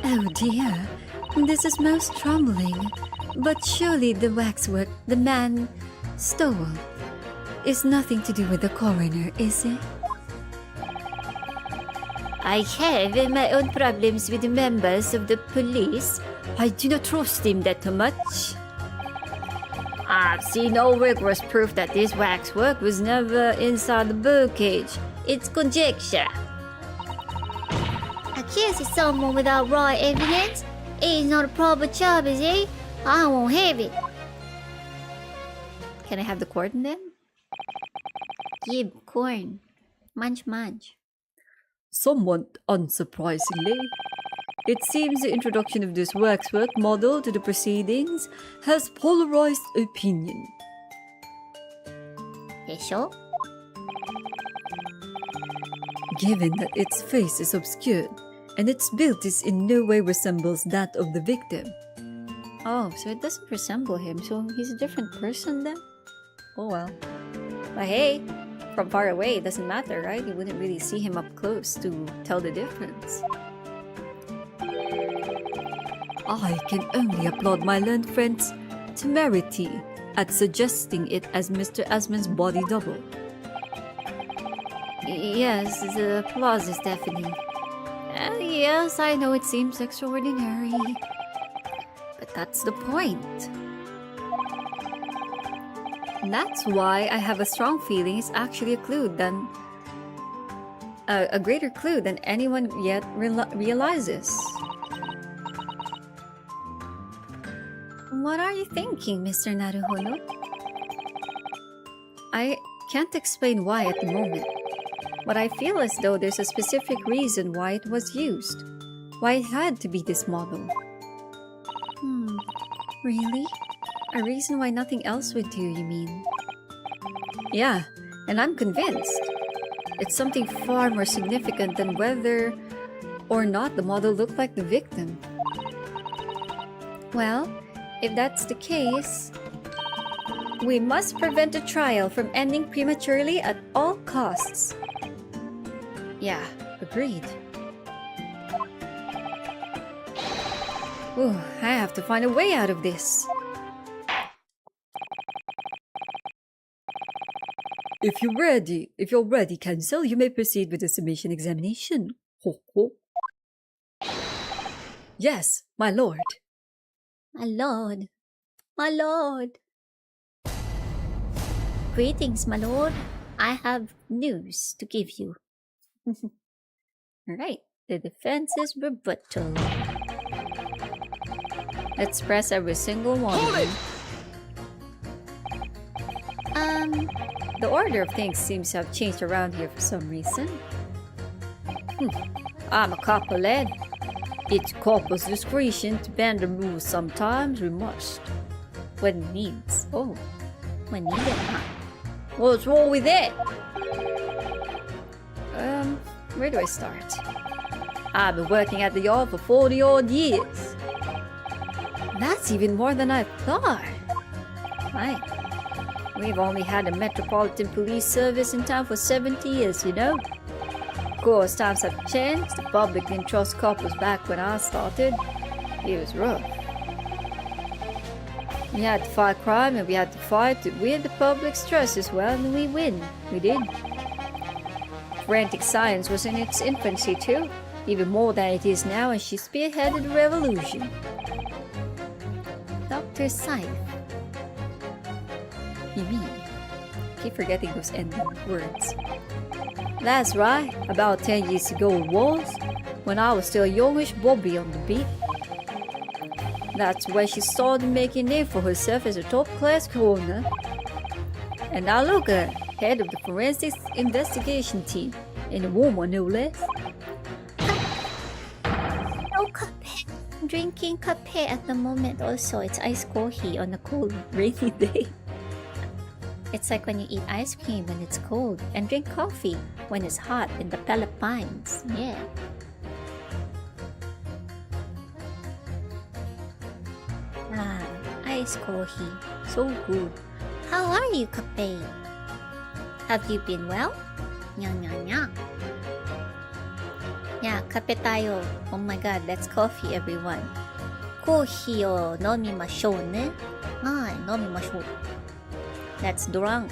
Oh dear, this is most troubling. But surely the waxwork the man stole is nothing to do with the coroner, is it? I have my own problems with the members of the police. I do not trust him that much. I've seen no rigorous proof that this waxwork was never inside the birdcage. It's conjecture. Accusing someone without right evidence is not a proper job, is it? I won't have it. Can I have the corn then? Give corn. Munch munch. Somewhat unsurprisingly, it seems the introduction of this waxwork model to the proceedings has polarized opinion. Special? Given that its face is obscured and its build is in no way resembles that of the victim. Oh, so it doesn't resemble him, so he's a different person then? Oh well. But hey, from far away it doesn't matter, right? You wouldn't really see him up close to tell the difference. I can only applaud my learned friend's temerity at suggesting it as Mr. Asman's body double. Yes, the applause is deafening. Yes, I know it seems extraordinary. But that's the point. That's why I have a strong feeling it's actually a clue than... a greater clue than anyone yet realizes. What are you thinking, Mr. Naruhono? I can't explain why at the moment, but I feel as though there's a specific reason why it was used. Why it had to be this model. Really? A reason why nothing else would do, you mean? Yeah, and I'm convinced. It's something far more significant than whether or not the model looked like the victim. Well, if that's the case, we must prevent the trial from ending prematurely at all costs. Yeah, agreed. Ooh, I have to find a way out of this. If you're ready, counsel, you may proceed with the submission examination. Ho ho. Yes, my lord. My lord. My lord. Greetings, my lord. I have news to give you. Alright, the defense's rebuttal. Let's press every single one. Hold it! The order of things seems to have changed around here for some reason. I'm a copper lad. It's copper's discretion to bend the rules sometimes we must. When needs. Oh, when needed, huh? What's wrong with that? Where do I start? I've been working at the yard for 40 odd years. That's even more than I thought. Right. We've only had a metropolitan police service in town for 70 years, you know? Of course, times have changed. The public didn't trust coppers back when I started. It was rough. We had to fight crime and we had to fight to win the public's trust as well, and we win. We did. Forensic science was in its infancy too, even more than it is now, and she spearheaded the revolution. Dr. Scythe. You mean? Keep forgetting those ending words. That's right, about 10 years ago it was, when I was still a youngish Bobby on the beat. That's when she started making a name for herself as a top-class coroner. And now look at her, head of the forensics investigation team, and a woman no less. No cuphead. I'm drinking cuphead at the moment also. It's iced coffee on a cold, rainy day. It's like when you eat ice cream when it's cold and drink coffee when it's hot in the Philippines. Yeah. Ah, ice coffee. So good. How are you, Kape? Have you been well? Nya nya nya. Yeah, kape tayo. Oh my god, that's coffee, everyone. Coffeeを飲みましょうね。はい、飲みましょう。That's drunk.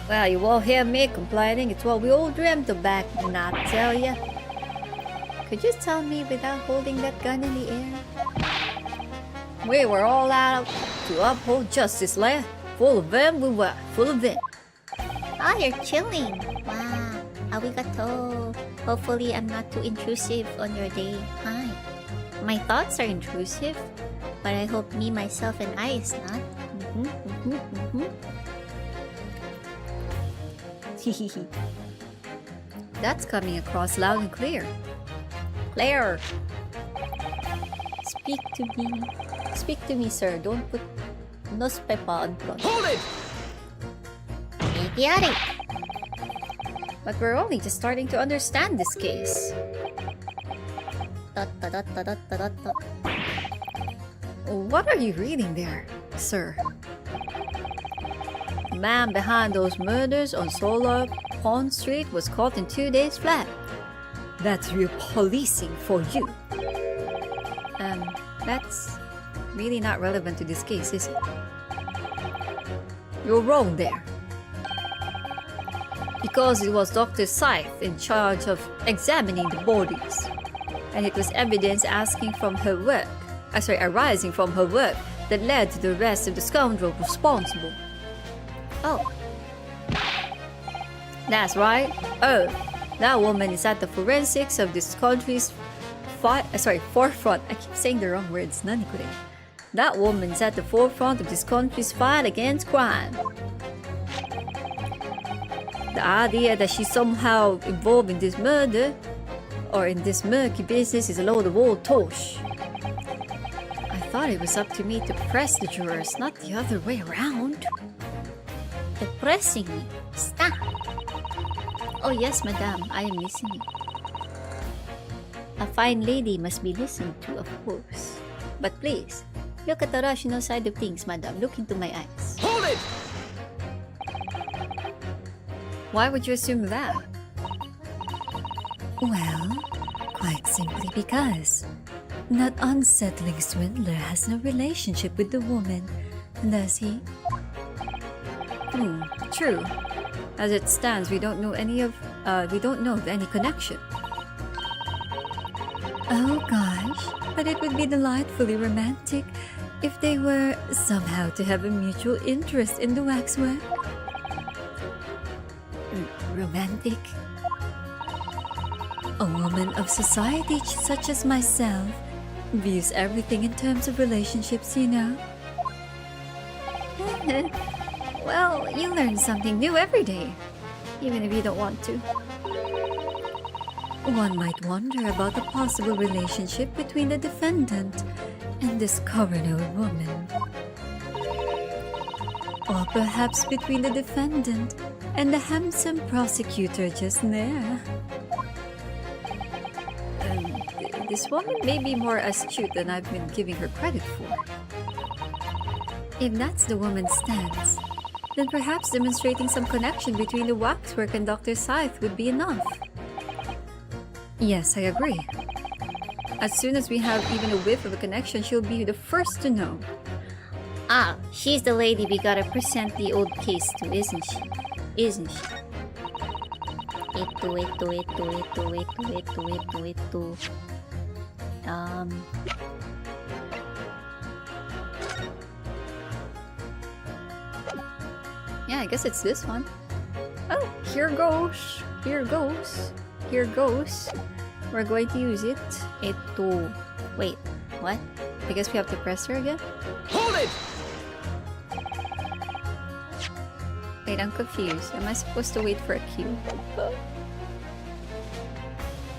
Well, you all hear me complaining. It's what we all dreamt of back then, I tell ya. Could you tell me without holding that gun in the air? We were all out to uphold justice, Leia. Full of them, we were. Full of them. Oh, you're chilling. Wow. Arigato. Hopefully, I'm not too intrusive on your day. Hi. My thoughts are intrusive, but I hope me, myself, and I is not. That's coming across loud and clear. Claire! Speak to me. Speak to me, sir. Don't put newspaper on front. Hold it! Idiotic! But we're only just starting to understand this case. What are you reading there, sir? The man behind those murders on Solar Pond Street was caught in 2 days flat. That's real policing for you. That's really not relevant to this case, is it? You're wrong there. Because it was Dr. Scythe in charge of examining the bodies. And it was evidence arising from her work that led to the arrest of the scoundrel responsible. Oh. That's right. Oh, that woman is at the forensics of this country's forefront. I keep saying the wrong words. Nanikure. That woman's at the forefront of this country's fight against crime. The idea that she's somehow involved in this murder or in this murky business is a load of old tosh. I thought it was up to me to press the jurors, not the other way around. They're pressing me. Stop. Oh yes, madame, I am listening. A fine lady must be listened to, of course. But please, look at the rational side of things, madame. Look into my eyes. Hold it! Why would you assume that? Well, quite simply because that unsettling swindler has no relationship with the woman, does he? True. As it stands, we don't know of any connection. Oh gosh, but it would be delightfully romantic if they were somehow to have a mutual interest in the waxwork. Romantic? A woman of society such as myself views everything in terms of relationships, you know. Well, you learn something new every day, even if you don't want to. One might wonder about the possible relationship between the defendant and this coroner woman. Or perhaps between the defendant and the handsome prosecutor just there. This woman may be more astute than I've been giving her credit for. If that's the woman's stance, then perhaps demonstrating some connection between the waxwork and Dr. Scythe would be enough. Yes, I agree. As soon as we have even a whiff of a connection, she'll be the first to know. Ah, she's the lady we gotta present the old case to, isn't she? Isn't she? Yeah, I guess it's this one. Oh, here goes. Here goes. Here goes. We're going to use it. Wait, what? I guess we have to press her again? Hold it! Wait, I'm confused. Am I supposed to wait for a cue?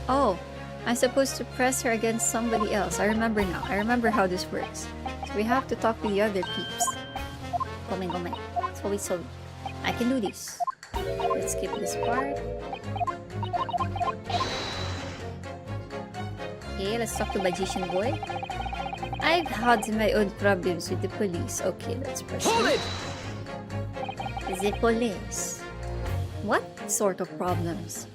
Oh, I'm supposed to press her against somebody else. I remember now. I remember how this works. So we have to talk to the other peeps. Gomen. So I can do this. Let's skip this part. Okay, let's talk to Magician Boy. I've had my own problems with the police. Okay, let's proceed. Hold it! The police. What sort of problems?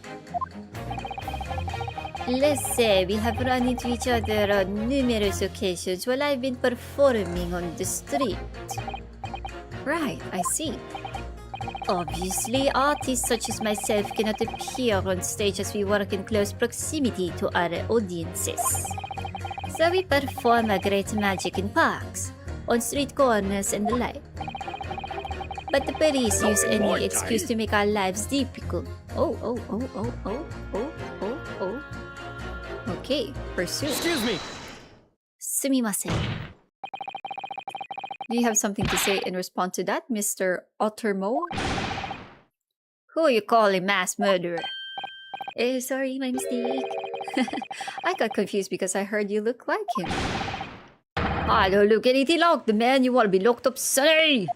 Let's say we have run into each other on numerous occasions while I've been performing on the street. Right, I see. Obviously, artists such as myself cannot appear on stage as we work in close proximity to our audiences. So we perform our great magic in parks, on street corners and the like. But the police use any excuse to make our lives difficult. Oh. Okay, pursue. Excuse me. Sumimasen. Do you have something to say in response to that, Mr. Ottermo? Who you call a mass murderer? Sorry, my mistake. I got confused because I heard you look like him. I don't look anything like the man you want to be locked up, sonny!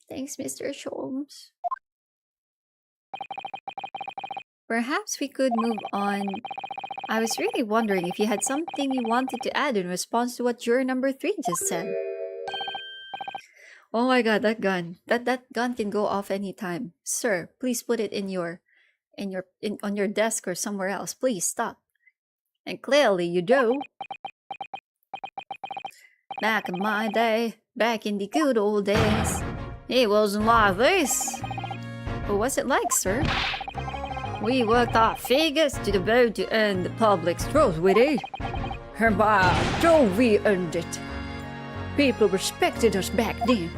Thanks, Mr. Sholmes. Perhaps we could move on. I was really wondering if you had something you wanted to add in response to what juror number 3 just said. Oh my god, that gun. That gun can go off anytime. Sir, please put it on your desk or somewhere else. Please stop. And clearly you do. Back in my day, back in the good old days, it wasn't like this. What was it like, sir? We worked our figures to the bone to earn the public's trust, Witty. And by Jove, we earned it. People respected us back then.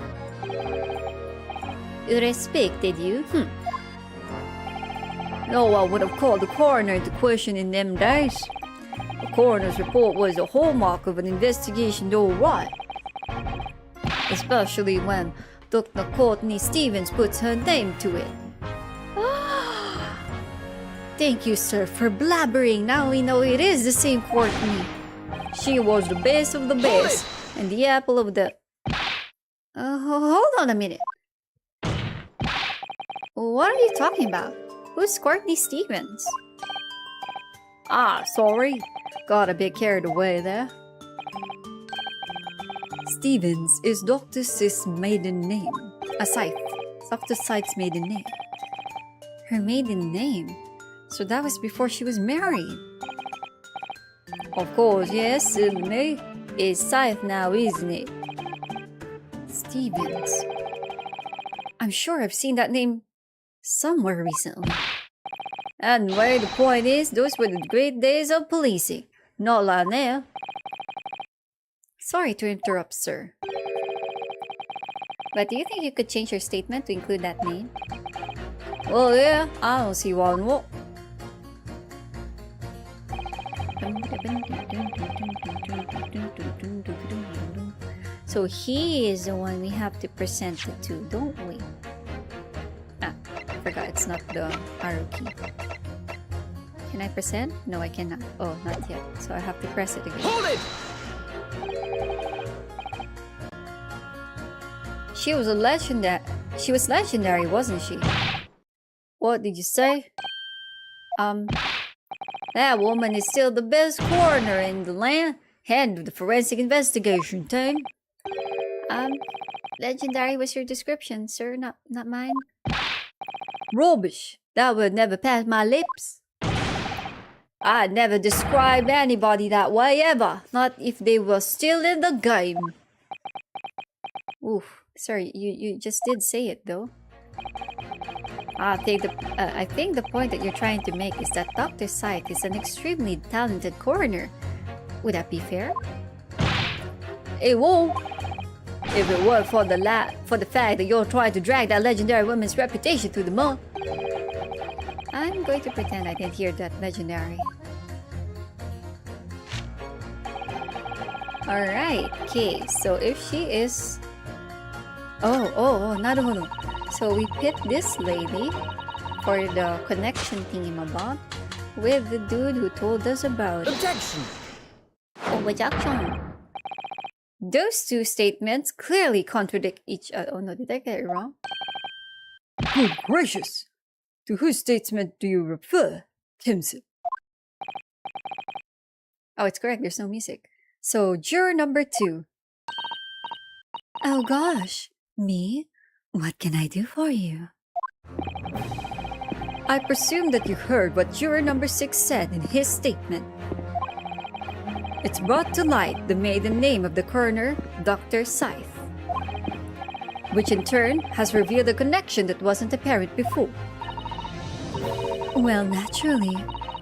Respected you? No one would have called the coroner into question in them days. The coroner's report was a hallmark of an investigation, though what? Especially when Dr. Courtney Stevens puts her name to it. Thank you, sir, for blabbering. Now we know it is the same Courtney. She was the best of the best, and the apple of the... hold on a minute. What are you talking about? Who's Courtney Stevens? Ah, sorry. Got a bit carried away there. Stevens is Dr. Sith's maiden name. Scythe. Dr. Scythe's maiden name. Her maiden name? So that was before she was married. Of course, yes, certainly. It's Scythe now, isn't it? Stevens. I'm sure I've seen that name somewhere recently. Anyway, the point is, those were the great days of policing. Not like now. Sorry to interrupt, sir. But do you think you could change your statement to include that name? Well, yeah, I don't see why not. So he is the one we have to present it to, don't we? Ah, I forgot it's not the arrow key. Can I present? No, I cannot. Oh, not yet. So I have to press it again. Hold it! She was legendary, wasn't she? What did you say? That woman is still the best coroner in the land, head of the forensic investigation team. Legendary was your description, sir, not mine. Rubbish! That would never pass my lips. I'd never describe anybody that way ever, not if they were still in the game. Oof, sorry, you just did say it though. I think the point that you're trying to make is that Dr. Scythe is an extremely talented coroner. Would that be fair? It won't. If it weren't for the fact that you're trying to drag that legendary woman's reputation through the mud. I'm going to pretend I didn't hear that legendary. Alright, okay, so if she is... Oh, naruhodo. So we pit this lady for the connection thingamabob with the dude who told us about it. Objection! OBJECTION! Those two statements clearly contradict each other. Oh no, did I get it wrong? Good gracious! To whose statement do you refer, Kimson? Oh, it's correct. There's no music. So, juror number 2. Oh gosh, me? What can I do for you? I presume that you heard what juror number 6 said in his statement. It's brought to light the maiden name of the coroner, Dr. Scythe, which in turn has revealed a connection that wasn't apparent before. Well, naturally,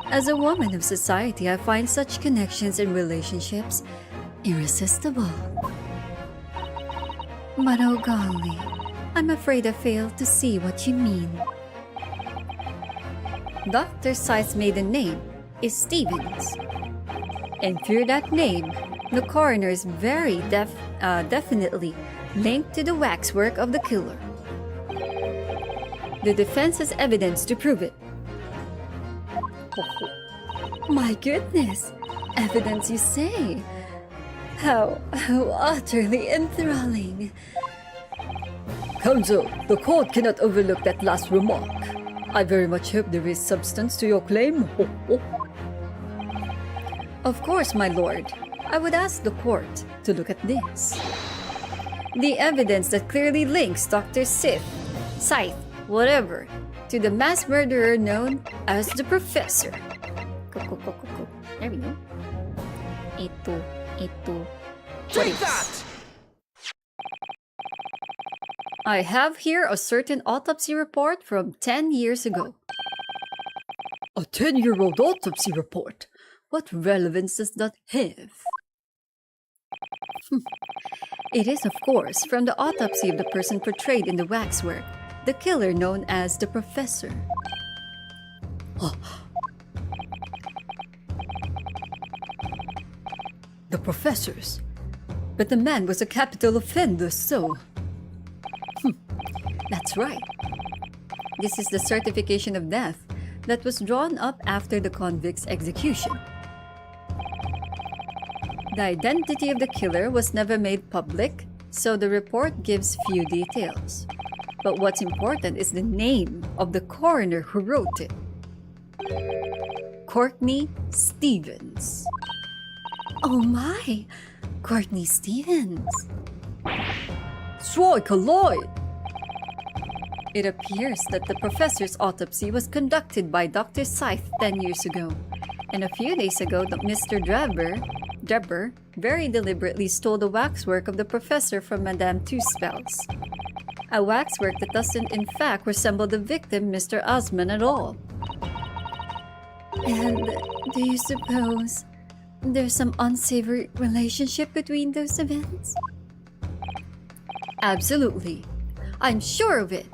as a woman of society, I find such connections and relationships irresistible. But oh golly, I'm afraid I failed to see what you mean. Dr. Scythe's maiden name is Stevens. And through that name, the coroner is very definitely linked to the waxwork of the killer. The defense has evidence to prove it. My goodness, evidence you say. How utterly enthralling. Counsel, the court cannot overlook that last remark. I very much hope there is substance to your claim. Of course, my lord. I would ask the court to look at this. The evidence that clearly links Dr. Scythe, whatever, to the mass murderer known as the Professor. There we go. Ito. Take that! I have here a certain autopsy report from 10 years ago. A 10-year-old autopsy report? What relevance does that have? It is, of course, from the autopsy of the person portrayed in the waxwork, the killer known as the Professor. The Professor's? But the man was a capital offender, so... That's right. This is the certification of death that was drawn up after the convict's execution. The identity of the killer was never made public, so the report gives few details. But what's important is the name of the coroner who wrote it. Courtney Stevens. Oh my! Courtney Stevens! Strike a light! It appears that the professor's autopsy was conducted by Dr. Scythe 10 years ago, and a few days ago Mr. Drebber very deliberately stole the waxwork of the professor from Madame Two-Spells. A waxwork that doesn't in fact resemble the victim, Mr. Osman, at all. And do you suppose there's some unsavory relationship between those events? Absolutely. I'm sure of it.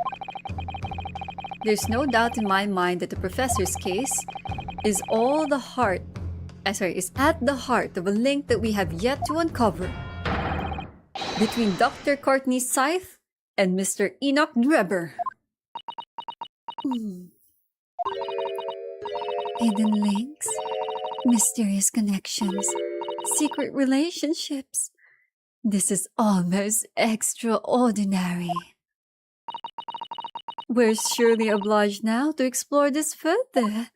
There's no doubt in my mind that the professor's case is at the heart of a link that we have yet to uncover between Dr. Courtney Scythe and Mr. Enoch Drebber. Hidden links, mysterious connections, secret relationships. This is almost extraordinary. We're surely obliged now to explore this further.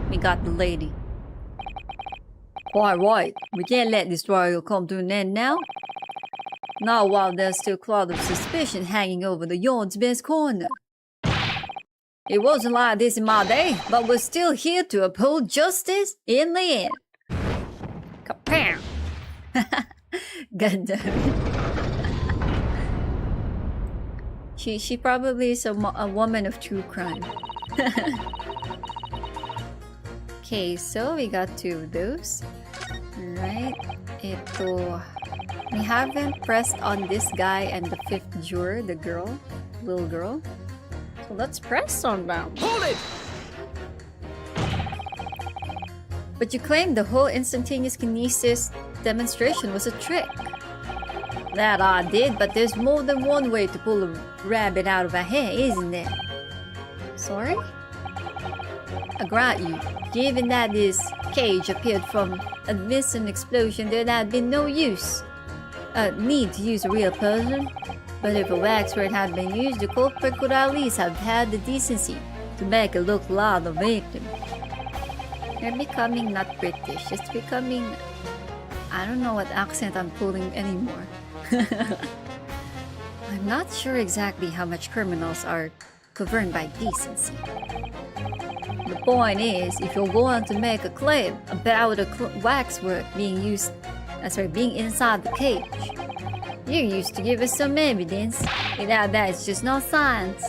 We got the lady. Quite right. We can't let this trial come to an end now. Not while there's still a cloud of suspicion hanging over the yard's best corner. It wasn't like this in my day, but we're still here to uphold justice in the end. Kapow! God damn it. She probably is a woman of true crime. Okay, so we got 2 of those. Right. We haven't pressed on this guy and the 5th juror, the little girl. So let's press on them. Hold it! But you claim the whole instantaneous kinesis demonstration was a trick. That I did, but there's more than one way to pull a rabbit out of a hat, isn't there? Sorry? I grant you, given that this cage appeared from amidst an explosion, there had been no need to use a real person. But if a waxwork had been used, the culprit could at least have had the decency to make it look like the victim. They're becoming not British, it's becoming... I don't know what accent I'm pulling anymore. I'm not sure exactly how much criminals are governed by decency. The point is, if you're going to make a claim about a waxwork being being inside the cage, you used to give us some evidence. Without that, it's just not science.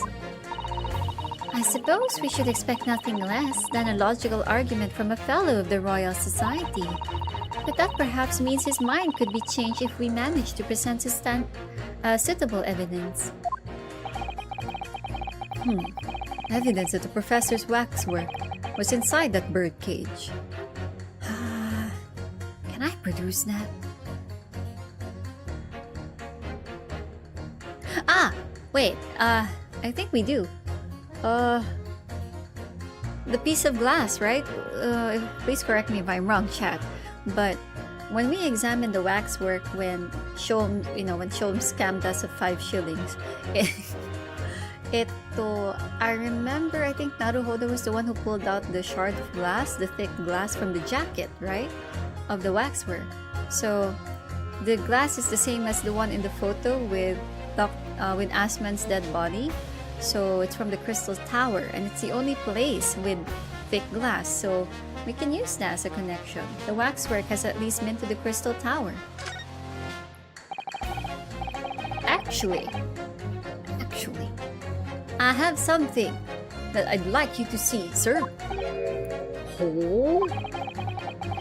I suppose we should expect nothing less than a logical argument from a fellow of the Royal Society. But that perhaps means his mind could be changed if we manage to present suitable evidence. Evidence that the professor's waxwork was inside that bird cage. Can I produce that? Wait, I think we do. The piece of glass, right? Please correct me if I'm wrong, chat. But when we examined the waxwork when Shom scammed us of 5 shillings, I remember, I think Naruhodo was the one who pulled out the shard of glass, the thick glass from the jacket, right? Of the waxwork. So, the glass is the same as the one in the photo with Asman's dead body. So, it's from the Crystal Tower, and it's the only place with thick glass. So, we can use that as a connection. The waxwork has at least been to the Crystal Tower. Actually, I have something that I'd like you to see, sir. Oh?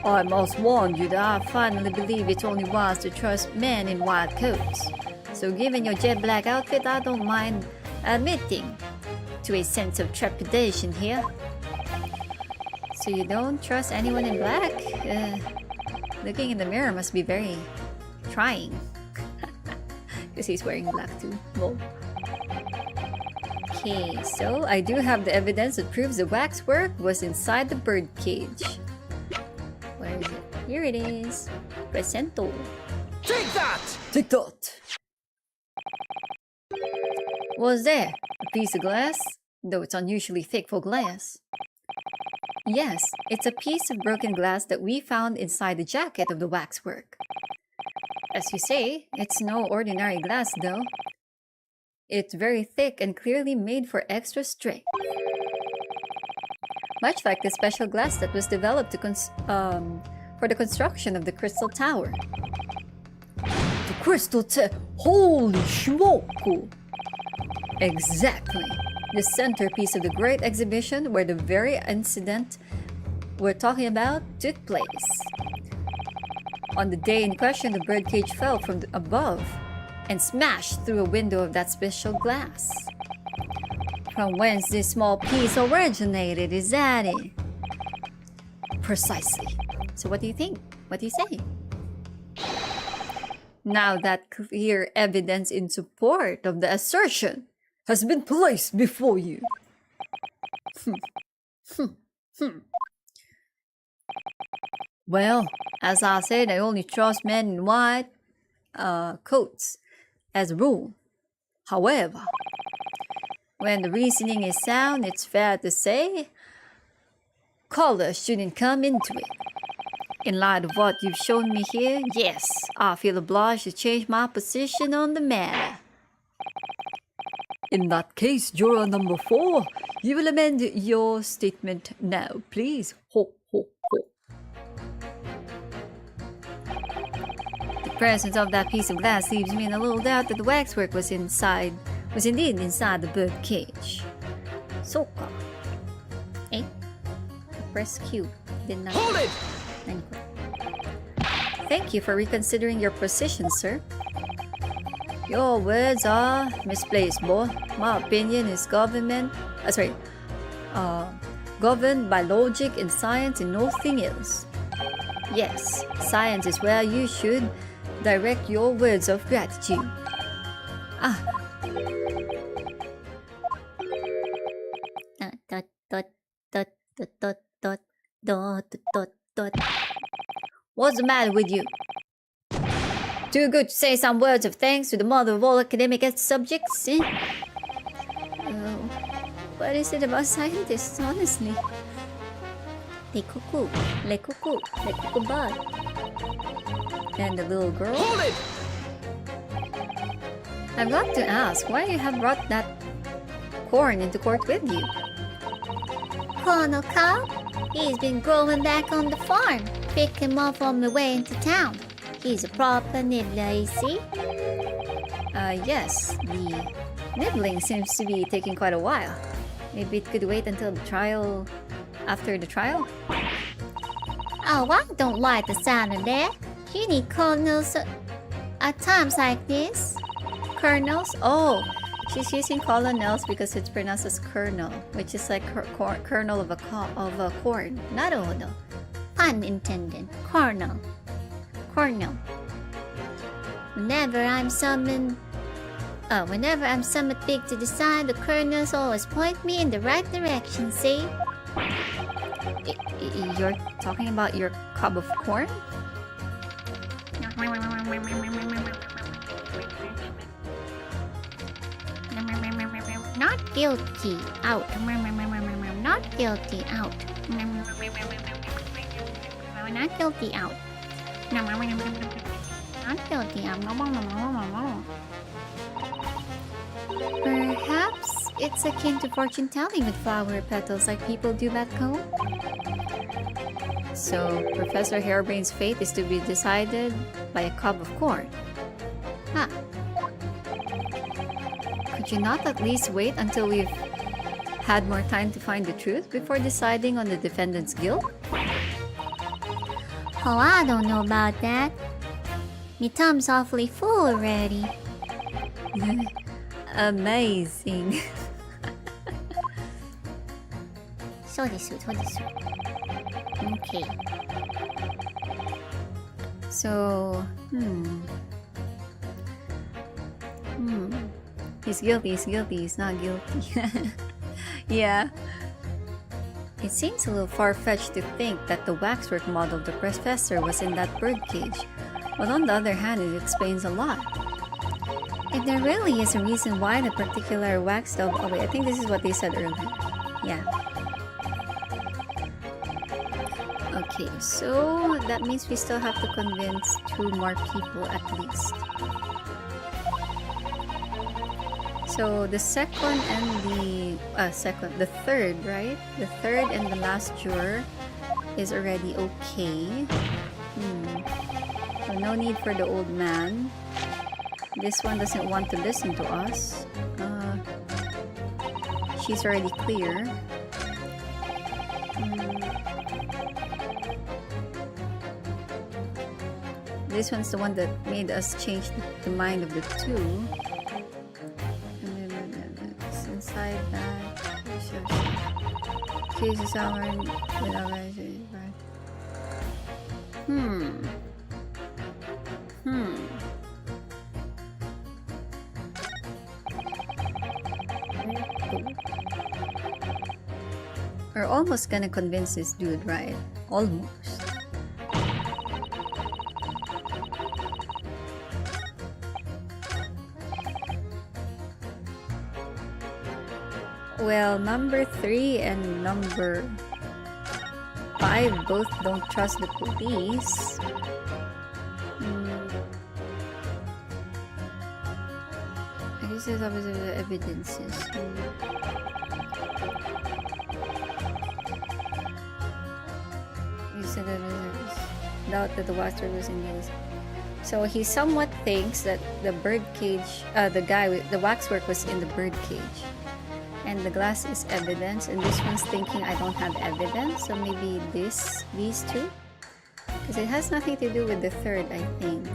I must warn you that I finally believe it's only wise to trust men in white coats. So given your jet black outfit, I don't mind admitting to a sense of trepidation here. So you don't trust anyone in black? Looking in the mirror must be very trying. Because he's wearing black too. Whoa. Okay, so I do have the evidence that proves the waxwork was inside the bird cage. Where is it? Here it is. Presento. Take that! Take that! Was there a piece of glass? Though it's unusually thick for glass. Yes, it's a piece of broken glass that we found inside the jacket of the waxwork. As you say, it's no ordinary glass though. It's very thick and clearly made for extra strength. Much like the special glass that was developed for the construction of the Crystal Tower. The Crystal Tower! Holy smoke! Exactly. The centerpiece of the Great Exhibition where the very incident we're talking about took place. On the day in question, the birdcage fell from above and smashed through a window of that special glass. From whence this small piece originated, is that it? Precisely. So what do you think? What do you say? Now that clear evidence in support of the assertion has been placed before you. Well, as I said, I only trust men in white coats as a rule. However, when the reasoning is sound, it's fair to say color shouldn't come into it. In light of what you've shown me here, yes, I feel obliged to change my position on the matter. In that case, juror number 4, you will amend your statement now, please. Ho, ho, ho. The presence of that piece of glass leaves me in a little doubt that the waxwork was indeed inside the bird cage. Soka. Eh? Press Q. Did not. Hold it! Thank you for reconsidering your position, sir. Your words are misplaced, boy. My opinion is governed by logic and science and nothing else. Yes, science is where you should direct your words of gratitude. What's the matter with you? Too good to say some words of thanks to the mother of all academic subjects, eh? Oh, what is it about scientists, honestly? Les coucou, les coucou, les coucou bud. And the little girl? Hold it! I've got to ask, why you have brought that corn into court with you? Colonel Cobb, he's been growing back on the farm. Pick him up on the way into town. He's a proper nibbler, you see? Yes, the nibbling seems to be taking quite a while. Maybe it could wait until the trial... after the trial? Oh, I don't like the sound of that. You need colonels at times like this. Kernels? Oh, she's using colonels because it's pronounced as kernel, which is like kernel of a corn. Naruhodo. Pun intended. Colonel. Colonel. Whenever I'm summoned big to decide, the colonels always point me in the right direction, see? You're talking about your cob of corn? Not guilty. Out. Not guilty. Out. Not guilty. Out. Not guilty. Out. Perhaps it's akin to fortune telling with flower petals like people do back home? So, Professor Harebrain's fate is to be decided by a cob of corn. Huh. Could you not at least wait until we've had more time to find the truth before deciding on the defendant's guilt? Oh, I don't know about that. Me tumb's awfully full already. Amazing. そうです、そうです。Okay. So, He's guilty, he's not guilty. Yeah. It seems a little far-fetched to think that the waxwork model of the professor was in that birdcage. But on the other hand, it explains a lot. If there really is a reason why the particular wax doll... Oh wait, I think this is what they said earlier. Yeah. Okay, so that means we still have to convince 2 more people at least. So the second and the third, right? The third and the last juror is already okay. So no need for the old man. This one doesn't want to listen to us. She's already clear. This one's the one that made us change the mind of the 2. And then it's inside that. Jesus our We're almost gonna convince this dude, right? Almost. Well, number 3 and number 5 both don't trust the police. I guess there's obviously the evidences. You said that doubt that the waxwork was in this. So he somewhat thinks that the birdcage, the guy with the waxwork was in the birdcage. And the glass is evidence, and this one's thinking I don't have evidence, so maybe these 2? Because it has nothing to do with the third, I think.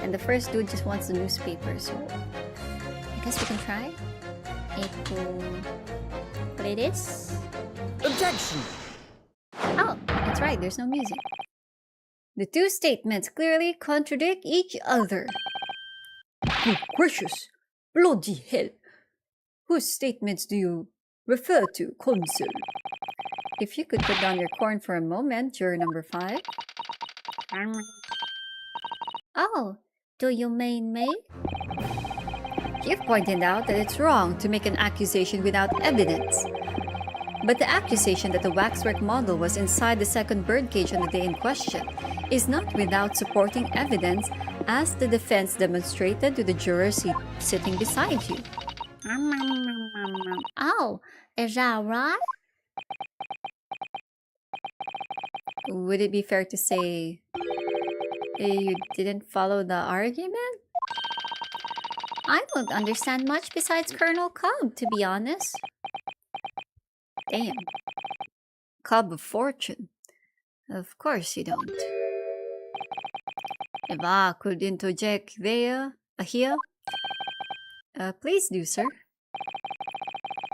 And the first dude just wants the newspaper, so I guess we can try. What it is? Objection! Oh, that's right, there's no music. The 2 statements clearly contradict each other. Good gracious! Bloody hell! Whose statements do you refer to, Consul? If you could put down your corn for a moment, juror number 5. Oh, do you mean me? You've pointed out that it's wrong to make an accusation without evidence. But the accusation that the waxwork model was inside the second birdcage on the day in question is not without supporting evidence, as the defense demonstrated to the jurors sitting beside you. Oh, is that right? Would it be fair to say you didn't follow the argument? I don't understand much besides Colonel Cobb, to be honest. Damn. Cob of Fortune. Of course you don't. If I could interject here, please do, sir.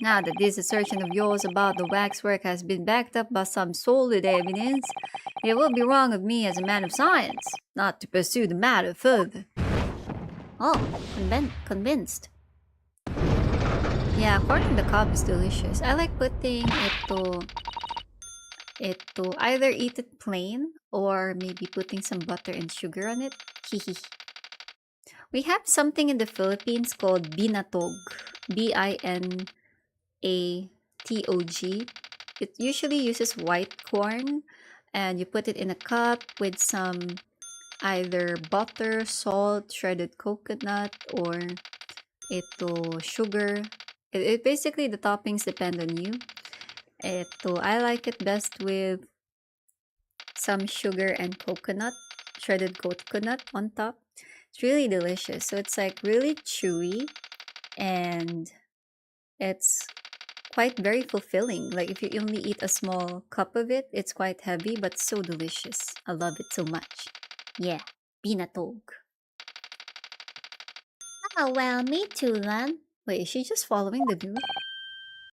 Now that this assertion of yours about the waxwork has been backed up by some solid evidence, it would be wrong of me as a man of science not to pursue the matter further. Oh, convinced. Yeah, according to Cobb, is delicious. I like putting it to either eat it plain or maybe putting some butter and sugar on it. Hehe. We have something in the Philippines called binatog. Binatog. It usually uses white corn, and you put it in a cup with some either butter, salt, shredded coconut, or sugar. It basically, the toppings depend on you. I like it best with some sugar and coconut, shredded coconut on top. It's really delicious. So it's like really chewy, and it's quite very fulfilling. Like if you only eat a small cup of it, it's quite heavy but so delicious. I love it so much. Yeah, binatog. Oh, well, me too, then. Wait, is she just following the dude?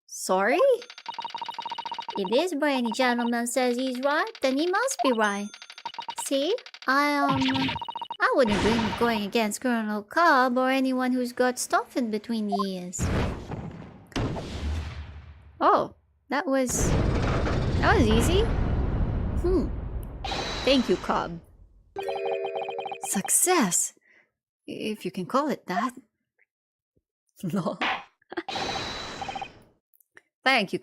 Sorry? If this brainy gentleman says he's right, then he must be right. See, I wouldn't dream of going against Colonel Cobb or anyone who's got stuff in between the ears. Oh, that was easy. Thank you, Cobb. Success, if you can call it that. No. Thank you,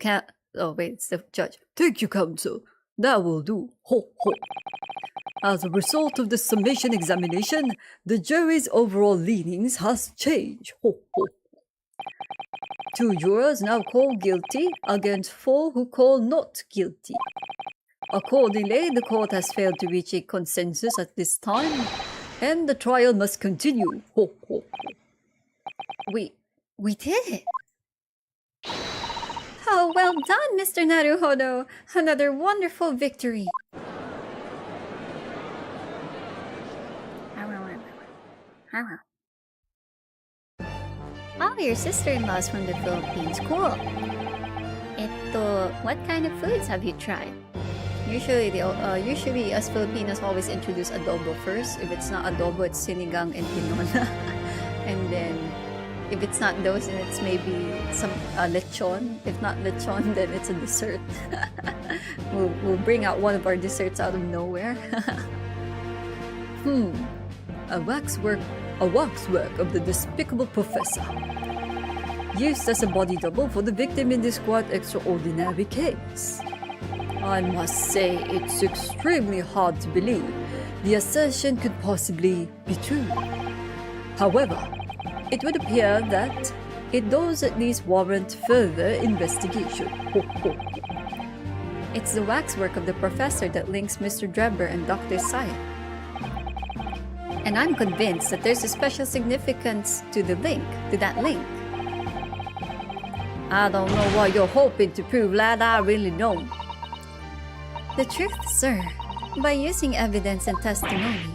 Oh wait, it's the judge. Thank you, counsel. That will do. Ho, ho. As a result of the summation examination, the jury's overall leanings has changed. Ho, ho. 2 jurors now call guilty against 4 who call not guilty. Accordingly, the court has failed to reach a consensus at this time, and the trial must continue. Ho, ho, ho. We did it! Oh, well done, Mr. Naruhodo! Another wonderful victory! Oh, your sister-in-law's from the Philippines. Cool. What kind of foods have you tried? Usually us Filipinos always introduce adobo first. If it's not adobo, it's sinigang and tinola. And then, if it's not those, then it's maybe some lechon. If not lechon, then it's a dessert. we'll bring out one of our desserts out of nowhere. A waxwork of the despicable professor. Used as a body double for the victim in this quite extraordinary case. I must say it's extremely hard to believe the assertion could possibly be true. However, it would appear that it does at least warrant further investigation. Ho, ho. It's the waxwork of the professor that links Mr. Drebber and Dr. Saya. And I'm convinced that there's a special significance to that link. I don't know what you're hoping to prove, lad. I really don't. The truth, sir, by using evidence and testimony.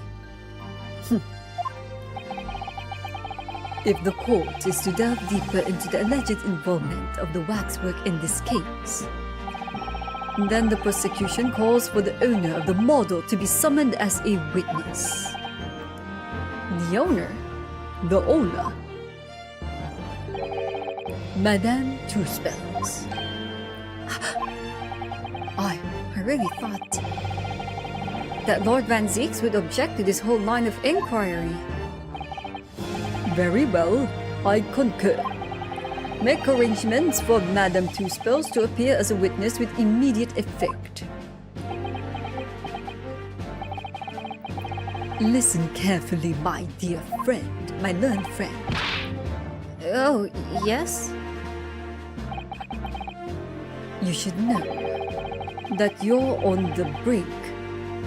If the court is to delve deeper into the alleged involvement of the waxwork in this case, then the prosecution calls for the owner of the model to be summoned as a witness. The owner? The owner. Madame Two Spells. I really thought... that Lord Van Zeeks would object to this whole line of inquiry. Very well, I concur. Make arrangements for Madame Two Spells to appear as a witness with immediate effect. Listen carefully, my dear friend, my learned friend. Oh, yes? You should know that you're on the brink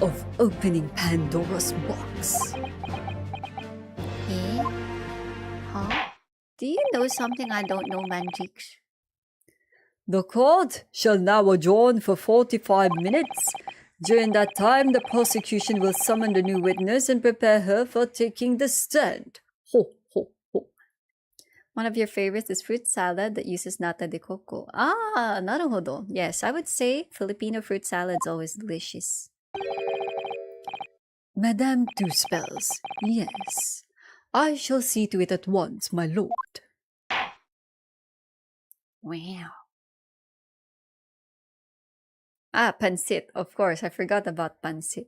of opening Pandora's box. Eh? Huh? Do you know something I don't know, Manjix? The court shall now adjourn for 45 minutes. During that time, the prosecution will summon the new witness and prepare her for taking the stand. Ho, ho, ho. One of your favorites is fruit salad that uses nata de coco. Ah, naruhodo. Yes, I would say Filipino fruit salad is always delicious. Madame Two Spells, yes. I shall see to it at once, my lord. Wow. Ah, pancit. Of course, I forgot about pancit.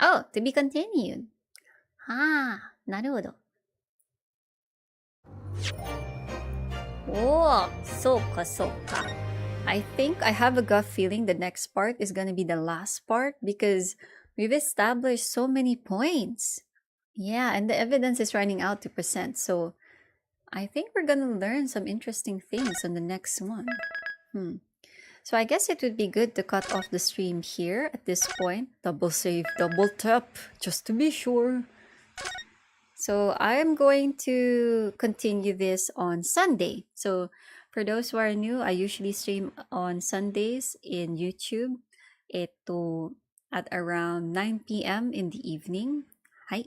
Oh, to be continued. Ah, naruhodo. Oh, soka soka. I think I have a gut feeling the next part is gonna be the last part because we've established so many points. Yeah, and the evidence is running out to present, so I think we're gonna learn some interesting things on the next one. So I guess it would be good to cut off the stream here at this point. Double save, double tap, just to be sure. So I am going to continue this on Sunday. So for those who are new, I usually stream on Sundays in YouTube. Ito at around 9 p.m. in the evening. Hi.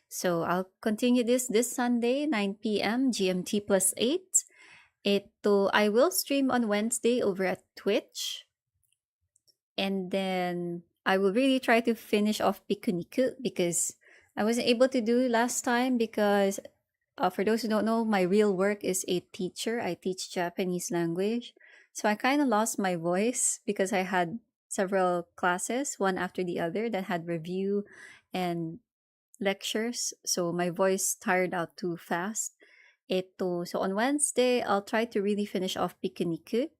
So I'll continue this Sunday, 9 p.m. GMT plus 8. I will stream on Wednesday over at Twitch. And then I will really try to finish off Pikuniku because I wasn't able to do it last time because for those who don't know, my real work is a teacher. I teach Japanese language. So I kind of lost my voice because I had several classes, one after the other, that had review and lectures. So my voice tired out too fast. So on Wednesday, I'll try to really finish off Pikuniku.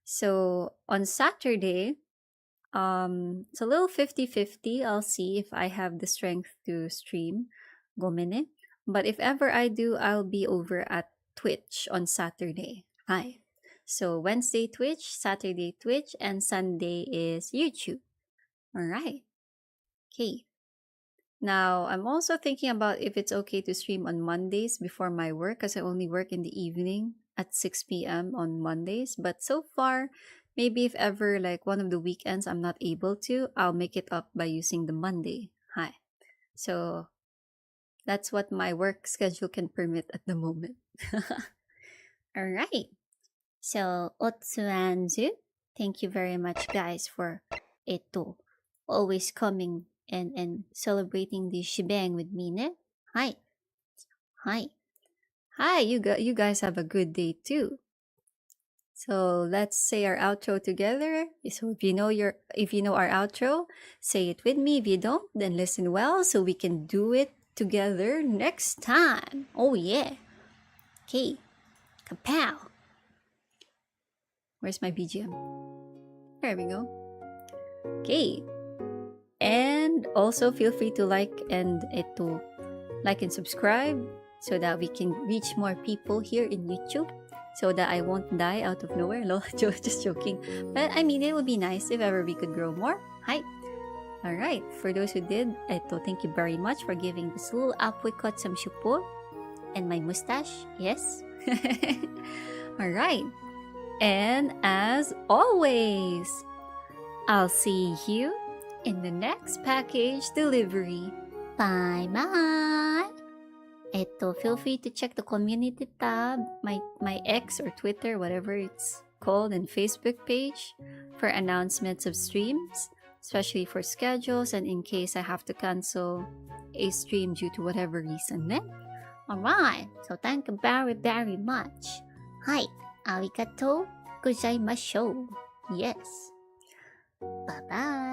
So on Saturday, it's a little 50-50. I'll see if I have the strength to stream. Gomene. But if ever I do, I'll be over at Twitch on Saturday. Hi. So Wednesday Twitch, Saturday Twitch, and Sunday is YouTube. Alright. Okay. Now, I'm also thinking about if it's okay to stream on Mondays before my work because I only work in the evening at 6 p.m. on Mondays. But so far, maybe if ever like one of the weekends I'm not able to, I'll make it up by using the Monday. Hi. So that's what my work schedule can permit at the moment. Alright. So, Otsu Anzu, thank you very much guys for always coming and celebrating the shebang with me, ne? Hi. Hi. Hi, you guys have a good day too. So let's say our outro together. So if you know our outro, say it with me. If you don't, then listen well so we can do it together next time. Oh yeah. Okay. Kapow. Where's my BGM? There we go. Okay. And also feel free to like and subscribe so that we can reach more people here in YouTube. So that I won't die out of nowhere. Lol, just joking. But I mean, it would be nice if ever we could grow more. Hi. Alright, for those who did, thank you very much for giving this little apricot some support. And my mustache, yes. Alright. And as always, I'll see you in the next package delivery. Bye-bye. Feel free to check the community tab, my X or Twitter, whatever it's called, and Facebook page for announcements of streams, especially for schedules and in case I have to cancel a stream due to whatever reason. Alright, so thank you very, very much. Hi, arigatou gozaimashou. Yes. Bye-bye.